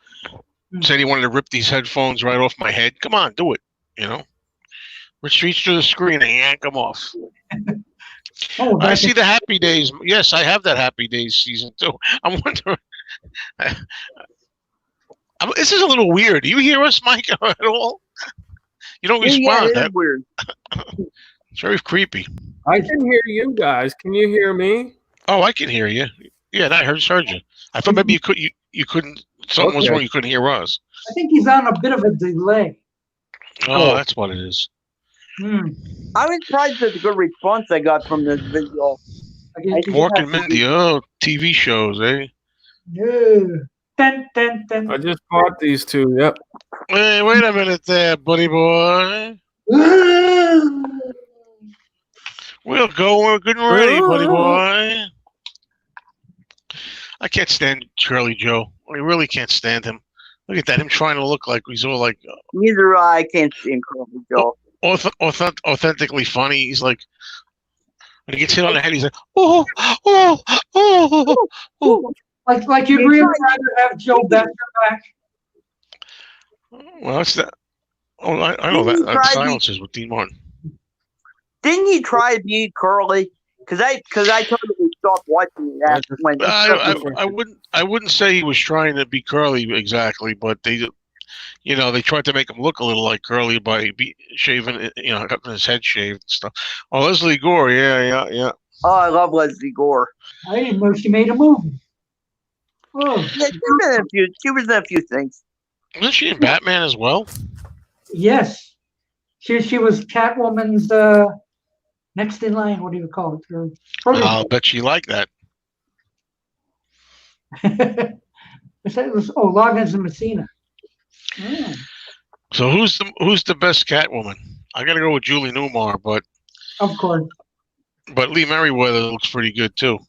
Said he wanted to rip these headphones right off my head. Come on, do it. Reach to the screen and yank them off. I see the Happy Days. Yes, I have that Happy Days season too. I'm wondering. This is a little weird. Do you hear us, Mike, at all? You don't respond. Yeah, it is weird. It's very creepy. I can hear you guys. Can you hear me? Oh, I can hear you. Yeah, I heard you. I thought maybe you couldn't. Something was wrong. You couldn't hear us. I think he's on a bit of a delay. Oh, that's what it is. I was surprised at the good response I got from this video. Mork and Mindy. Oh, TV shows, eh? Yeah. Dun, dun, dun. I just bought these two. Yep. Hey, wait a minute there, buddy boy. We'll go. We're good and ready, buddy boy. I can't stand Curly Joe. I really can't stand him. Look at that. Him trying to look like he's all like. Neither I can't stand Curly Joe. Authentically funny. He's like, when he gets hit on the head, he's like, oh. Like you'd really rather have Joe Becker back. Well, that's that. Oh, I know that. Silences with Dean Martin. Didn't he try to be Curly? Because I totally stopped watching that when. I wouldn't say he was trying to be Curly exactly, but they tried to make him look a little like Curly by shaving, having his head shaved and stuff. Oh, Leslie Gore, yeah. Oh, I love Leslie Gore. I didn't know she made a movie. Oh, yeah, she was in a few things. Wasn't she in Batman as well? Yes, she was Catwoman's next in line. What do you call it? I'll bet she liked that. It was Loggins and Messina. Mm. So who's the best Catwoman? I gotta go with Julie Newmar, but of course. But Lee Merriweather looks pretty good too.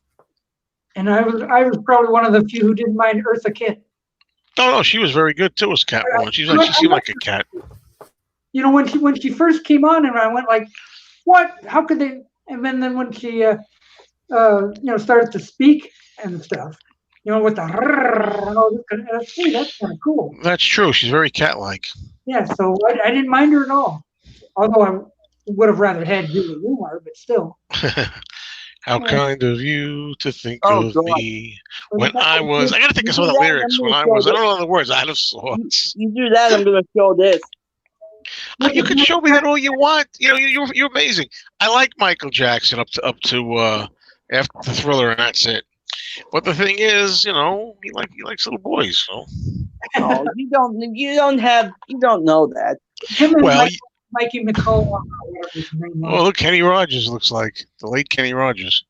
And I was probably one of the few who didn't mind Eartha Kitt. No, she was very good too as Catwoman. She seemed like a cat. When she first came on, and I went like, "What? How could they?" And then when she started to speak and stuff, with the and all this kind of, hey, that's kind of cool. That's true. She's very cat-like. Yeah, so I didn't mind her at all. Although I would have rather had Julie Newmar, but still. How kind of you to think of me when I was. I got to think of some of the lyrics. When I was. I don't know the words. Out of sorts. You do that, I'm going to show this. You can show me that all you want. You're amazing. I like Michael Jackson up to after the Thriller, and that's it. But the thing is, he likes little boys. So. No, you don't know that. Well. Mikey McCall. Oh, look, Kenny Rogers looks like the late Kenny Rogers.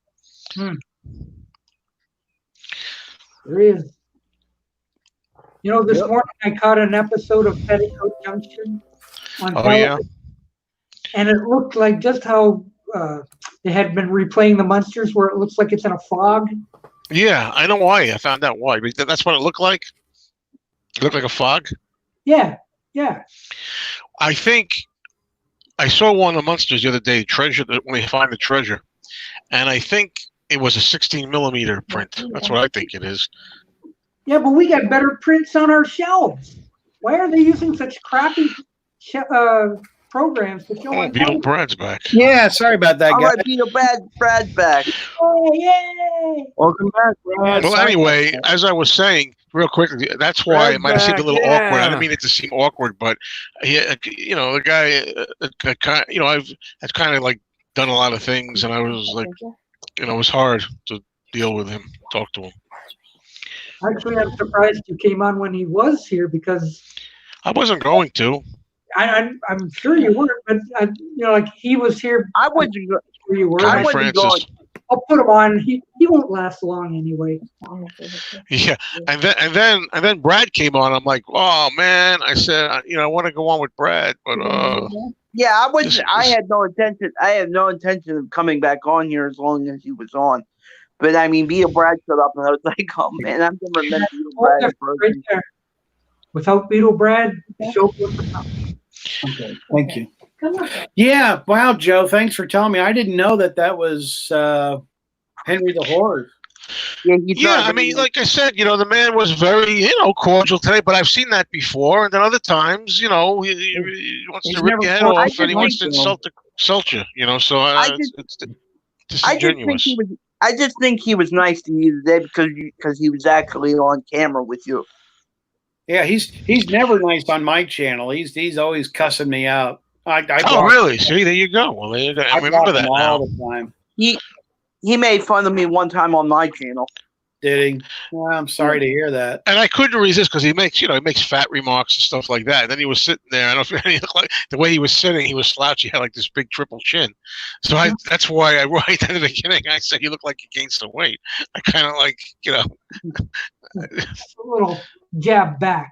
There he is. This morning I caught an episode of Petticoat Junction on television, and it looked like just how they had been replaying the Munsters, where it looks like it's in a fog. Yeah, I know why. I found out why. That's what it looked like. It looked like a fog. Yeah. I think. I saw one of the Munsters the other day, when they find the treasure, and I think it was a 16mm print. That's what I think it is. Yeah, but we got better prints on our shelves. Why are they using such crappy programs to show? Beatle Brad's back. Yeah, sorry about that, guys. All right, Beatle Brad's back. Oh, yay! Welcome back, Brad. Well, anyway, as I was saying, real quickly, that's why it might have seemed a little awkward. I didn't mean it to seem awkward, but the guy, I've kind of like done a lot of things, and I was like, it was hard to deal with him, talk to him. Actually, I'm surprised you came on when he was here, because I wasn't going to. I'm sure you weren't, but he was here. I wasn't. Sure you were. I wasn't going. I'll put him on. He won't last long anyway. Yeah, and then Brad came on. I'm like, oh man! I said, I want to go on with Brad, but yeah, I wasn't. I had no intention. I had no intention of coming back on here as long as he was on. But I mean, Beatle Brad showed up, and I was like, oh man, I've never met Beatle Brad. Right there. Without Beatle Brad, the show wouldn't come. Okay, thank you. Yeah, wow, Joe, thanks for telling me. I didn't know that was Henry the Horse. Yeah, he's Yeah, not I mean, very like I said, the man was very, cordial today, but I've seen that before. And then other times, he wants He's to rip never your head cordial. off and he I wants just to insult you, so I it's I just think disingenuous. I just think he was nice to you today because he was actually on camera with you. Yeah, he's never nice on my channel. He's always cussing me out. I Oh, block, really? See, there you go. Well, there you go. I I remember block him that all now. the time. He made fun of me one time on my channel. Did he? Well, I'm sorry to hear that. And I couldn't resist because he makes fat remarks and stuff like that. And then he was sitting there. I don't know if he looked like the way he was sitting, he was slouchy, he had like this big triple chin. So that's why I right at the beginning I said you look like you gained some weight. I kind of like, A little jab back.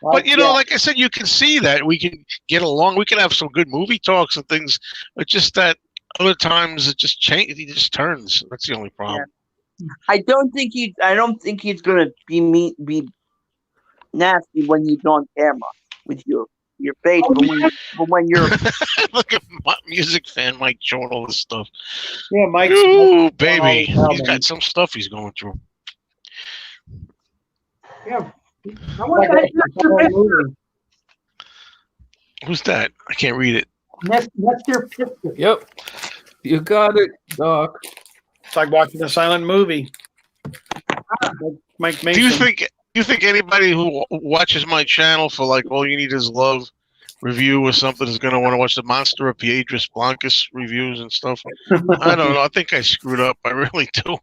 But like I said, you can see that we can get along. We can have some good movie talks and things. But just that other times it just changes. He just turns. That's the only problem. I don't think he's gonna be nasty when he's on camera with your face. But when you're Look at my music fan Mike showing all this stuff. Yeah, Mike's Ooh, baby, he's got some stuff he's going through. Yeah. I want that movie. Who's that? I can't read it. That's their picture. Yep. You got it, Doc. It's like watching a silent movie. Mike Mason. Do you think anybody who watches my channel for like all you need is love review or something is going to want to watch the Monster of Piedras Blancas reviews and stuff? I don't know. I think I screwed up. I really do.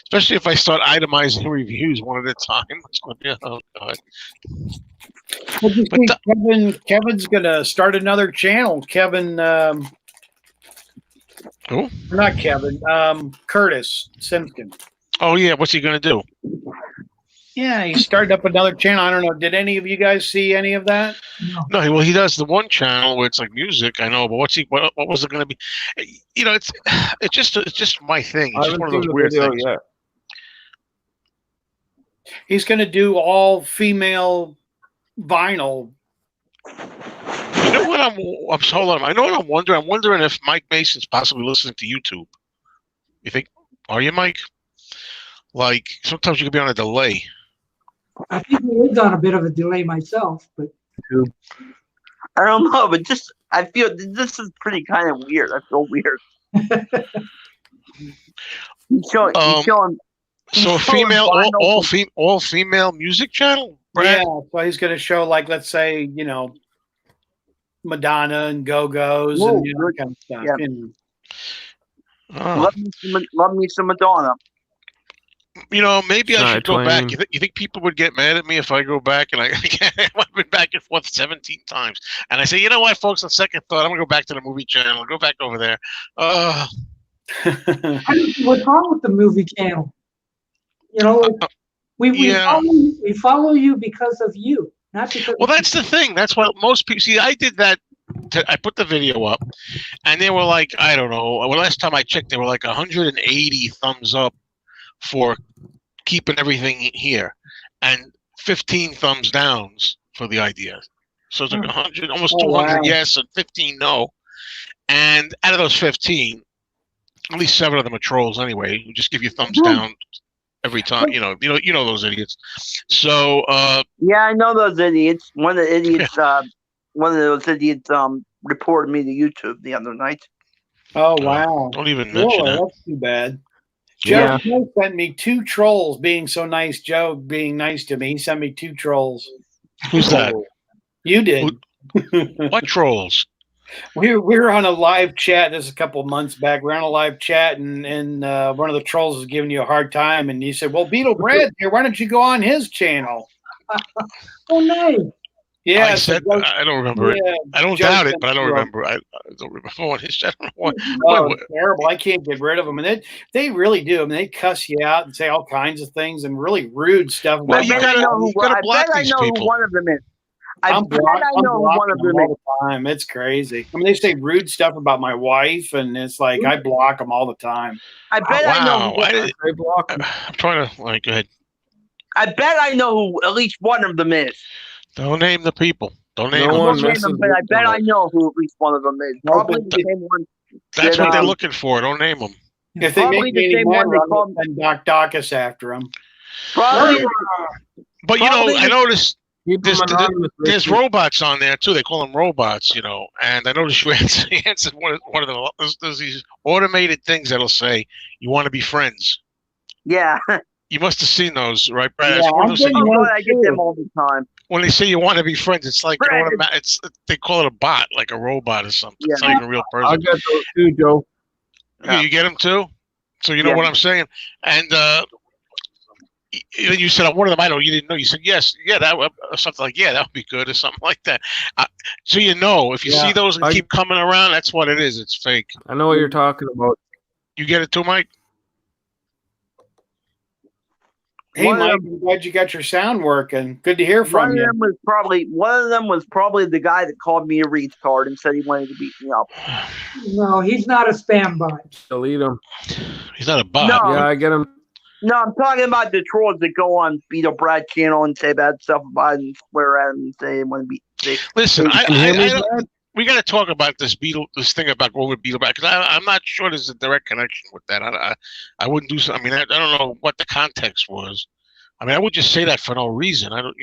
Especially if I start itemizing reviews one at a time. It's going to be, oh God. What do you think? Kevin's going to start another channel. Kevin. Who? Not Kevin. Curtis Simpson. Oh yeah, what's he gonna do? Yeah, he started up another channel. I don't know. Did any of you guys see any of that? No, well, he does the one channel where it's like music. I know, but what was it gonna be? It's just my thing. It's just one of those weird things. Yet. He's going to do all female vinyl. You know what I'm hold on. I know what I'm wondering. I'm wondering if Mike Mason's possibly listening to YouTube. You think? Are you, Mike? Like sometimes you could be on a delay. I think he is on a bit of a delay myself, but I don't know, but I feel this is pretty kind of weird. I feel weird. He's showing. So female, all female music channel, Brad? Yeah, so he's going to show like let's say Madonna and Go-Go's and that kind of stuff. Yeah. And, Love me some Madonna. Maybe I should go back. You think people would get mad at me if I go back and I've been back and forth 17 times, and I say, you know what, folks? On second thought, I'm gonna go back to the movie channel. Go back over there. what's wrong with the movie channel? We follow you because of you, not because. Well, that's the thing. That's what most people see. I did that. I put the video up, and they were like, I don't know. Well, last time I checked, they were like 180 thumbs up for keeping everything here, and 15 thumbs downs for the idea. So it's like 100, almost 200 yes, and 15 no. And out of those 15, at least 7 of them are trolls anyway, who just give you thumbs down every time. You know those idiots. So yeah, I know those idiots. One of those idiots reported me to YouTube the other night. Oh wow! Don't even mention that. That's too bad. Joe sent me 2 trolls being so nice. Joe being nice to me. He sent me 2 trolls. Who's that? You did. What trolls? We were on a live chat. This is a couple of months back. We're on a live chat, and one of the trolls was giving you a hard time, and he said, "Well, Beatle Brad here. Why don't you go on his channel?" Oh, nice. Yeah, I said, I don't remember it. I don't doubt it, but I don't remember. I don't remember what his channel was. It's terrible. I can't get rid of them, and they really do. I mean, they cuss you out and say all kinds of things and really rude stuff. Well, you gotta block these people. Who one of them is. I know who one of them is. All the time. It's crazy. I mean, they say rude stuff about my wife, and it's like I block them all the time. I bet I know who they block them. I'm trying to go ahead. I bet I know who at least one of them is. Don't name the people. Don't name them. But I bet I know who at least one of them is. Probably the same one. That's what they're looking for. Don't name them. If they Probably make the any same more, one they I'm call- going to send Doc Dawkins after him. Probably, But Probably I noticed Keep them anonymous. there's Richard. robots on there too. They call them robots, And I noticed you answered one of them. There's these automated things that'll say, "You want to be friends." yeah. You must have seen those, right, Brad? Yeah, It's one of I'm those getting things- Oh one God, I get too. them all the time. when they say you want to be friends, it's like Brad. they call it a bot, like a robot or something. It's Yeah. not even a real I person. got those too, Joe. You get them too, so you know Yeah. what I'm saying. And you said one of them. I know you didn't know. You said yes, yeah, that or something like that would be good or something like that. So if you Yeah, see those and I- keep coming around, that's what it is. It's fake. I know what you're talking about. You get it too, Mike? Hey, One of Mike, I'm glad you got your sound working. Good to hear One from of you. them was probably the guy that called me a retard and said he wanted to beat me up. No, he's not a spam bot. Delete them. He's not a bot. No. Yeah, I get them. No, I'm talking about the trolls that go on Beatle Brad channel and say bad stuff about him and swear at him and say they want to beat. Listen, You can hear me, I don't, Brad? we got to talk about this thing about going with Beatle Brad, because I'm not sure there's a direct connection with that. I wouldn't do so. I mean, I don't know what the context was. I mean, I would just say that for no reason. I don't,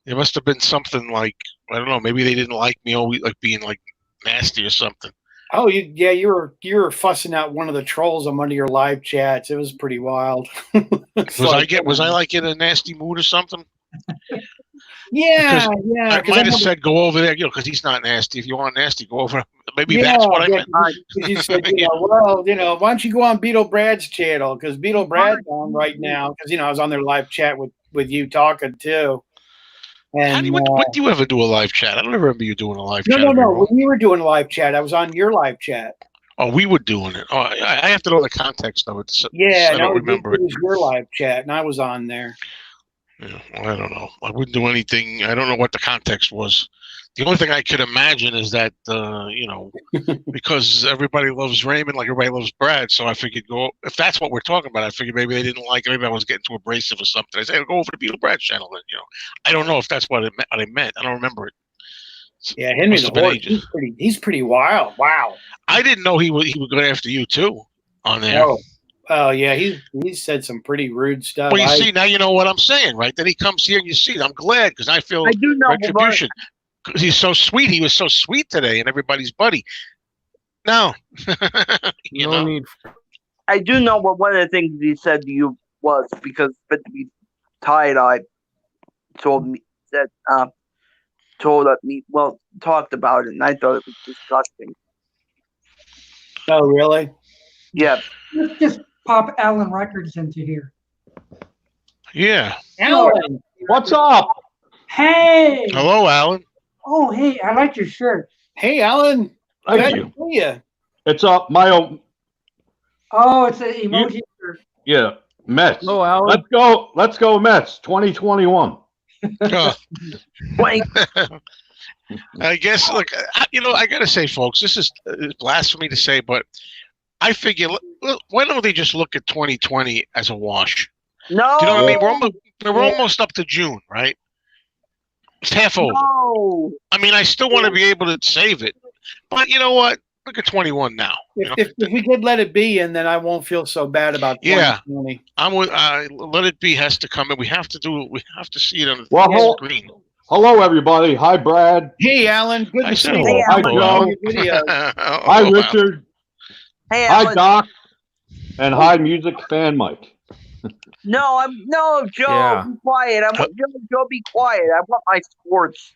there must have been something like, I don't know, maybe they didn't like me always like being like nasty or something. Oh, you were fussing out one of the trolls on one of your live chats. It was pretty wild. Was I like in a nasty mood or something? Yeah, I might have said go over there, because he's not nasty. If you want nasty, go over. Maybe that's what I meant. You said, why don't you go on Beatle Brad's channel? Because Beatle Brad's on right now. Because I was on their live chat with you talking too. And What do you ever do a live chat? I don't remember you doing a live chat. no. When you were doing a live chat, I was on your live chat. Oh, we were doing it. Oh, I have to know the context of it. So Yeah, I don't remember it it. was your live chat, and I was on there. Yeah, well, I don't know. I wouldn't do anything. I don't know what the context was. The only thing I could imagine is that, because everybody loves Raymond like everybody loves Brad, so I figured if that's what we're talking about, I figured maybe they didn't like it. Maybe I was getting too abrasive or something. I said, go over to Beatle Brad channel then, I don't know if that's what I meant. I don't remember it. Yeah, Henry the Horse, he's pretty wild. Wow. I didn't know he would go after you too on there. Oh yeah, he said some pretty rude stuff. Well, you see, now you know what I'm saying, right? Then he comes here and you see it. I'm glad, because I feel retribution. Because he's so sweet. He was so sweet today, and everybody's buddy. No, No need. I do know what one of the things he said to you was, because but to be tie-dye told me that talked about it, and I thought it was disgusting. Oh really? Yeah. Let's just pop Allan Records into here. Yeah. Alan, What's up? Hey. Hello, Alan. Oh, hey, I like your shirt. hey Alan, Thank glad you. to see you. It's up, Mayo. Oh, it's an emoji shirt. Yeah, Mets. Hello, Alan. Let's go, Mets. 2021. Wait, I guess, look, I got to say, folks, this is blasphemy to say, but I figure, why don't they just look at 2020 as a wash? no. Do you know what I mean? We're almost up to June, right? It's half over. No. I mean, I still want to be able to save it, but you know what? Look at 21 now. If we could let it be, and then I won't feel so bad about 2020. I'm with Let It Be has to come in. We have to do it. We have to see it on Well, the screen. Hello, everybody. Hi, Brad. Hey Alan, good I to said see hello. you. Hi, Hello, Joe. Video. Hi, Richard. Hey, Hi, Alan. Doc. And hi, music fan Mike. No, Joe, Yeah. be quiet. Joe, be quiet. I want my sports.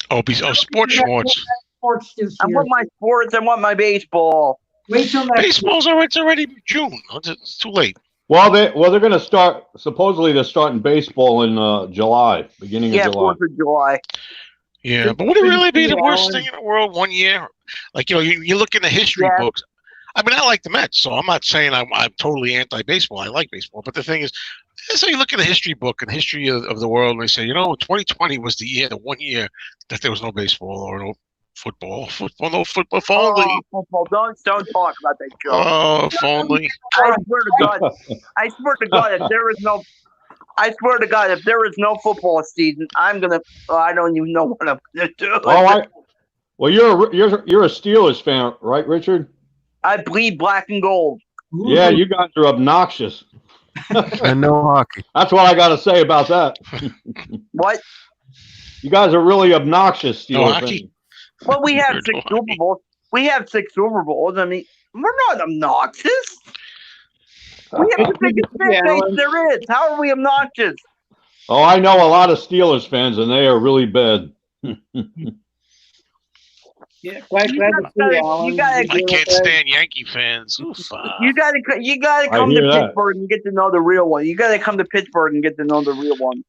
Sports. Sports this I year. want my sports. I want my baseball. Wait till next Baseball's already. It's already June. It's too late. Well, they're going to start. Supposedly, they're starting baseball in July, beginning Yeah, of July. 4th of July. Yeah, but would it really be the Yeah, worst Alan. thing in the world 1 year? Like, you look in the history Yeah. books. I mean, I like the Mets, so I'm not saying I'm totally anti-baseball. I like baseball. But the thing is, so you look at the history book and history of the world, and they say, 2020 was the 1 year that there was no baseball or no football. No football. If only. Football. Don't talk about that, Joe. Oh, if only. I swear to God. I swear to God, if there is no football season, I'm gonna. I don't even know what I'm gonna do. Well, you're a Steelers fan, right, Richard? I bleed black and gold. Yeah, you guys are obnoxious. And no hockey. That's what I got to say about that. What? You guys are really obnoxious. No Steelers hockey? fans. Well, we have No 6 hockey. Super Bowls. We have 6 Super Bowls. I mean, we're not obnoxious. We have the biggest fan base there is. How are we obnoxious? Oh, I know a lot of Steelers fans, and they are really bad. Yeah, glad to see you, Alan. I can't stand Yankee fans. Oof, You gotta come hear to that. Pittsburgh and get to know the real one. You gotta come to Pittsburgh and get to know the real one.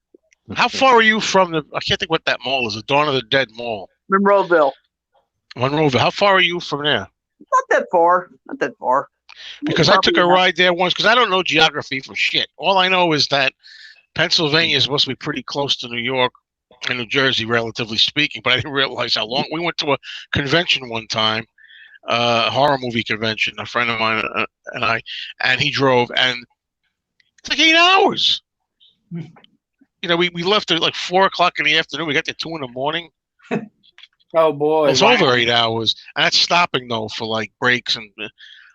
How far are you from the? I can't think what that mall is. The Dawn of the Dead Mall, Monroeville. Monroeville. How far are you from there? Not that far. Not that far. Because I took a ride there once. Because I don't know geography for shit. All I know is that Pennsylvania is supposed to be pretty close to New York and New Jersey, relatively speaking. But I didn't realize how long. We went to a convention one time, a horror movie convention. A friend of mine and he drove, and it's like 8 hours. You know, we left at like 4 o'clock in the afternoon. We got there 2 in the morning. Oh boy, It's over 8 hours, and that's stopping though for like breaks. And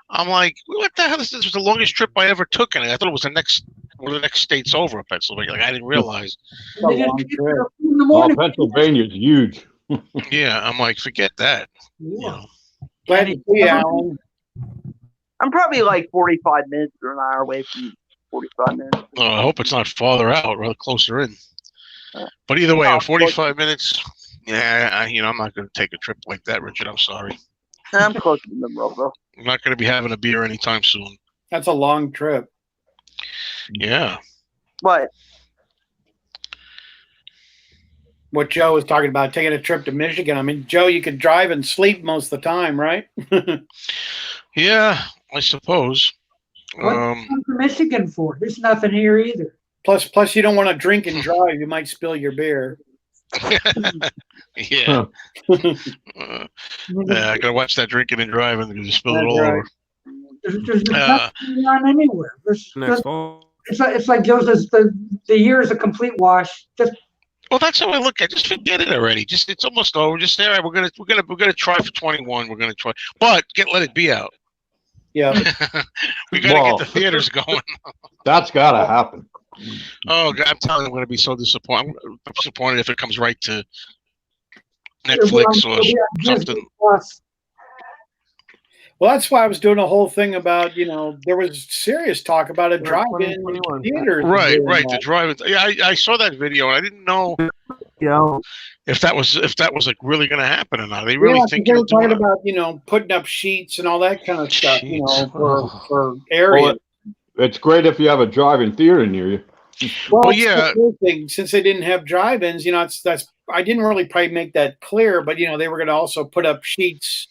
I'm like, what the hell? This was the longest trip I ever took, and I thought it was one of the next states over, Pennsylvania. Like I didn't realize. They didn't get there in the Oh, morning. Pennsylvania's huge. Yeah, I'm like, forget that. You Yeah. know. glad to see you, Alan. I'm probably like 45 minutes or an hour away from 45 minutes. I hope it's not farther out, rather closer in. But either way, 45 minutes. Yeah, I'm not going to take a trip like that, Richard. I'm sorry. I'm close to Monroeville. I'm not going to be having a beer anytime soon. That's a long trip. Yeah. But What Joe was talking about, taking a trip to Michigan. I mean, Joe, you could drive and sleep most of the time, right? Yeah, I suppose. What come to Michigan for? There's nothing here either. Plus, you don't want to drink and drive. You might spill your beer. Yeah. I gotta watch that drinking and driving because you spill it That's all right. over. There's nothing going on anywhere. Next fall. It's like Joe says, the year is a complete wash. Just Well, that's how I look at it. Just forget it already. Just it's almost over. Just say, all right, we're gonna try for 21. We're gonna try, but let it be out. Yeah. We gotta get the theaters going. That's got to happen. Oh, God, I'm telling you, I'm gonna be so disappointed. I'm disappointed if it comes right to Netflix or something. Plus, Well, that's why I was doing a whole thing about, there was serious talk about a drive-in 2021. theater. Right. The drive. Yeah, I saw that video and I didn't know Yeah. if that was like really gonna happen or not. They really think they you're were talking doing about, putting up sheets and all that kind of stuff, Sheets. for areas. It's great if you have a drive-in theater near you. Well, it's yeah. the other thing, since they didn't have drive-ins, that's I didn't really probably make that clear, but they were going to also put up sheets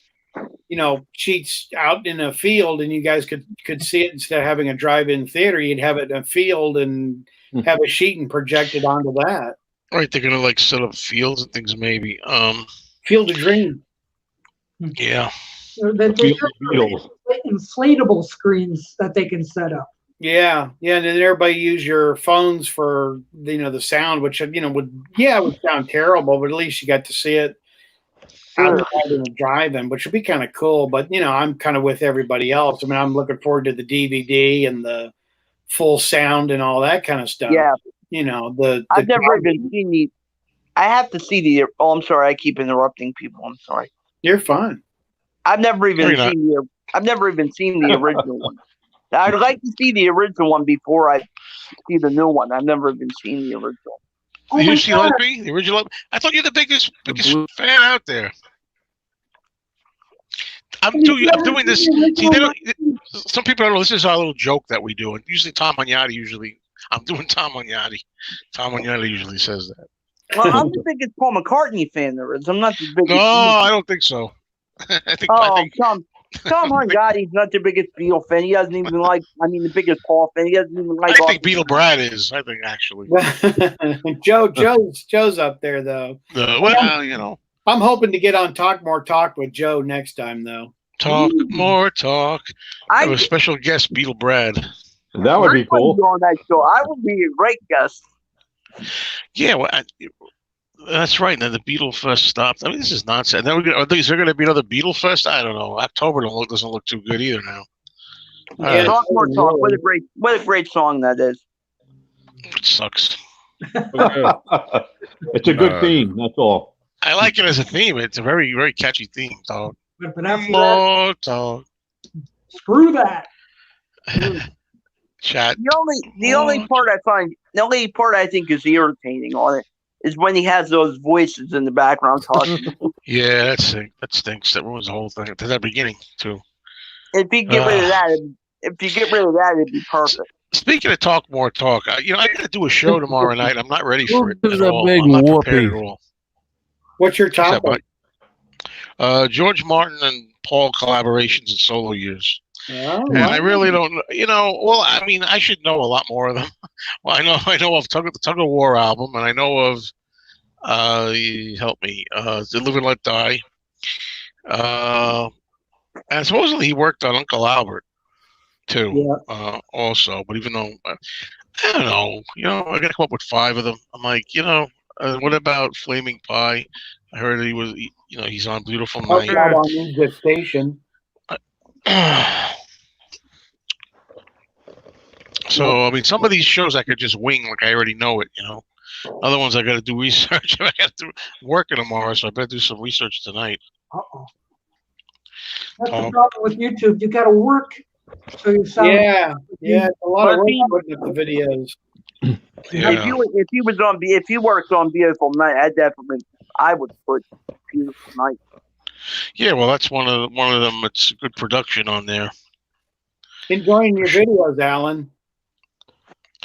out in a field, and you guys could see it instead of having a drive-in theater. You'd have it in a field and have a sheet and project it onto that. Right, they're gonna like set up fields and things, maybe. Field of Dream. Yeah. they Beatles. inflatable screens that they can set up. Yeah, and then everybody use your phones for the sound, which it would sound terrible, but at least you got to see it outside in the drive-in, which would be kind of cool. But I'm kind of with everybody else. I mean, I'm looking forward to the DVD and the full sound and all that kind of stuff. yeah, I've never even seen the. I have to see the. Oh, I'm sorry. I keep interrupting people. I'm sorry. You're fine. I've never even You're not. seen the. I've never even seen the original one. I'd like to see the original one before I see the new one. I've never even seen the original. Oh Did my you see God. Lesby, the original? I thought you're the biggest fan out there. I'm doing this. See, some people don't know. This is our little joke that we do. And usually Tom Hunyady. I'm doing Tom Hunyady. Tom Hunyady usually says that. Well, I'm the biggest Paul McCartney fan there is. I'm not the biggest. No, I don't think so. I think Tom Hunyady's not the biggest Beatle fan. He doesn't even like. I mean, the biggest Paul fan. He doesn't even like. I think Beatle Brad is. I think actually. Joe's up there though. Well, I'm hoping to get on Talk More Talk with Joe next time though. talk more talk. I have I a special guest, Beatle Brad. That would be I wouldn't cool. go on that show. I would be a great guest. Yeah, well, That's right. And then the Beatle Fest stopped. I mean, this is nonsense. Then is there going to be another Beatle Fest? I don't know. October doesn't look too good either now. Yeah. Talk more talk. What a great song that is. It sucks. It's a good theme. That's all. I like it as a theme. It's a very, very catchy theme, dog. But after that, More dog. screw that. Chat. The only part I think is irritating on it is when he has those voices in the background talking. Yeah, that stinks. That ruins the whole thing at the beginning too. If you get rid of that, it'd be perfect. Speaking of talk, I got to do a show tomorrow night. I'm not ready for it This is at a all. big I'm not prepared whoopee. at all. What's your What's that, topic? Mike? George Martin and Paul collaborations in solo years. Oh, And I really don't, well, I mean, I should know a lot more of them. Well, I know of the Tug of War album, and I know of, help me, The Live and Let Die. And supposedly he worked on Uncle Albert, too, also. But even though, I don't know, I got to come up with 5 of them. I'm like, what about Flaming Pie? I heard he was, he's on Beautiful Night. on the station. So, I mean, some of these shows I could just wing like I already know it, Other ones I got to do research. I got to work tomorrow, so I better do some research tonight. Uh-oh. That's the problem with YouTube. You got to work so you sound. Yeah, it's a lot of work putting up the videos. Yeah. If you worked on Beautiful Night, I would put Beautiful Night. Yeah, well, that's one of them. It's good production on there. Enjoying your videos, Alan.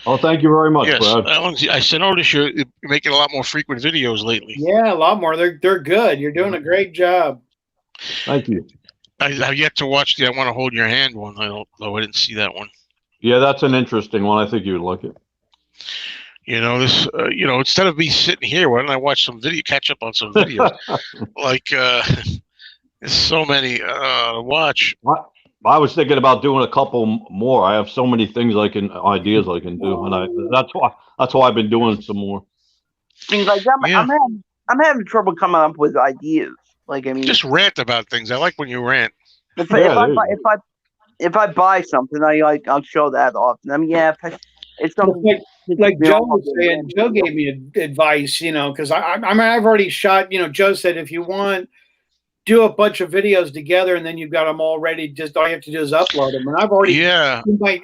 Oh, thank you very much, Yes, Brad. I noticed you're making a lot more frequent videos lately. Yeah, a lot more. They're good. You're doing a great job. Thank you. I have yet to watch the I Want to Hold Your Hand one. I didn't see that one. Yeah, that's an interesting one. I think you would like it. Instead of me sitting here, why don't I watch catch up on some videos? Like, there's so many to watch. I was thinking about doing a couple more. I have so many ideas I can do, and that's why I've been doing some more. I mean, like I'm having trouble coming up with ideas. Like, I mean, Just rant about things. I like when you rant. if I buy something, I'll show that off. I mean, it's something like Joe was saying. Joe gave me advice, because I've already shot. Joe said if you want, do a bunch of videos together, and then you've got them all ready. Just all you have to do is upload them. And I've already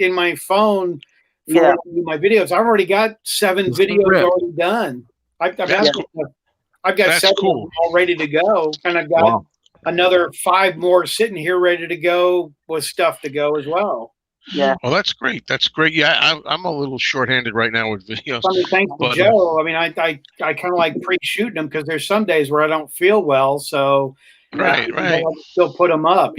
in my phone for my videos. I've already got 7 videos already done. I've got That's 7 cool. all ready to go, and I've got another 5 more sitting here ready to go with stuff to go as well. Yeah. Well, that's great. That's great. Yeah, I'm a little shorthanded right now with videos. I mean, thanks to Joe. I mean, I kind of like pre-shooting them because there's some days where I don't feel well, so right. I still put them up.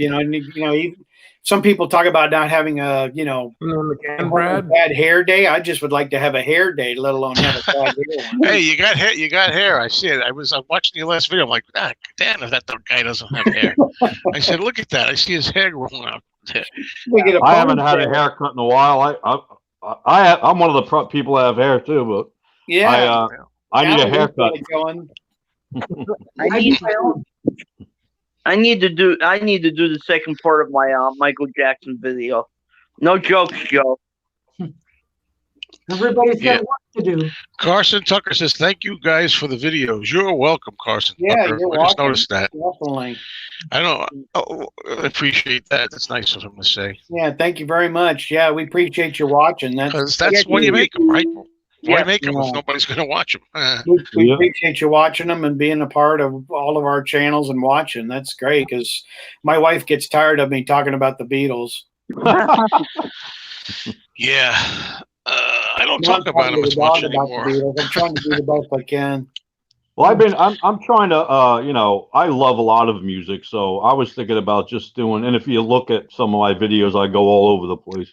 Some people talk about not having a bad hair day. I just would like to have a hair day, let alone have a bad hair one. Hey, you got hair. You got hair. I see it. I'm watching your last video. I'm like, damn, if that guy doesn't have hair. I said, look at that. I see his hair growing out. I haven't had a haircut in a while. I'm one of the people that have hair too, but I need a haircut. I need to do the second part of my Michael Jackson video. No jokes, Joe. Everybody's got work to do. Carson Tucker says, thank you guys for the videos. You're welcome, Carson Tucker. You're I just noticed that. Definitely. I appreciate that. That's nice of him to say. Yeah, thank you very much. Yeah, we appreciate you watching. That's when you make them, right? Why make them if nobody's going to watch them? We appreciate you watching them and being a part of all of our channels and watching. That's great because my wife gets tired of me talking about the Beatles. Yeah. I don't talk about them as much anymore. I'm trying to do the best I can. Well, I'm trying to, I love a lot of music, so I was thinking about just doing, and if you look at some of my videos, I go all over the place.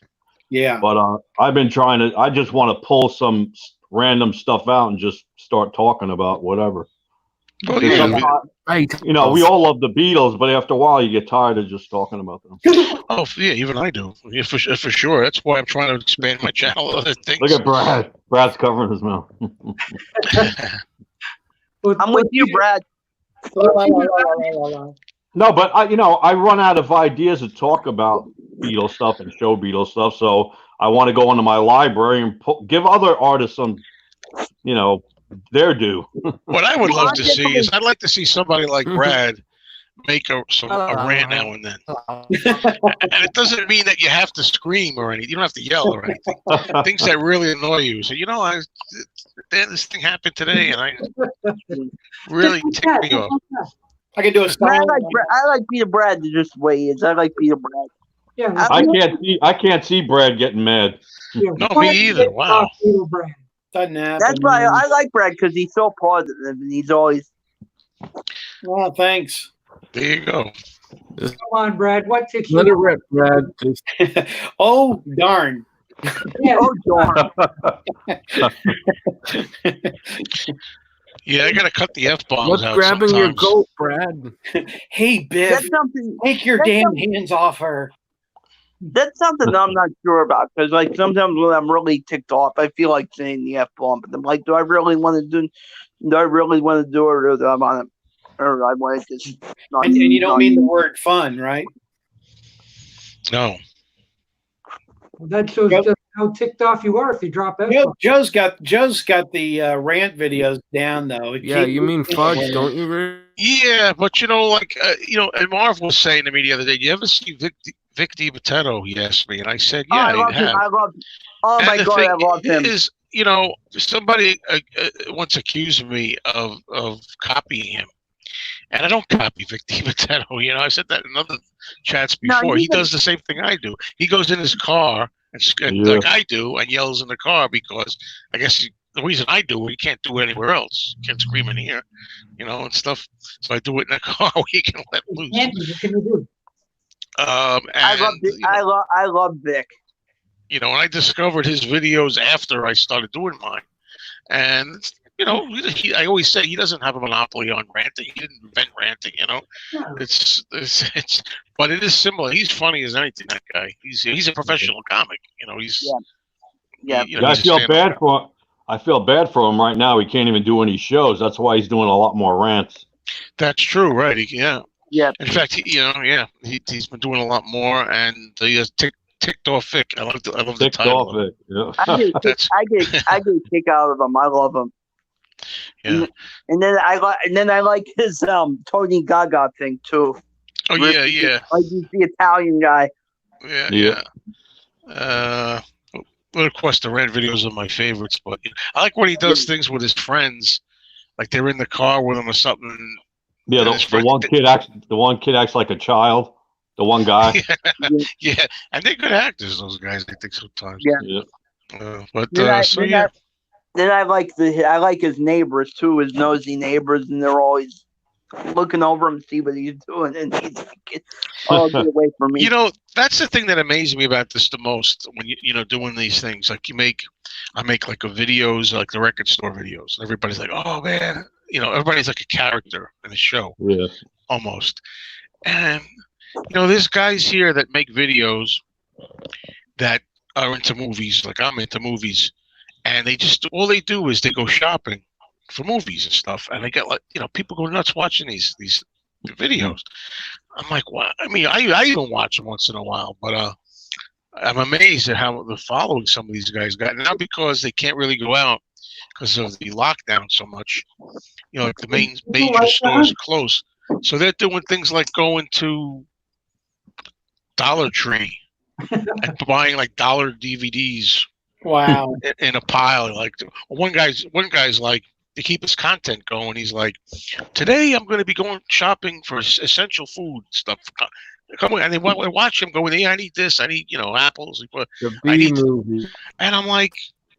Yeah. But I've been I just want to pull some random stuff out and just start talking about whatever. Well, yeah, we all love the Beatles, but after a while you get tired of just talking about them. Oh, yeah, even I do. Yeah, for sure. That's why I'm trying to expand my channel. Other things. Look at Brad. Brad's covering his mouth. I'm with you, Brad. La, la, la, la, la, la. No, but I run out of ideas to talk about Beatles stuff and show Beatles stuff. So I want to go into my library and give other artists some, their due. What I would love to see is I'd like to see somebody like Brad make a rant now and then. And it doesn't mean that you have to scream or anything. You don't have to yell or anything. Things that really annoy you. So, this thing happened today and I really ticked me off. I can do a style. I like Peter Brad just the way he is. I like Peter Brad. Yeah, I can't see Brad getting mad. yeah, No, me either. Wow. Beatle Brad. Doesn't happen. That's why I like Brad, because he's so positive and he's always. Well, thanks. There you go. Come on, Brad. What takes you? Let it rip, Brad. Just Oh, darn. Yeah, Oh, darn. Yeah, I gotta cut the F-bombs what's out grabbing sometimes. your goat, Brad? Hey, Biff, That's something. take your that's damn something- hands off her. That's something I'm not sure about, because like sometimes when I'm really ticked off, I feel like saying the F-bomb, but I'm like, do I really want to do it, or do I want to, or I want to just not? And you don't mean the word fun, right? No. that shows Yep. just how ticked off you are if you drop F. Joe's got the rant videos down though. Yeah, you mean fudge, don't you, Rick? Yeah, but and Marv was saying to me the other day, you ever see Vic DiBattista? He asked me, and I said, Oh, yeah, I love I him. have. I love. Oh And my the god, thing I love him. is, somebody once accused me of copying him. And I don't copy Vic DiBattista. I said that in other chats No, before. you He does the same thing I do. He goes in his car and Yeah. like I do and yells in the car because I guess the reason I do it, he can't do it anywhere else. He can't scream in here, and stuff. So I do it in the car where he can let loose. Andy, what can you do? I love Vic. And I discovered his videos after I started doing mine. And I always say he doesn't have a monopoly on ranting. He didn't invent ranting, Yeah. It's but it is similar. He's funny as anything. That guy. He's a professional comic. He's Yeah. he's I a feel stand-up bad for. I feel bad for him right now. He can't even do any shows. That's why he's doing a lot more rants. That's true, right? Yeah. Yeah. In fact, he's been doing a lot more, and he has ticked off Vic. I love the Ticked title. off it. Yeah. I get a kick out of him. I love him. Yeah. And then I like his Tony Gaga thing too. Oh yeah. Like he's the Italian guy. Yeah. Well, of course, the rant videos are my favorites, but I like when he does things with his friends, like they're in the car with him or something. Yeah, And the, his the friend- one kid acts. The one kid acts like a child. The one guy. Yeah, and they're good actors. Those guys, I think sometimes. Yeah. But Then I like his neighbors too, his nosy neighbors, and they're always looking over him to see what he's doing, and he's like, "Oh, get away from me!" That's the thing that amazes me about this the most. When doing these things, like I make like videos, like the record store videos, and everybody's like, "Oh man," everybody's like a character in the show, Yeah. almost. And there's guys here that make videos that are into movies, like I'm into movies, and all they do is they go shopping for movies and stuff, and they get people go nuts watching these videos. I'm like, what? I mean, I even watch them once in a while, but I'm amazed at how the following some of these guys got. Not because they can't really go out because of the lockdown so much. Like the major stores are closed, so they're doing things like going to Dollar Tree and buying like dollar DVDs. Wow. In a pile. Like one guy's like, to keep his content going, he's like, today I'm going to be going shopping for essential food stuff. Come on, and they watch him go, I need this, I need apples. The B movie. And I'm like,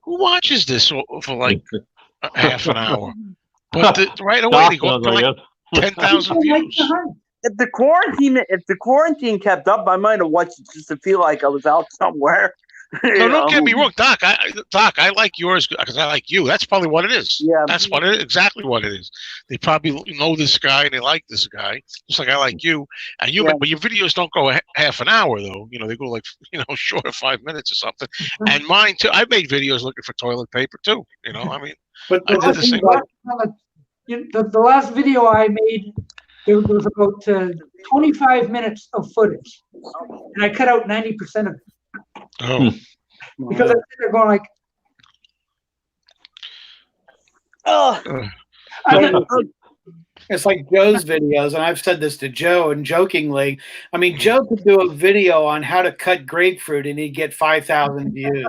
who watches this for like a half an hour? But right away they go up to like 10,000 views. If the quarantine kept up, I might have watched it just to feel like I was out somewhere. No, don't get me wrong, Doc. I like yours because I like you. That's probably what it is. Yeah, that's what it is. Exactly what it is. They probably know this guy and they like this guy, just like I like you. And but your videos don't go half an hour though. They go like short of 5 minutes or something. And mine too. I made videos looking for toilet paper too. I mean, But I did the same. the last video I made, there was about 25 minutes of footage, and I cut out 90% of it Oh, because I think they're going like, Oh, It's like Joe's videos, and I've said this to Joe and jokingly. I mean, Joe could do a video on how to cut grapefruit, and he'd get 5,000 views.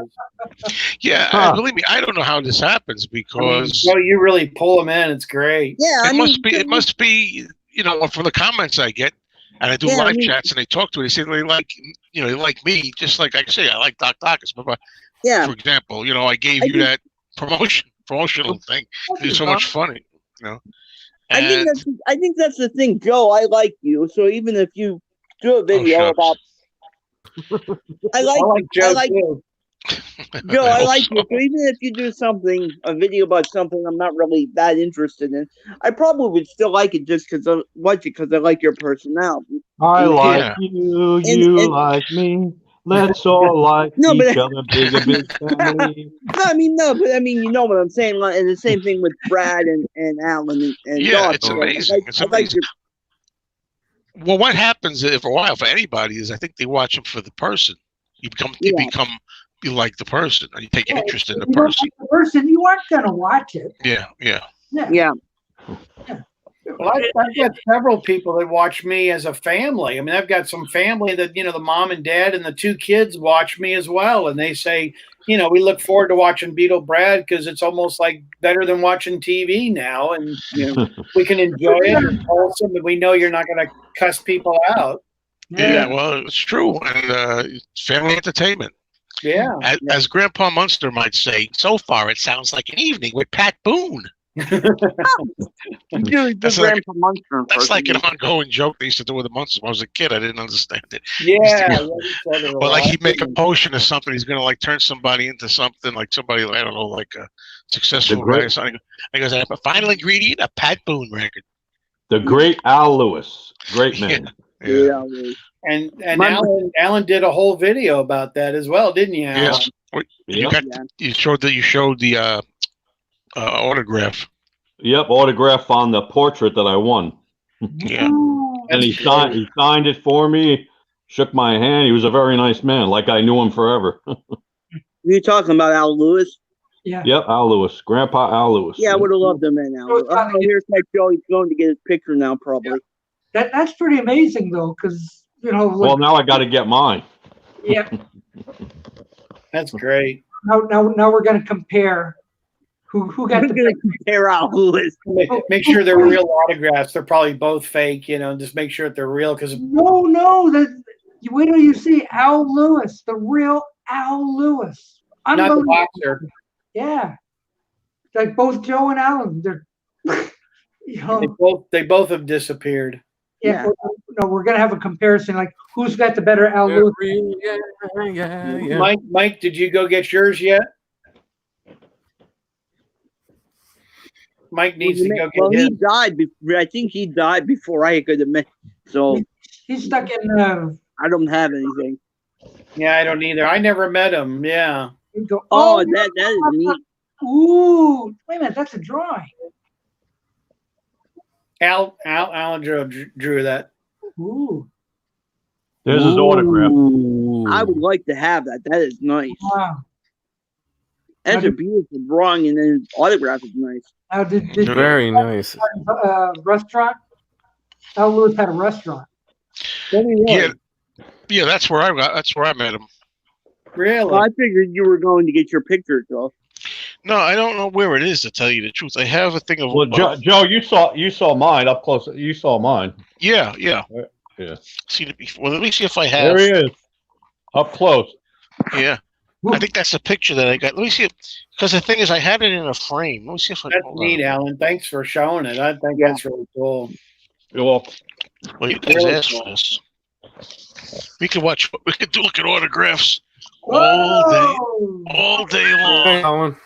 yeah. Huh. Believe me, I don't know how this happens I mean, because Joe, you really pull them in. It's great. yeah. I it mean, must be, you know, from the comments I get, and I do Yeah, I live mean- chats, and they talk to it. They say they like, you know, they like me, just like I say, I like Doc Dacus. But yeah. for example, you know, I gave I you think- that promotional thing. It's so much funny, you know. I think that's the thing, Joe. I like you, so even if you do a video shucks. about, I like Joe I like too. Joe. I like Also, you. So even if you do a video about something I'm not really that interested in, I probably would still like it just because I like your personality. I like Yeah. you, And- you and- like me. Let's all like No, but- each other, big family. No, but I mean, you know what I'm saying. Like, and the same thing with Brad and Allan and Yeah, Doc. it's So amazing. It's amazing. Well, what happens for a while for anybody is I think they watch them for the person. You like the person, and you take an interest in the if you don't Oh, person. like the person, you aren't going to watch it. Yeah. Yeah. Well, I've got several people that watch me as a family. I mean, I've got some family that, you know, the mom and dad and the two kids watch me as well. And they say, you know, we look forward to watching Beatle Brad because it's almost like better than watching TV now. And, you know, we can enjoy it. It's wholesome, and we know you're not going to cuss people out. Yeah, well, it's true, and it's family entertainment. Yeah. As Grandpa Munster might say, so far it sounds like an evening with Pat Boone. That's like- That's like an ongoing joke they used to do with the Munsters. When I was a kid, I didn't understand it. Yeah. But like he'd make a potion or something, he's gonna like turn somebody into something, like somebody, I don't know, like a successful guy or something. And he goes, "I have a final ingredient, a Pat Boone record." The great Al Lewis, great man. Yeah. And Allan did a whole video about that as well, didn't you, Allan? Yes. Yep. You showed the autograph. Yep, autograph on the portrait that I won. Yeah. And he signed it for me, shook my hand. He was a very nice man, like I knew him forever. You talking about Al Lewis? Yeah. Yep, Al Lewis, Grandpa Al Lewis. Yeah, I would have loved him in Al. Oh, here's that Joe. He's going to get his picture now, probably. That's pretty amazing, though, because, you know, like, Well, now I got to get mine. yeah. That's great. Now we're going to compare who got I'm the going to compare Al Lewis. Make sure they're real autographs. They're probably both fake, you know, just make sure that they're real because No, wait till you see Al Lewis, the real Al Lewis. not the Unbelievable. boxer. Yeah. Like both Joe and Allan, they're, you know, They both have disappeared. yeah. No, we're going to have a comparison, like who's got the better Al Lewis. Yeah. Mike, did you go get yours yet? Mike needs to go get Well, his. he died. I think he died before I could admit. So He's stuck in, I don't have anything. Yeah, I don't either. I never met him. Yeah. Oh, that is neat. Ooh, wait a minute, that's a drawing. Allan drew that. Ooh, There's his autograph. I would like to have that. That is nice. wow. That's a beautiful drawing, and then his autograph is nice. Now, did you Very nice. restaurant? Al Lewis had a restaurant. Yeah. Yeah, that's where I met him. Really? Well, I figured you were going to get your picture, Joe. No, I don't know where it is, to tell you the truth. I have a thing of Well, Joe, you saw mine up close. You saw mine. Yeah. Yeah. Seen it before. Well, let me see if I have. There he is, up close. Yeah. I think that's the picture that I got. Let me see it. Because the thing is, I had it in a frame. Let me see if I That's hold neat, on. Alan. Thanks for showing it. I think that's really cool. You're welcome. Well, you guys asked for this. We could watch. We could look at autographs all day Hey, long. Alan.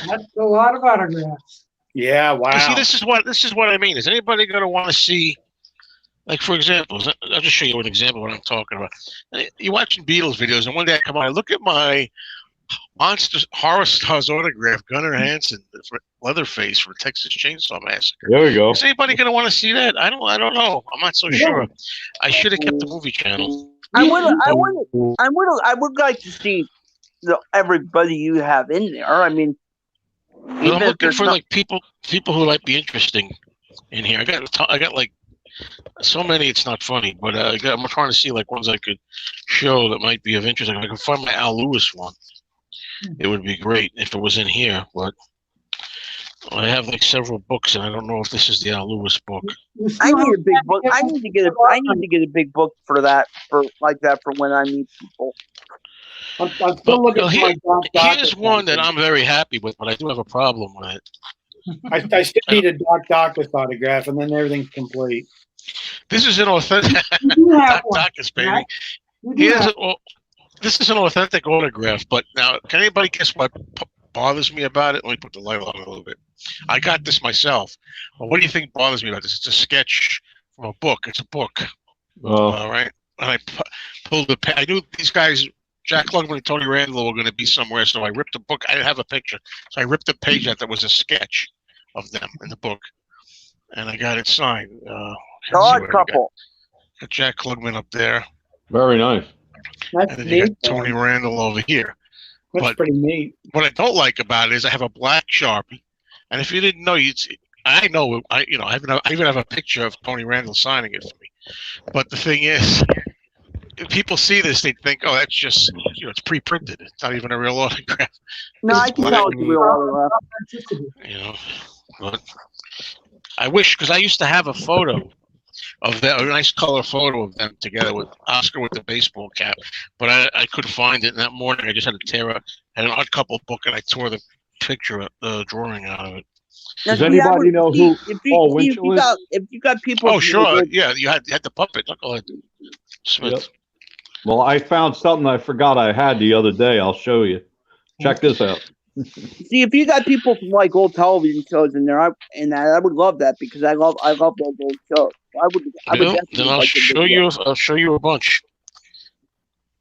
That's a lot of autographs. Yeah, wow. You see, this is what I mean. Is anybody going to want to see? Like, for example, I'll just show you an example of what I'm talking about. You're watching Beatles videos, and one day I come on, I look at my Monsters Horror Stars autograph, Gunnar Hansen, Leatherface from Texas Chainsaw Massacre. There we go. Is anybody going to want to see that? I don't know. I'm not so sure. I should have kept the movie channel. I would like to see everybody you have in there. I mean, I'm looking for like people who might be interesting in here. I got like so many. It's not funny, but I'm trying to see like ones I could show that might be of interest. If I can find my Al Lewis one, it would be great if it was in here. But I have like several books, and I don't know if this is the Al Lewis book. I need a big book. I need to get a big book for that, for when I meet people. I'm still looking for my Doc. Here's one that I'm very happy with, but I do have a problem with it. I still need a Doc autograph, and then everything's complete. This is an authentic Docus, baby. This is an authentic autograph, but now, can anybody guess what bothers me about it? Let me put the light on it a little bit. I got this myself. Well, what do you think bothers me about this? It's a sketch from a book. It's a book. All right. And I pulled the I knew these guys, Jack Klugman and Tony Randall, were going to be somewhere, so I ripped the book. I didn't have a picture, so I ripped the page out that was a sketch of them in the book, and I got it signed. Odd couple. Got Jack Klugman up there. Very nice. That's and then neat. you got Tony Randall over here. That's pretty neat. What I don't like about it is I have a black Sharpie, and if you didn't know, I know I even have a picture of Tony Randall signing it for me. But the thing is, if people see this, they think, oh, that's just, it's pre-printed. It's not even a real autograph. No, I can tell it's a real autograph. But I wish, because I used to have a photo of them, a nice color photo of them together with Oscar with the baseball cap, but I couldn't find it. And that morning, I just had to tear out, had an Odd Couple book, and I tore the picture, the drawing out of it. Does anybody know who Paul Winchell is? If you got people, oh sure, yeah, you had the puppet, Knucklehead Smith. Yep. Well, I found something I forgot I had the other day. I'll show you. Check this out. See, if you got people from like old television shows in there, I would love that, because I love those old shows. I would then I'll show you. I'll show you a bunch.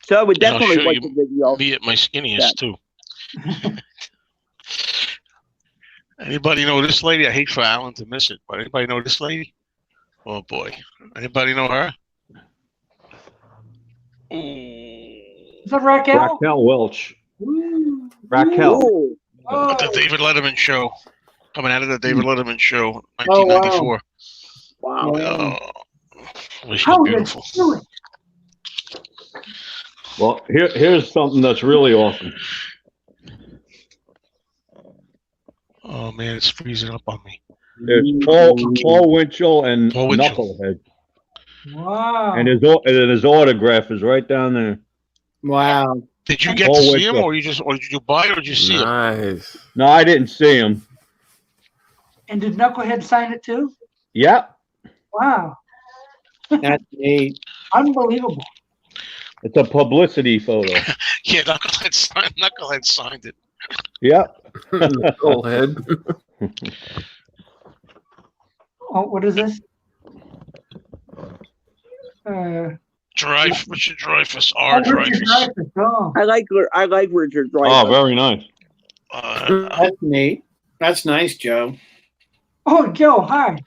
So I would definitely like the video. Be at my skinniest too. Anybody know this lady? I hate for Alan to miss it, but anybody know this lady? Oh boy, anybody know her? Is that Raquel? Raquel Welch. Ooh. Raquel. At the David Letterman show. Coming out of the David Letterman show, 1994. Wow. She's beautiful. Well, here's something that's really awesome. Oh man, it's freezing up on me. It's Paul Winchell and Knucklehead. Wow. And his autograph is right down there. Wow. Did you get to see him, or did you buy it, or did you see him? Nice. No, I didn't see him. And did Knucklehead sign it too? Yep. Wow. That's neat. Unbelievable. It's a publicity photo. Yeah, Knucklehead signed it. Yep. Knucklehead. Oh, what is this? Richard Dreyfuss, R. Dreyfuss. Oh. I like Richard Dreyfuss. Oh, very nice. That's neat. That's nice, Joe. Oh, Joe, hi.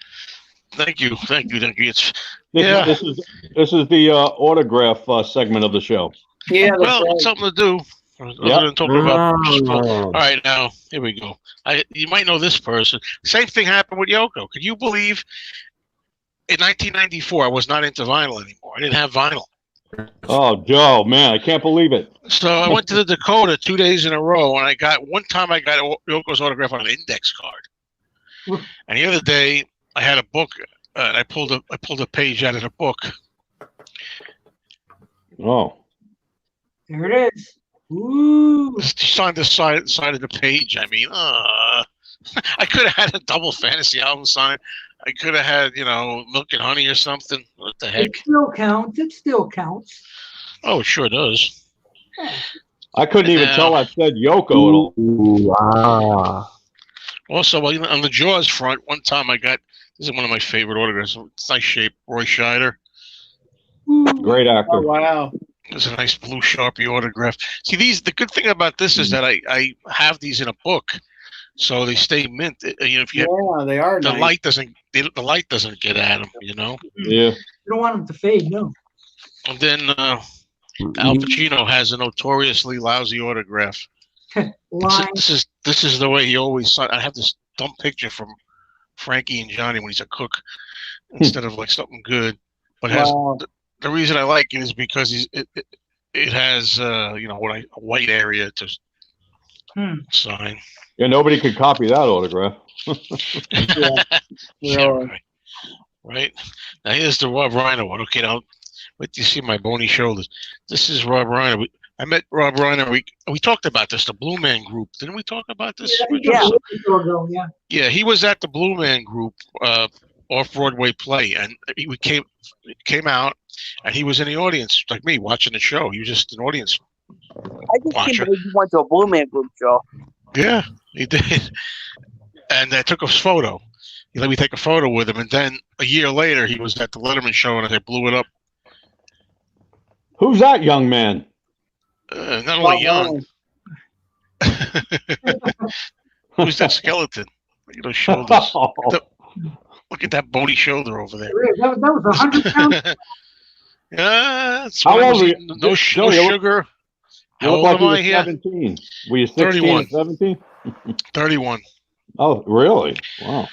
Thank you. It's This is the autograph segment of the show. Yeah. Well, it's something to do. Other than talking about. All right, now here we go. You might know this person. Same thing happened with Yoko. Could you believe? In 1994, I was not into vinyl anymore. I didn't have vinyl. Oh, Joe, man, I can't believe it. So I went to the Dakota 2 days in a row, and one time I got Yoko's autograph on an index card. And the other day, I had a book, and I pulled a page out of the book. Oh. There it is. Ooh. She signed the side of the page. I mean, I could have had a double fantasy album signed. I could have had, Milk and Honey or something. What the heck? It still counts. It still counts. Oh, it sure does. I couldn't even tell I said Yoko at all. Wow. Also, on the Jaws front, one time this is one of my favorite autographs. It's nice shape. Roy Scheider. Great actor. Oh, wow. There's a nice blue Sharpie autograph. See, the good thing about this is that I have these in a book, so they stay mint. If you they are. the Nice. light doesn't get at them. Yeah. You don't want them to fade, no. And then Al Pacino has a notoriously lousy autograph. Line. This is the way he always signed. I have this dumb picture from Frankie and Johnny when he's a cook instead of like something good. But the reason I like it is because it has a white area to sign. Yeah, nobody could copy that autograph. Yeah, right. Now here's the Rob Reiner one. Okay, now wait till you see my bony shoulders. This is Rob Reiner. I met Rob Reiner. We talked about this, the Blue Man Group. Didn't we talk about this? Yeah. Yeah, he was at the Blue Man Group off-Broadway play, and he came out, and he was in the audience, like me, watching the show. He was just an audience I just watcher. can't believe you went to a Blue Man Group show. Yeah, he did. And I took a photo. He let me take a photo with him, and then a year later, he was at the Letterman show, and I blew it up. Who's that young man? Not only young. Who's that skeleton? Look at those shoulders. Look at that bony shoulder over there. That was 100 pounds. That's How why old were you? no sugar. You How look old like am you I were here? 17. Were you 16 31. or 17? 31. Oh, really? Wow.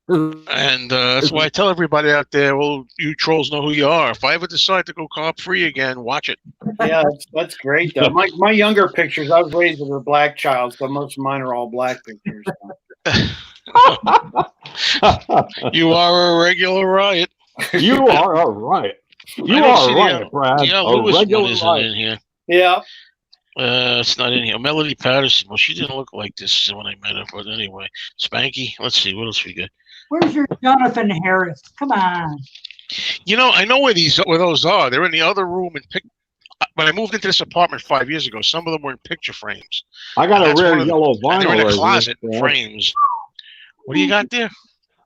And that's why I tell everybody out there, well, you trolls know who you are. If I ever decide to go carb free again, watch it. Yeah, that's great though. My younger pictures, I was raised as a black child, so most of mine are all black pictures. You are a regular riot. You are a riot. You I don't are see a riot, Brad. Yeah, A Lewis one regular isn't riot. in here. Yeah. It's not in here. Melody Patterson. Well, she didn't look like this when I met her, but anyway. Spanky. Let's see. What else we got? Where's your Jonathan Harris? Come on. I know where those are. They're in the other room and when I moved into this apartment 5 years ago, some of them were in picture frames. I got a That's rare one of them. yellow And vinyl they're in a right closet here. frames. What do you got there?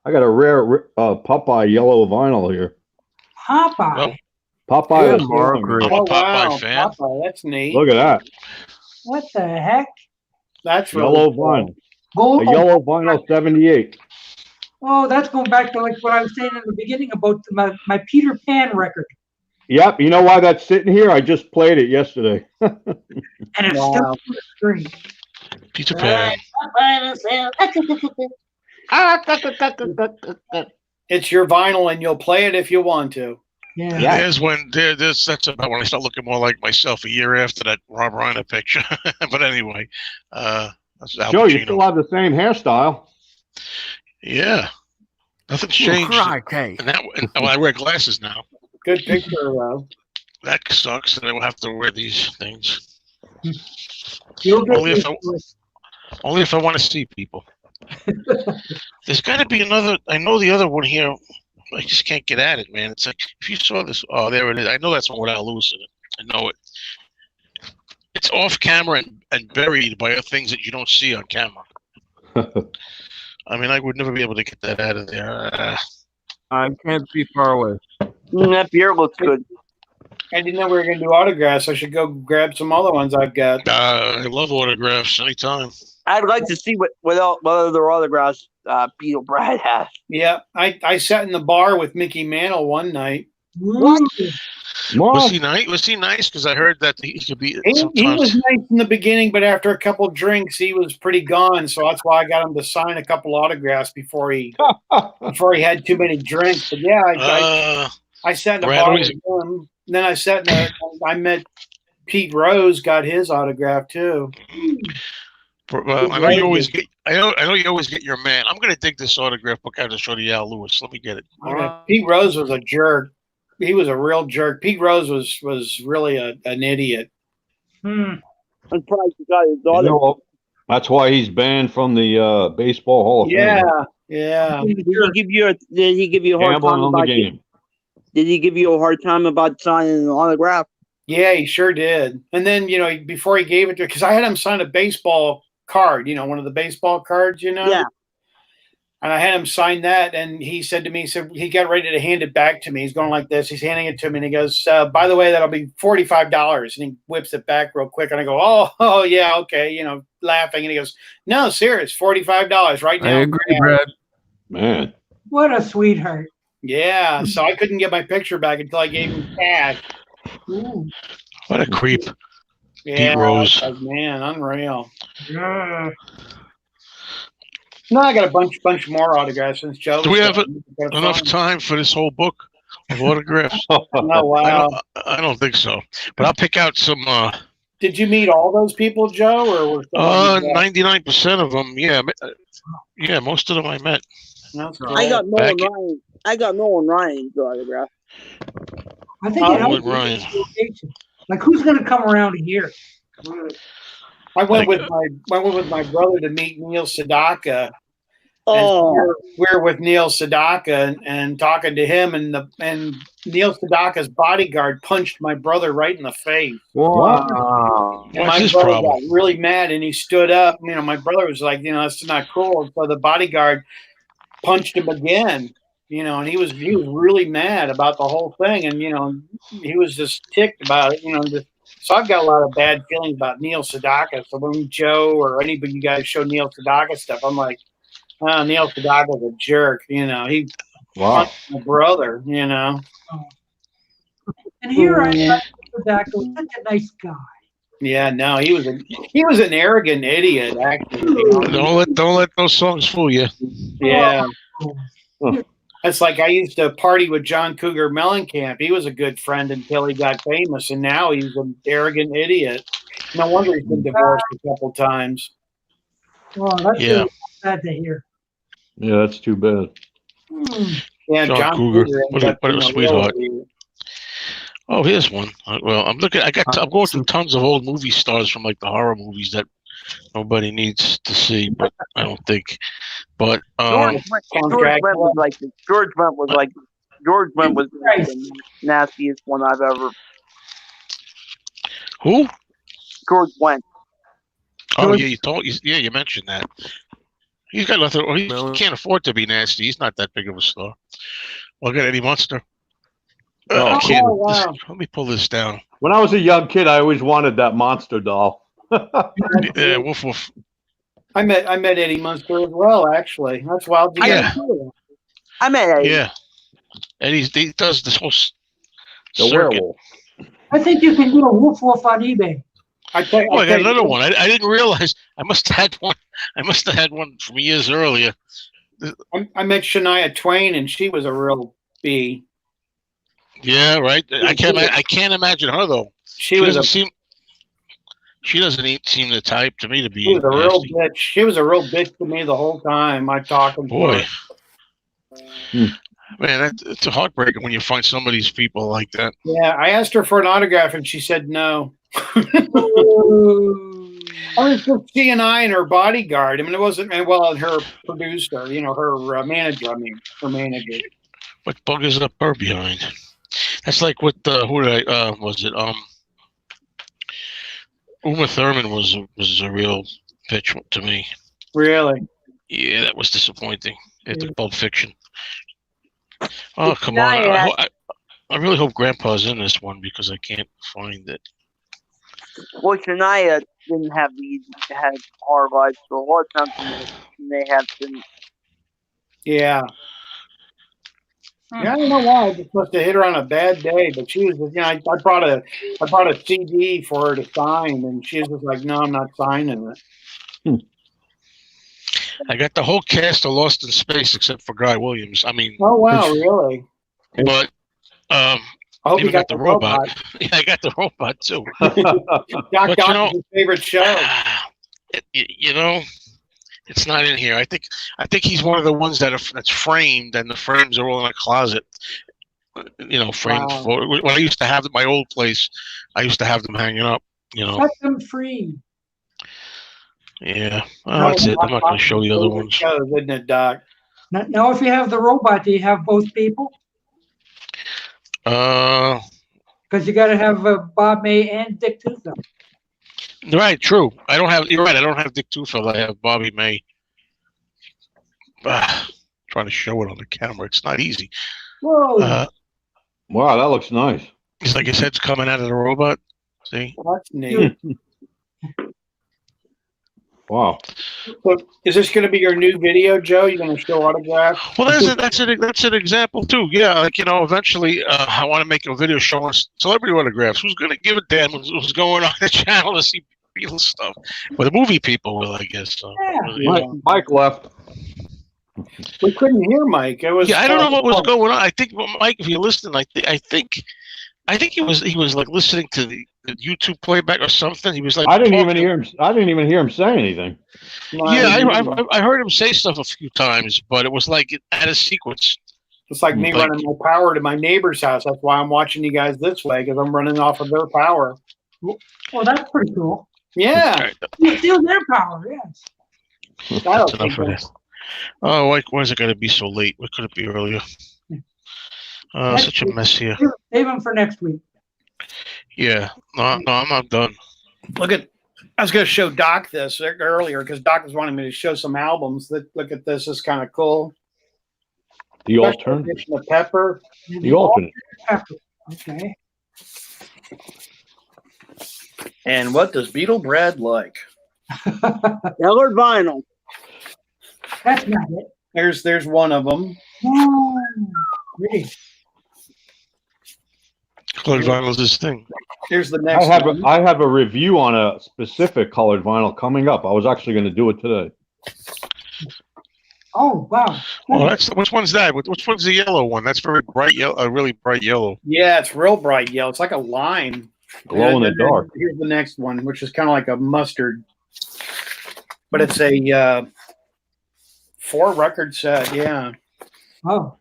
I got a rare Popeye yellow vinyl here. Popeye. Well, Popeye is Margaret. I'm a Oh, Popeye wow. fan. Popeye, that's neat. Look at that. What the heck? That's really Yellow cool. vinyl. Gold. A yellow vinyl 78. Oh, that's going back to like what I was saying in the beginning about my Peter Pan record. Yep. You know why that's sitting here? I just played it yesterday. And it's still Wow. on the screen. Peter Pan. It's your vinyl, and you'll play it if you want to. Yeah. Yeah. That's about when I start looking more like myself a year after that Rob Reiner picture. But anyway, that's Al Joe, you Pacino. still have the same hairstyle. Yeah, nothing's changed. Crikey. And I wear glasses now. Good picture, though. That sucks, and I will have to wear these things. You'll get Only if used to it. Only if I want to see people. There's got to be another. I know the other one here. I just can't get at it, man. It's like if you saw this. Oh, there it is. I know that's one without Lewis in it. I know it. It's off camera and buried by things that you don't see on camera. I mean, I would never be able to get that out of there. I can't be far away. That beer looks good. I didn't know we were going to do autographs. I should go grab some other ones I've got. I love autographs anytime. I'd like to see what other autographs Beatle Brad has. Yeah, I sat in the bar with Mickey Mantle one night. What? Was he nice? Was he nice? Because I heard that he could be. He Sometimes. was nice in the beginning, but after a couple drinks, he was pretty gone. So that's why I got him to sign a couple autographs before he had too many drinks. But yeah, I sat in the Brad bar always- with him. Then I met Pete Rose, got his autograph too. I know you always get. I know you always get your man. I'm gonna dig this autograph book out and show to Al Lewis. Let me get it. Pete Rose was a jerk. He was a real jerk. Pete Rose was really an idiot. I'm surprised he got his autograph. That's why he's banned from the Baseball Hall of Fame. Yeah. Did he give you a hard Gambling time on the about game. Did he give you a hard time about signing an autograph? Yeah, he sure did. And then, before he gave it to, because I had him sign a baseball card, one of the baseball cards, Yeah. And I had him sign that, and he said to me, he got ready to hand it back to me. He's going like this. He's handing it to me, and he goes, by the way, that'll be $45. And he whips it back real quick, and I go, oh yeah, okay, laughing. And he goes, no, serious, $45 right now. I agree, Brad. Man. What a sweetheart. Yeah, so I couldn't get my picture back until I gave him cash. Ooh. What a creep. Yeah, Pete Rose. Man, unreal. Yeah. No, I got a bunch more autographs since Joe. Do we have enough time for this whole book of autographs? Oh, wow. I don't think so. But I'll pick out some. Did you meet all those people, Joe, or? 99% of them, yeah. Yeah, most of them I met. I got Nolan Ryan. I got Nolan Ryan's autograph. I think it helps. Ryan. Like, who's going to come around here? I went with my brother to meet Neil Sedaka. Oh, we're with Neil Sedaka and talking to him, and Neil Sedaka's bodyguard punched my brother right in the face. Wow. And my brother got really mad, and he stood up. My brother was like, that's not cool. So the bodyguard punched him again. And he was really mad about the whole thing, and he was just ticked about it. So I've got a lot of bad feelings about Neil Sedaka. So when Joe or anybody you guys show Neil Sedaka stuff, I'm like, oh, Neil Sedaka's a jerk. He punched my brother. And here I am, Sedaka, such a nice guy. Yeah, no, he was an arrogant idiot. Actually, don't let those songs fool you. Yeah. It's like I used to party with John Cougar Mellencamp. He was a good friend until he got famous, and now he's an arrogant idiot. No wonder he's been divorced a couple times. Oh, that's really sad to hear. Yeah, that's too bad. Yeah, John Cougar, what a sweetheart. Oh, here's one. Well, I'm going through tons of old movie stars from like the horror movies that nobody needs to see, but I don't think. But George Brent was the nastiest one I've ever. Who? George Wendt. Oh yeah, you mentioned that. He's got nothing. He can't afford to be nasty. He's not that big of a star. Well, I got Eddie Munster. Wow. Let me pull this down. When I was a young kid, I always wanted that monster doll. Yeah, woof woof. I met Eddie Munster as well. Actually, that's wild. I met Eddie. Yeah, he does this whole The werewolf. I think you can get a woof woof on eBay. I got another one. I didn't realize. I must have had one. I must have had one from years earlier. I met Shania Twain, and she was a real bee. Yeah, right. I can't imagine her though. She doesn't seem the type to me to be. She was a real bitch. She was a real bitch to me the whole time. I talking. Boy, man, it's a heartbreaker when you find some of these people like that. Yeah, I asked her for an autograph, and she said no. I was just she and her bodyguard. I mean, it wasn't and her producer. Her manager. Her manager. What buggers up her behind? That's like what who did I was it Uma Thurman was a real bitch to me. Really? Yeah, that was disappointing. It's Pulp Fiction. Oh, come on. I really hope Grandpa's in this one because I can't find it. Well, Shania didn't have had hard lives, so a lot of times they have been. Yeah. Yeah, I don't know why. I just must have hit her on a bad day. But she was, I brought a CD for her to sign, and she was just like, "No, I'm not signing it." I got the whole cast of Lost in Space except for Guy Williams. I mean, oh wow, really? But I hope you got the robot. Yeah, I got the robot too. Doc Doc's his favorite show. It's not in here. I think he's one of the ones that's framed, and the frames are all in a closet. Framed. Wow. When I used to have at my old place, I used to have them hanging up. Set them free. Yeah, that's it. I'm not going to show the other ones. Shows, isn't it, Doc? Now, if you have the robot, do you have both people? Because you got to have Bob May and Dick Tufel. Right, true. You're right. I don't have Dick Tufel. I have Bobby May. trying to show it on the camera. It's not easy. Whoa. Wow, that looks nice. It's like his head's coming out of the robot. See? That's neat. Wow. So, is this going to be your new video, Joe? You're going to show autographs? Well, that's an example too. Yeah, like eventually, I want to make a video showing celebrity autographs. Who's going to give a damn what's going on the channel to see Beatles stuff? Well, the movie people will, I guess. So, Mike left. We couldn't hear Mike. It was. Yeah, I don't know what was going on. I think Mike, if you listen, I think he was like listening to the YouTube playback or something. He was like, I didn't even hear him. I didn't even hear him say anything. Yeah, I heard him say stuff a few times, but it was like out of sequence. It's like me running my power to my neighbor's house. That's why I'm watching you guys this way, because I'm running off of their power. Well, that's pretty cool. Yeah. You steal their power, yes. That's enough for this. Oh, why is it going to be so late? Why could it be earlier? Such a mess here. Save them for next week. Yeah. No, I'm not done. Look at. I was going to show Doc this earlier because Doc was wanting me to show some albums. Look at this. It's kind of cool. The alternate. Edition of Pepper. The alternate. Pepper. Okay. And what does Beatle Brad like? Colored vinyl. That's not it. There's one of them. Oh, really? Colored vinyl is this thing. Here's the next one. I have a review on a specific colored vinyl coming up. I was actually going to do it today. Oh, wow. Oh, which one's that? Which one's the yellow one? That's very bright yellow, a really bright yellow. Yeah, it's real bright yellow. It's like a lime. Glow in the dark. Here's the next one, which is kind of like a mustard. But it's a 4-record set, yeah. Oh.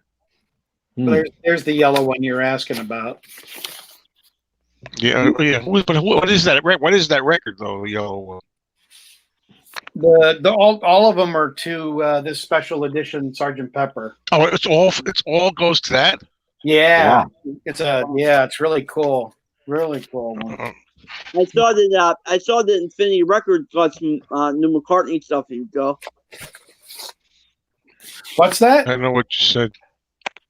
There's the yellow one you're asking about. Yeah. But what is that? What is that record though? The yellow one. All of them are to this special edition Sgt. Pepper. Oh, it's all goes to that. Yeah, wow. It's really cool. Really cool one. I saw that Infinity Records got some new McCartney stuff in, Joe. What's that? I know what you said.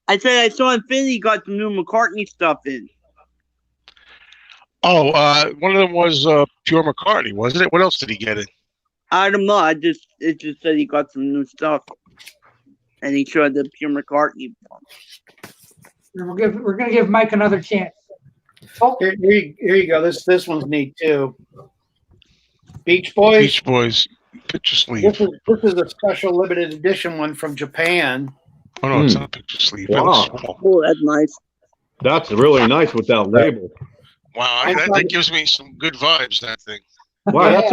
I said I saw Infinity got some new McCartney stuff in. Oh, one of them was Pure McCartney, wasn't it? What else did he get in? I don't know. It just said he got some new stuff, and he showed the Pure McCartney one. We're gonna give Mike another chance. Oh, here you go. This one's neat too. Beach Boys. Beach Boys. Picture sleeve. This is a special limited edition one from Japan. Oh no, it's not a picture sleeve. Wow. Oh, that's nice. That's really nice with that label. Wow, that gives me some good vibes. That thing. Wow, that's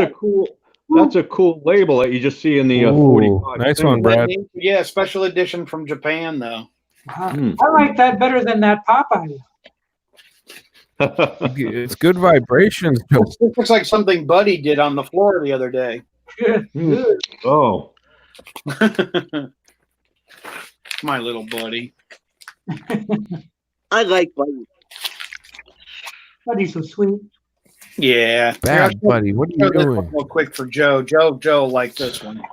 a cool label that you just see in the 45. Nice one, Brad. Yeah, special edition from Japan though. I like that better than that Popeye. It's good vibrations. This looks like something Buddy did on the floor the other day. Oh. My little buddy. I like Buddy. Buddy's so sweet. Yeah. Bad Buddy. What are you doing? Real quick for Joe. Joe liked this one.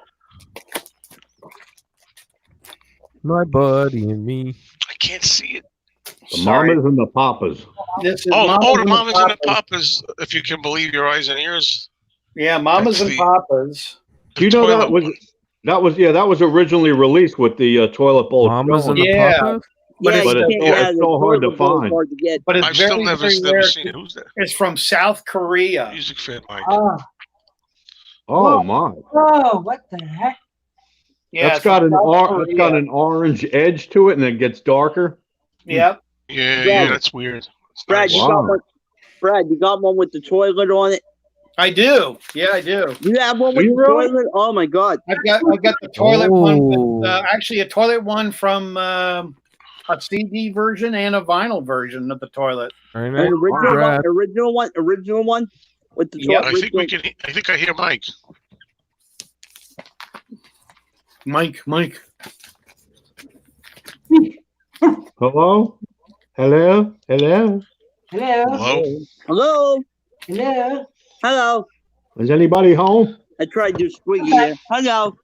My buddy and me. I can't see it. The mamas and the papas. This is the mamas and the papas. If you can believe your eyes and ears. Yeah, mamas and papas. Do you know that was originally released with the toilet bowl. Mamas and the papas. But it's so hard to find. But it's I've still never seen it. Who's that? It's from South Korea. Music fan, Mike. Oh my! Oh, what the heck? Yeah, it's got an orange edge to it, and it gets darker. Yep. Yeah, that's weird. Brad, you got one with the toilet on it. I do. Yeah, I do. You have one with the toilet? Oh my god! I got the toilet one with actually a toilet one from a CD version and a vinyl version of the toilet. An original one with the toilet. I think I hear Mike. Mike. Hello. Hello. Is anybody home? I tried to squeaky there. Hello.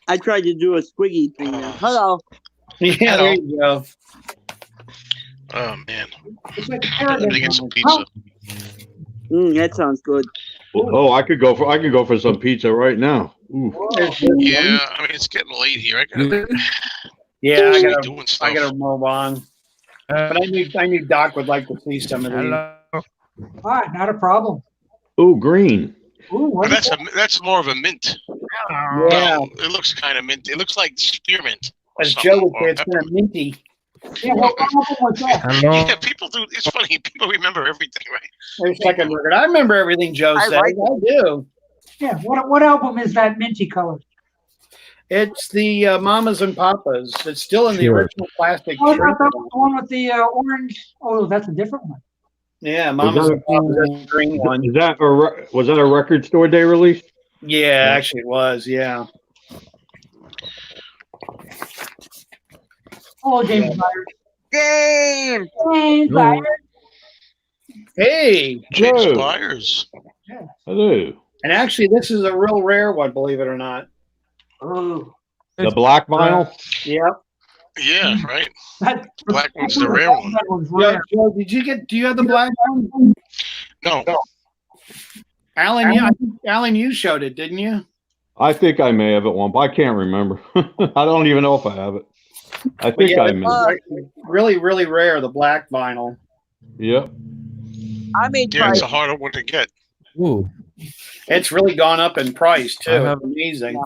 I tried to do a squiggy thing there. Hello. Yeah, there you go. Oh man, It's like I'm gonna get some pizza. That sounds good. Oh, I could go for some pizza right now. Ooh. Yeah, I mean it's getting late here. I gotta Yeah, I be gotta doing stuff. move on. But I knew Doc would like to see some of these. Hello. Ah, not a problem. Ooh, green. Ooh, what But is that's more of a mint. Yeah, Well, it looks kind of mint. It looks like spearmint. or as something, Joe would or say, it's kind of minty. Yeah, what album was that? Hello. Yeah, people do. It's funny. People remember everything, right? There's second record. I remember everything Joe said. like I do. Yeah, what album is that minty color? It's the Mamas and Papas. It's still in the Sure. original plastic. Oh, I shrink thought that wrap. was the one with the orange. Oh, that's a different one. Yeah, Mamas and Papas. That's the green one. Was that a record store day release? Yeah, actually it was. Yeah. Oh, James Byers. Game. James No. Byers. Hey, James Joe. Byers. Hello. and actually this is a real rare one, believe it or not. Oh, The black vinyl. Yep. Yeah, right. that Black one's the rare one. That was Yeah, rare. Joe, do you have the black one? No, Alan, Alan, you showed it, didn't you? I think I may have at one, but I can't remember. I don't even know if I have it. I think Yeah, I may. Really, really rare, the black vinyl. Yep. I may yeah, try. it's a harder one to get. Ooh. It's really gone up in price too. I have- It's amazing.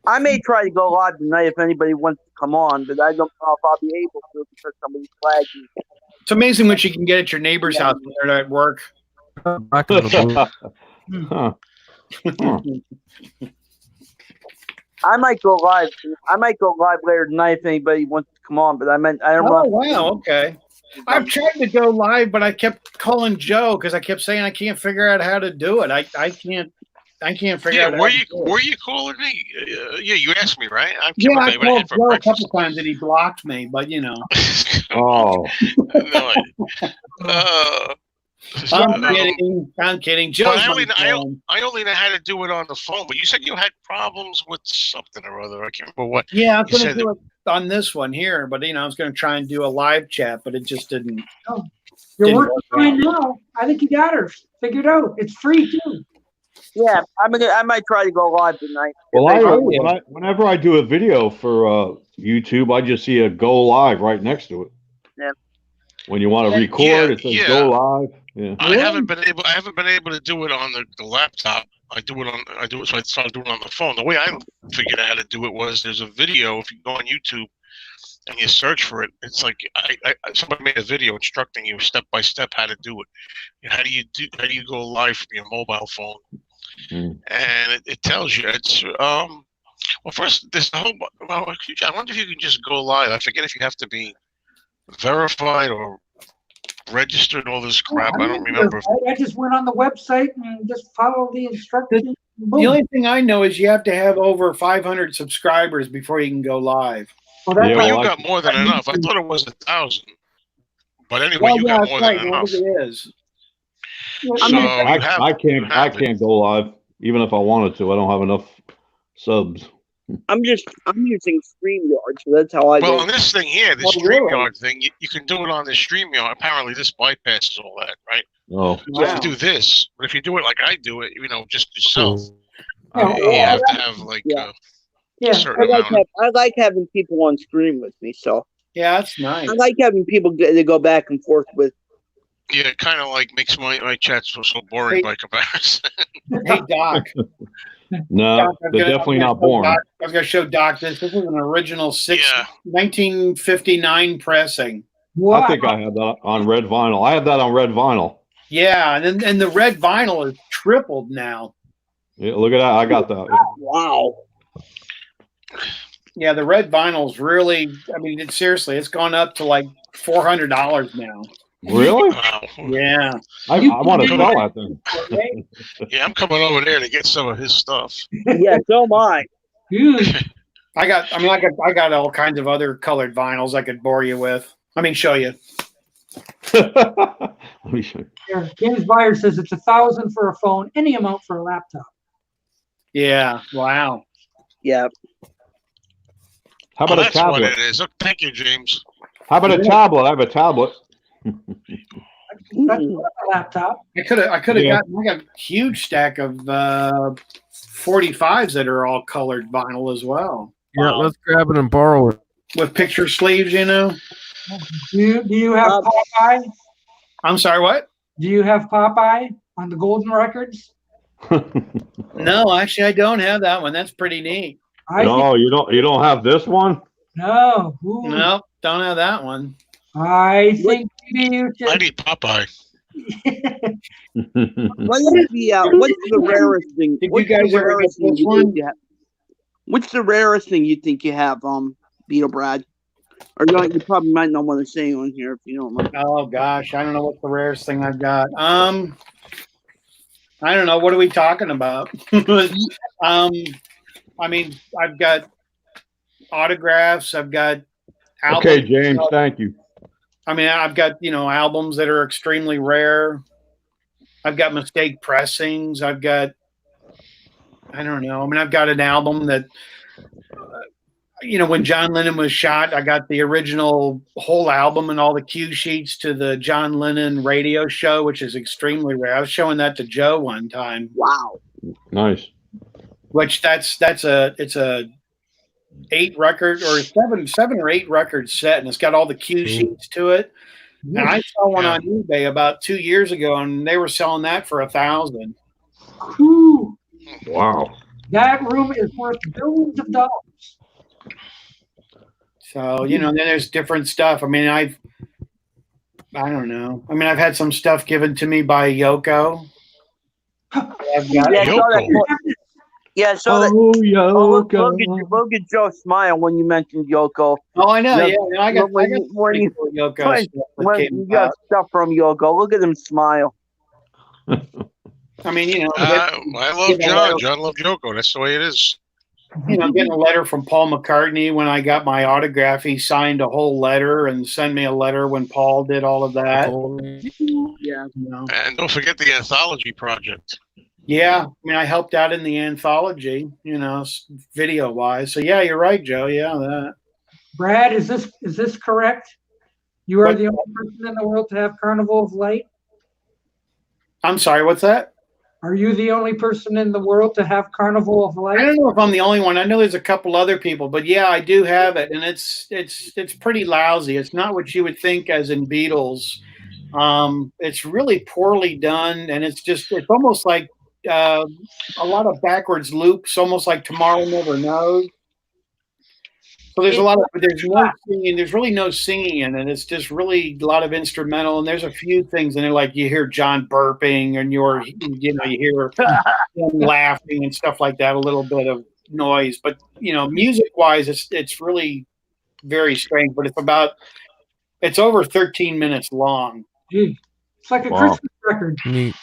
I may try to go live tonight if anybody wants to come on, but I don't know if I'll be able to because somebody flagged me. It's amazing what you can get at your neighbor's house when they're at work. Back in the booth. Huh. Huh. I might go live. I might go live later tonight if anybody wants to come on, but I don't Oh know. wow, okay. I've tried to go live, but I kept calling Joe because I kept saying I can't figure out how to do it. I can't figure Yeah, out. were how you to do it. were you calling me? Yeah, you asked me, right? I Yeah, I went called ahead for Joe a breakfast. couple times and he blocked me, but you know. Oh. No, I'm kidding. Joe's I my only friend. I only know how to do it on the phone. But you said you had problems with something or other. I can't remember what. Yeah, I was You going to said do it on this one here, but I was going to try and do a live chat, but it just didn't. You're Didn't working work fine out. now. I think you got her figured out. It's free too. Yeah, I might try to go live tonight. Well, whenever I do a video for YouTube, I just see a go live right next to it. Yeah. When you want to record, Yeah, it says yeah. go live. Yeah. I haven't been able to do it on the laptop. I do it so I started doing it on the phone. The way I figured out how to do it was there's a video. If you go on YouTube and you search for it, it's like somebody made a video instructing you step by step how to do it. How do you go live from your mobile phone? And it tells you. It's well, first there's the whole. Well, I wonder if you can just go live. I forget if you have to be verified or registered, all this crap. I don't remember. I just went on the website and just followed the instructions. Boom. The only thing I know is you have to have over 500 subscribers before you can go live. Well, that's Yeah, Well, well, you got more than enough. I thought it was 1,000. But anyway, Well, you yeah, got that's more right. than I enough. think it is. So you have, I can't go live even if I wanted to. I don't have enough subs. I'm using StreamYard, so that's how I do Well, it. on this thing here, this Oh, really? StreamYard thing, you can do it on this StreamYard. Apparently, this bypasses all that, right? Oh. So if you do this, but if you do it like I do it, just yourself, Yeah, you have to have like Yeah. a certain amount. I like having people on stream with me, so Yeah, that's nice. I like having people to go back and forth with. Yeah, it kind of like makes my chats so boring Hey. by comparison. Hey, Doc. No, Doc, they're definitely not boring. I was going to show Doc this. This is an original Yeah. 1959 pressing. wow. I think I have that on red vinyl. I have that on red vinyl. Yeah, and the red vinyl is tripled now. Yeah, look at that. I got that. Wow. Yeah, the red vinyl's really. I mean, seriously, it's gone up to like $400 now. Really? Wow. Yeah. I want to sell that thing. Yeah, I'm coming over there to get some of his stuff. Yeah, so am I. Good. I got all kinds of other colored vinyls I could bore you with. I mean, show you. Let me show you. Here, James Byers says it's $1,000 for a phone, any amount for a laptop. Yeah. Wow. Yeah. How Oh, about a that's what tablet? it is. Oh, thank you, James. How about a tablet? I have a tablet. That's a laptop. I could have Yeah. gotten. I got a huge stack of 45s that are all colored vinyl as well, Yeah, let's grab it and borrow it. with picture sleeves. You know. Do you have Popeye? I'm sorry. What? Do you have Popeye on the Golden Records? No, actually, I don't have that one. That's pretty neat. No, you don't have this one? No. Ooh. No, don't have that one. I think maybe you I should. need Popeye. What's the rarest thing? Did you What's guys the ever rarest get thing this you one? think you have? What's the rarest thing you think you have, Beatle Brad? Or you probably might not want to say on here if you don't mind. Oh gosh, I don't know what the rarest thing I've got. I don't know. What are we talking about? I mean, I've got autographs. I've got albums. Okay, James, thank you. I mean, I've got albums that are extremely rare. I've got mistake pressings. I've got, I don't know. I mean, I've got an album that, when John Lennon was shot, I got the original whole album and all the cue sheets to the John Lennon radio show, which is extremely rare. I was showing that to Joe one time. Wow. Nice. Which it's a 8 record or 7 or 8 record set, and it's got all the cue sheets to it. And I saw one on eBay about 2 years ago, and they were selling that for $1,000. Ooh, Wow. that room is worth billions of dollars. So, then there's different stuff. I mean, I don't know. I mean, I've had some stuff given to me by Yoko. I've got Yeah, so look at Joe smile when you mentioned Yoko. Oh, I know. Yeah, I got when you Yoko stuff that when came you got out. stuff from Yoko, look at him smile. I mean, I love John. John loved Yoko. That's the way it is. Getting a letter from Paul McCartney when I got my autograph. He signed a whole letter and sent me a letter when Paul did all of that. Yeah. And don't forget the anthology project. Yeah, I mean, I helped out in the anthology, video wise. So yeah, you're right, Joe. Yeah, that. Brad, is this correct? You are the only person in the world to have Carnival of Light? I'm sorry, what's that? Are you the only person in the world to have Carnival of Light? I don't know if I'm the only one. I know there's a couple other people, but yeah, I do have it, and it's pretty lousy. It's not what you would think as in Beatles. It's really poorly done, and it's almost like a lot of backwards loops, almost like Tomorrow Never Knows. So there's no singing. There's really no singing in it. It's just really a lot of instrumental, and there's a few things in it, like you hear John burping, and you hear him laughing and stuff like that. A little bit of noise, but music-wise, it's really very strange. But it's over 13 minutes long. Gee, it's like a Christmas record. Neat.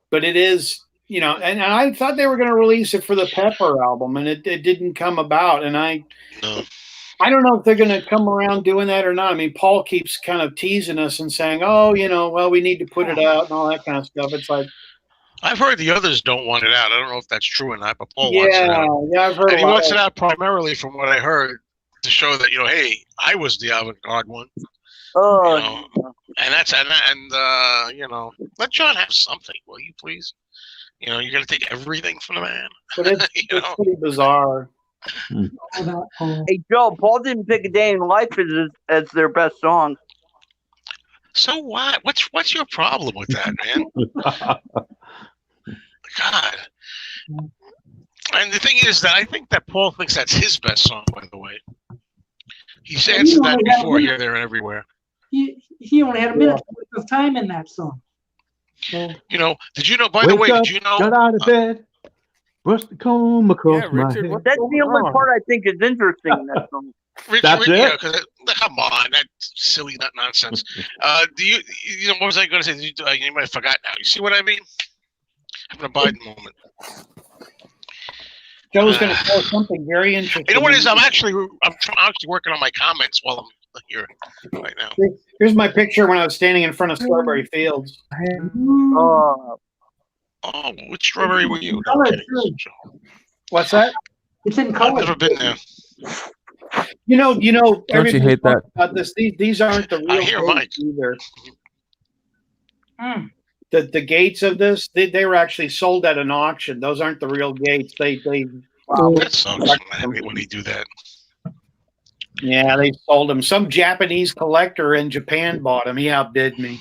But it is. And I thought they were going to release it for the Pepper album, and it didn't come about. And I don't know if they're going to come around doing that or not. I mean, Paul keeps kind of teasing us and saying, "Oh, well, we need to put it out and all that kind of stuff." It's like, I've heard the others don't want it out. I don't know if that's true or not, but Paul wants it out. Yeah, I've heard. And he wants it out primarily, from what I heard, to show that hey, I was the avant-garde one. Oh, and let John have something, will you please? You're going to take everything from the man. But it's pretty bizarre. Hey, Joe, Paul didn't pick A Day in Life as their best song. So what? What's your problem with that, man? God. And the thing is that I think that Paul thinks that's his best song, by the way. He's answered that before, here, there, and everywhere. He only had a minute of time in that song. Did you know, by the way, did you know? Got out of bed, brushed the comb across my head. That's the only part I think is interesting in that song. That's it? Come on, that silly nonsense. What was I going to say? You might have forgot now. You see what I mean? Having a Biden moment. Joe's going to tell something very interesting. You know what it is? I'm actually working on my comments while I'm here right now. Here's my picture when I was standing in front of Strawberry Fields. Oh, which strawberry were you? What's that? It's in I've color. never been there. You know. Don't you Everybody's hate that? talking about this. These aren't the I real hear gates either. Mm. The gates of this, they were actually sold at an auction. Those aren't the real gates. That sucks when they do that. Yeah, they sold them. Some Japanese collector in Japan bought them. He outbid me.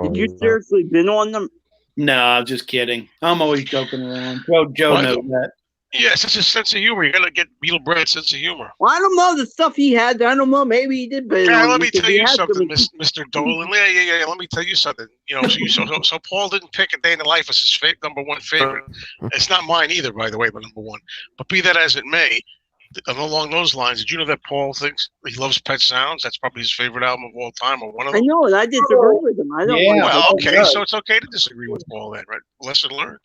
Did you seriously been on them? No, I'm just kidding. I'm always joking around. Joe What? knows that. Yeah, it's just a sense of humor. You gotta get Beatle Brad's sense of humor. Well, I don't know the stuff he had. I don't know. Maybe he did bid Yeah, on let them me because tell he you had something, some- Mr. Dolin. Yeah. Let me tell you something. You know, so Paul didn't pick A Day in the Life as his number one favorite. It's not mine either, by the way, but number one. But be that as it may, along those lines, did you know that Paul thinks he loves Pet Sounds? That's probably his favorite album of all time, or one of I them. know, and I disagree with him. I don't Yeah. like Well, it. okay, so it's okay to disagree with Paul then, right? Lesson learned.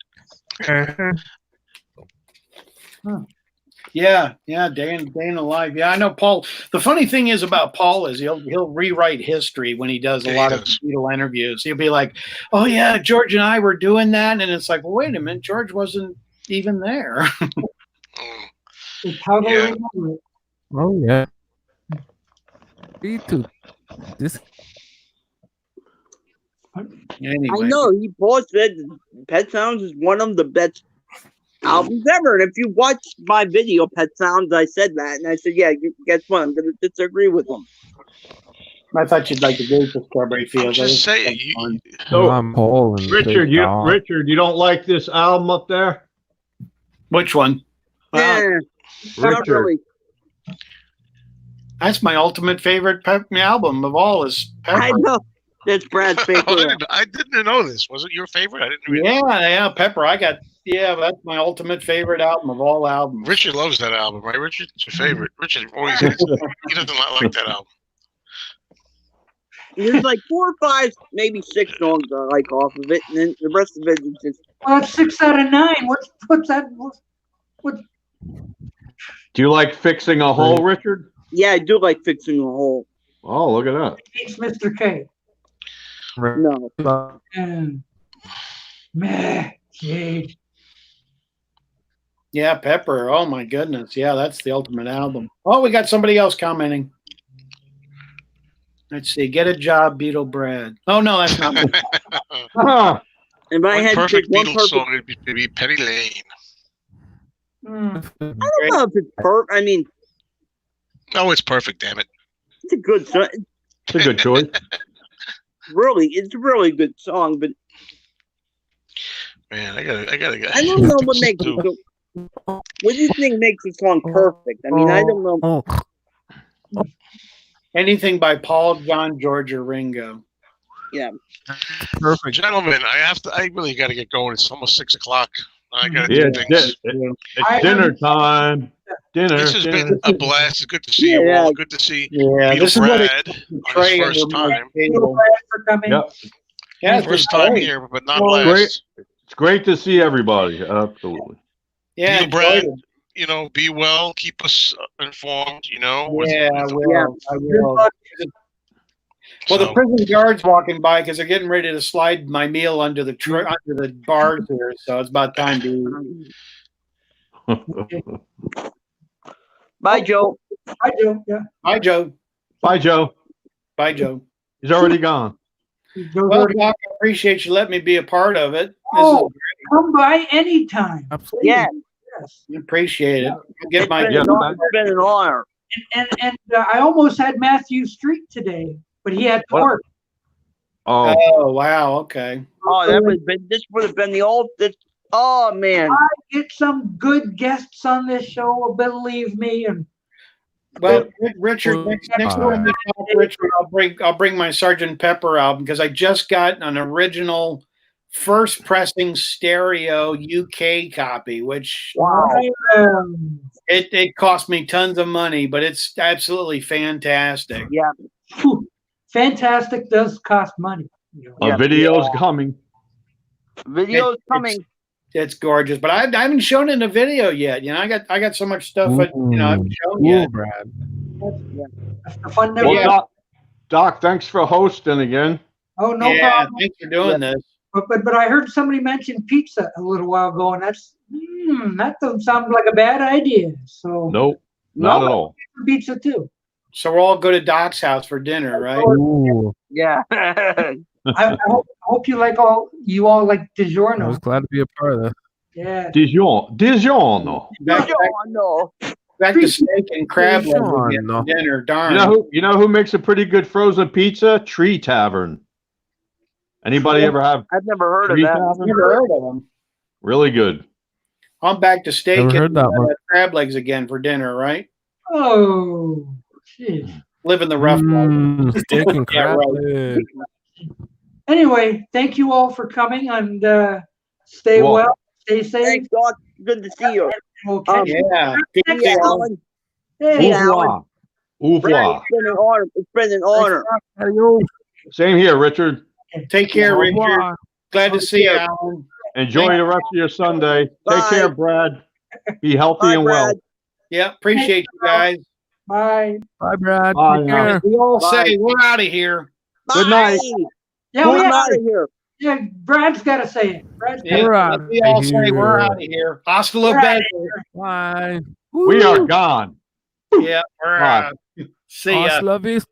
Yeah, day in the life. Yeah, I know Paul. The funny thing is about Paul is he'll rewrite history when he does a lot of Beatle interviews. He'll be like, "Oh yeah, George and I were doing that," and it's like, well, "Wait a minute, George wasn't even there." It's how they Yeah. remember it. Oh yeah. Me too. This Anyway. I know. Paul said Pet Sounds is one of the best albums ever. And if you watch my video, Pet Sounds, I said that. And I said, yeah, guess what? I'm going to disagree with him. I thought you'd like to go for Strawberry Fields. Just saying. I'm Paul and Richard, you don't like this album up there? Which one? Yeah, not Richard. really. That's my ultimate favorite album of all. Is Pepper. I know. That's Brad's favorite. I didn't know this. Was it your favorite? I didn't realize. Yeah, Pepper. That's my ultimate favorite album of all albums. Richard loves that album, right, Richard? It's your favorite. Richard always he does not like that album. There's like 4 or 5, maybe 6 songs I like off of it, and then the rest of it is just. Well, that's 6 out of 9. What's that? What? Do you like Fixing a Hole, Richard? Yeah, I do like Fixing a Hole. Oh, look at that. It's Mr. K. No. And meh, Jade. Yeah, Pepper. Oh my goodness. Yeah, that's the ultimate album. Oh, we got somebody else commenting. Let's see. Get a job, Beatle Brad. Oh no, that's not me. If I had to pick perfect one Beatles perfect, song, it'd be Penny Lane. I don't know if it's perfect. I mean, Oh, it's perfect, damn it. it's a good song. It's a good choice. It's a really good song, but Man, I gotta. I don't know what makes it so. What do you think makes a song perfect? I mean, I don't know. Anything by Paul, John, George, or Ringo. Yeah. Perfect, gentlemen. I really got to get going. It's almost 6 o'clock. I got to Yeah, do things. it's dinner time. Dinner. This has been a blast. It's good to see you all. Good to see this is Beatle what Brad on his first time. For coming. Yep. Yeah, First time here, but not Well, last. It's great to see everybody. Absolutely. Yeah, Beatle Brad, be well. Keep us informed. Yeah, I will. I will. Well, the So- prison guards walking by because they're getting ready to slide my meal under the bars here, so it's about time to eat. Bye, Joe. I do. Yeah. Bye, Joe. Bye, Joe. Bye, Joe. He's already gone. Well, Doc, I appreciate you letting me be a part of it. Oh, come by anytime. Absolutely. Yeah. Yes. I appreciate it. I'll get It's my been an honor. And I almost had Matthew Street today, but he had to What? work. Oh, Oh, wow. Okay. Oh, this would have been the old. Oh man. Get some good guests on this show, believe me. And Well, Richard, next time we talk, Richard, I'll bring my Sgt. Pepper album because I just got an original first pressing stereo UK copy, which it cost me tons of money, but it's absolutely fantastic. Yeah. Fantastic does cost money. a video's coming. Video's coming. It's gorgeous, but I haven't shown it in a video yet. I got so much stuff I haven't shown Ooh, yet. Brad. That's the fun Well, never. Doc, thanks for hosting again. Oh, no yeah, problem. thanks for doing this. But I heard somebody mention pizza a little while ago, and that doesn't sound like a bad idea. So Nope, not at all. pizza too. So we'll all go to Doc's house for dinner, right? Ooh, Yeah. I hope you all like I was DiGiorno. glad to be a part of that. Yeah. DiGiorno. Back to steak and crab legs again DiGiorno. for dinner. Darn. You know who makes a pretty good frozen pizza? Tree Tavern. Anybody ever have I've never heard of Tree that. Tavern? Never heard of them. Really good. I'm back to steak Never heard and that one. crab legs again for dinner, right? Oh, jeez. Living the rough life. Steak and Yeah, crab right. leg. Anyway, thank you all for coming, and stay Well- well, stay safe. Thanks, Doc. Good to see you. Okay. Yeah. Good to See see ya, you. Alan. Hey, Yeah. Au revoir. Au Brad, revoir. it's been an honor. It's been an honor. Adios. Same here, Richard. Take care, Au Richard. revoir. Glad to see you, Alan. Enjoy the rest of your Sunday. Bye. Take care, Brad. Be healthy Bye, and well. Brad. Yeah, appreciate you guys. bye. Bye, Brad. Bye Take now. care. We all Bye. say we're out of here. Good night. Yeah, I'm out of here. yeah. Brad's got to say it. Brad's Yeah, We're out we all of say we're here. out of here. Hasta la We're outta vista. Bye. We are gone. Yeah, we're Bye. out. See ya. Hasta la vista.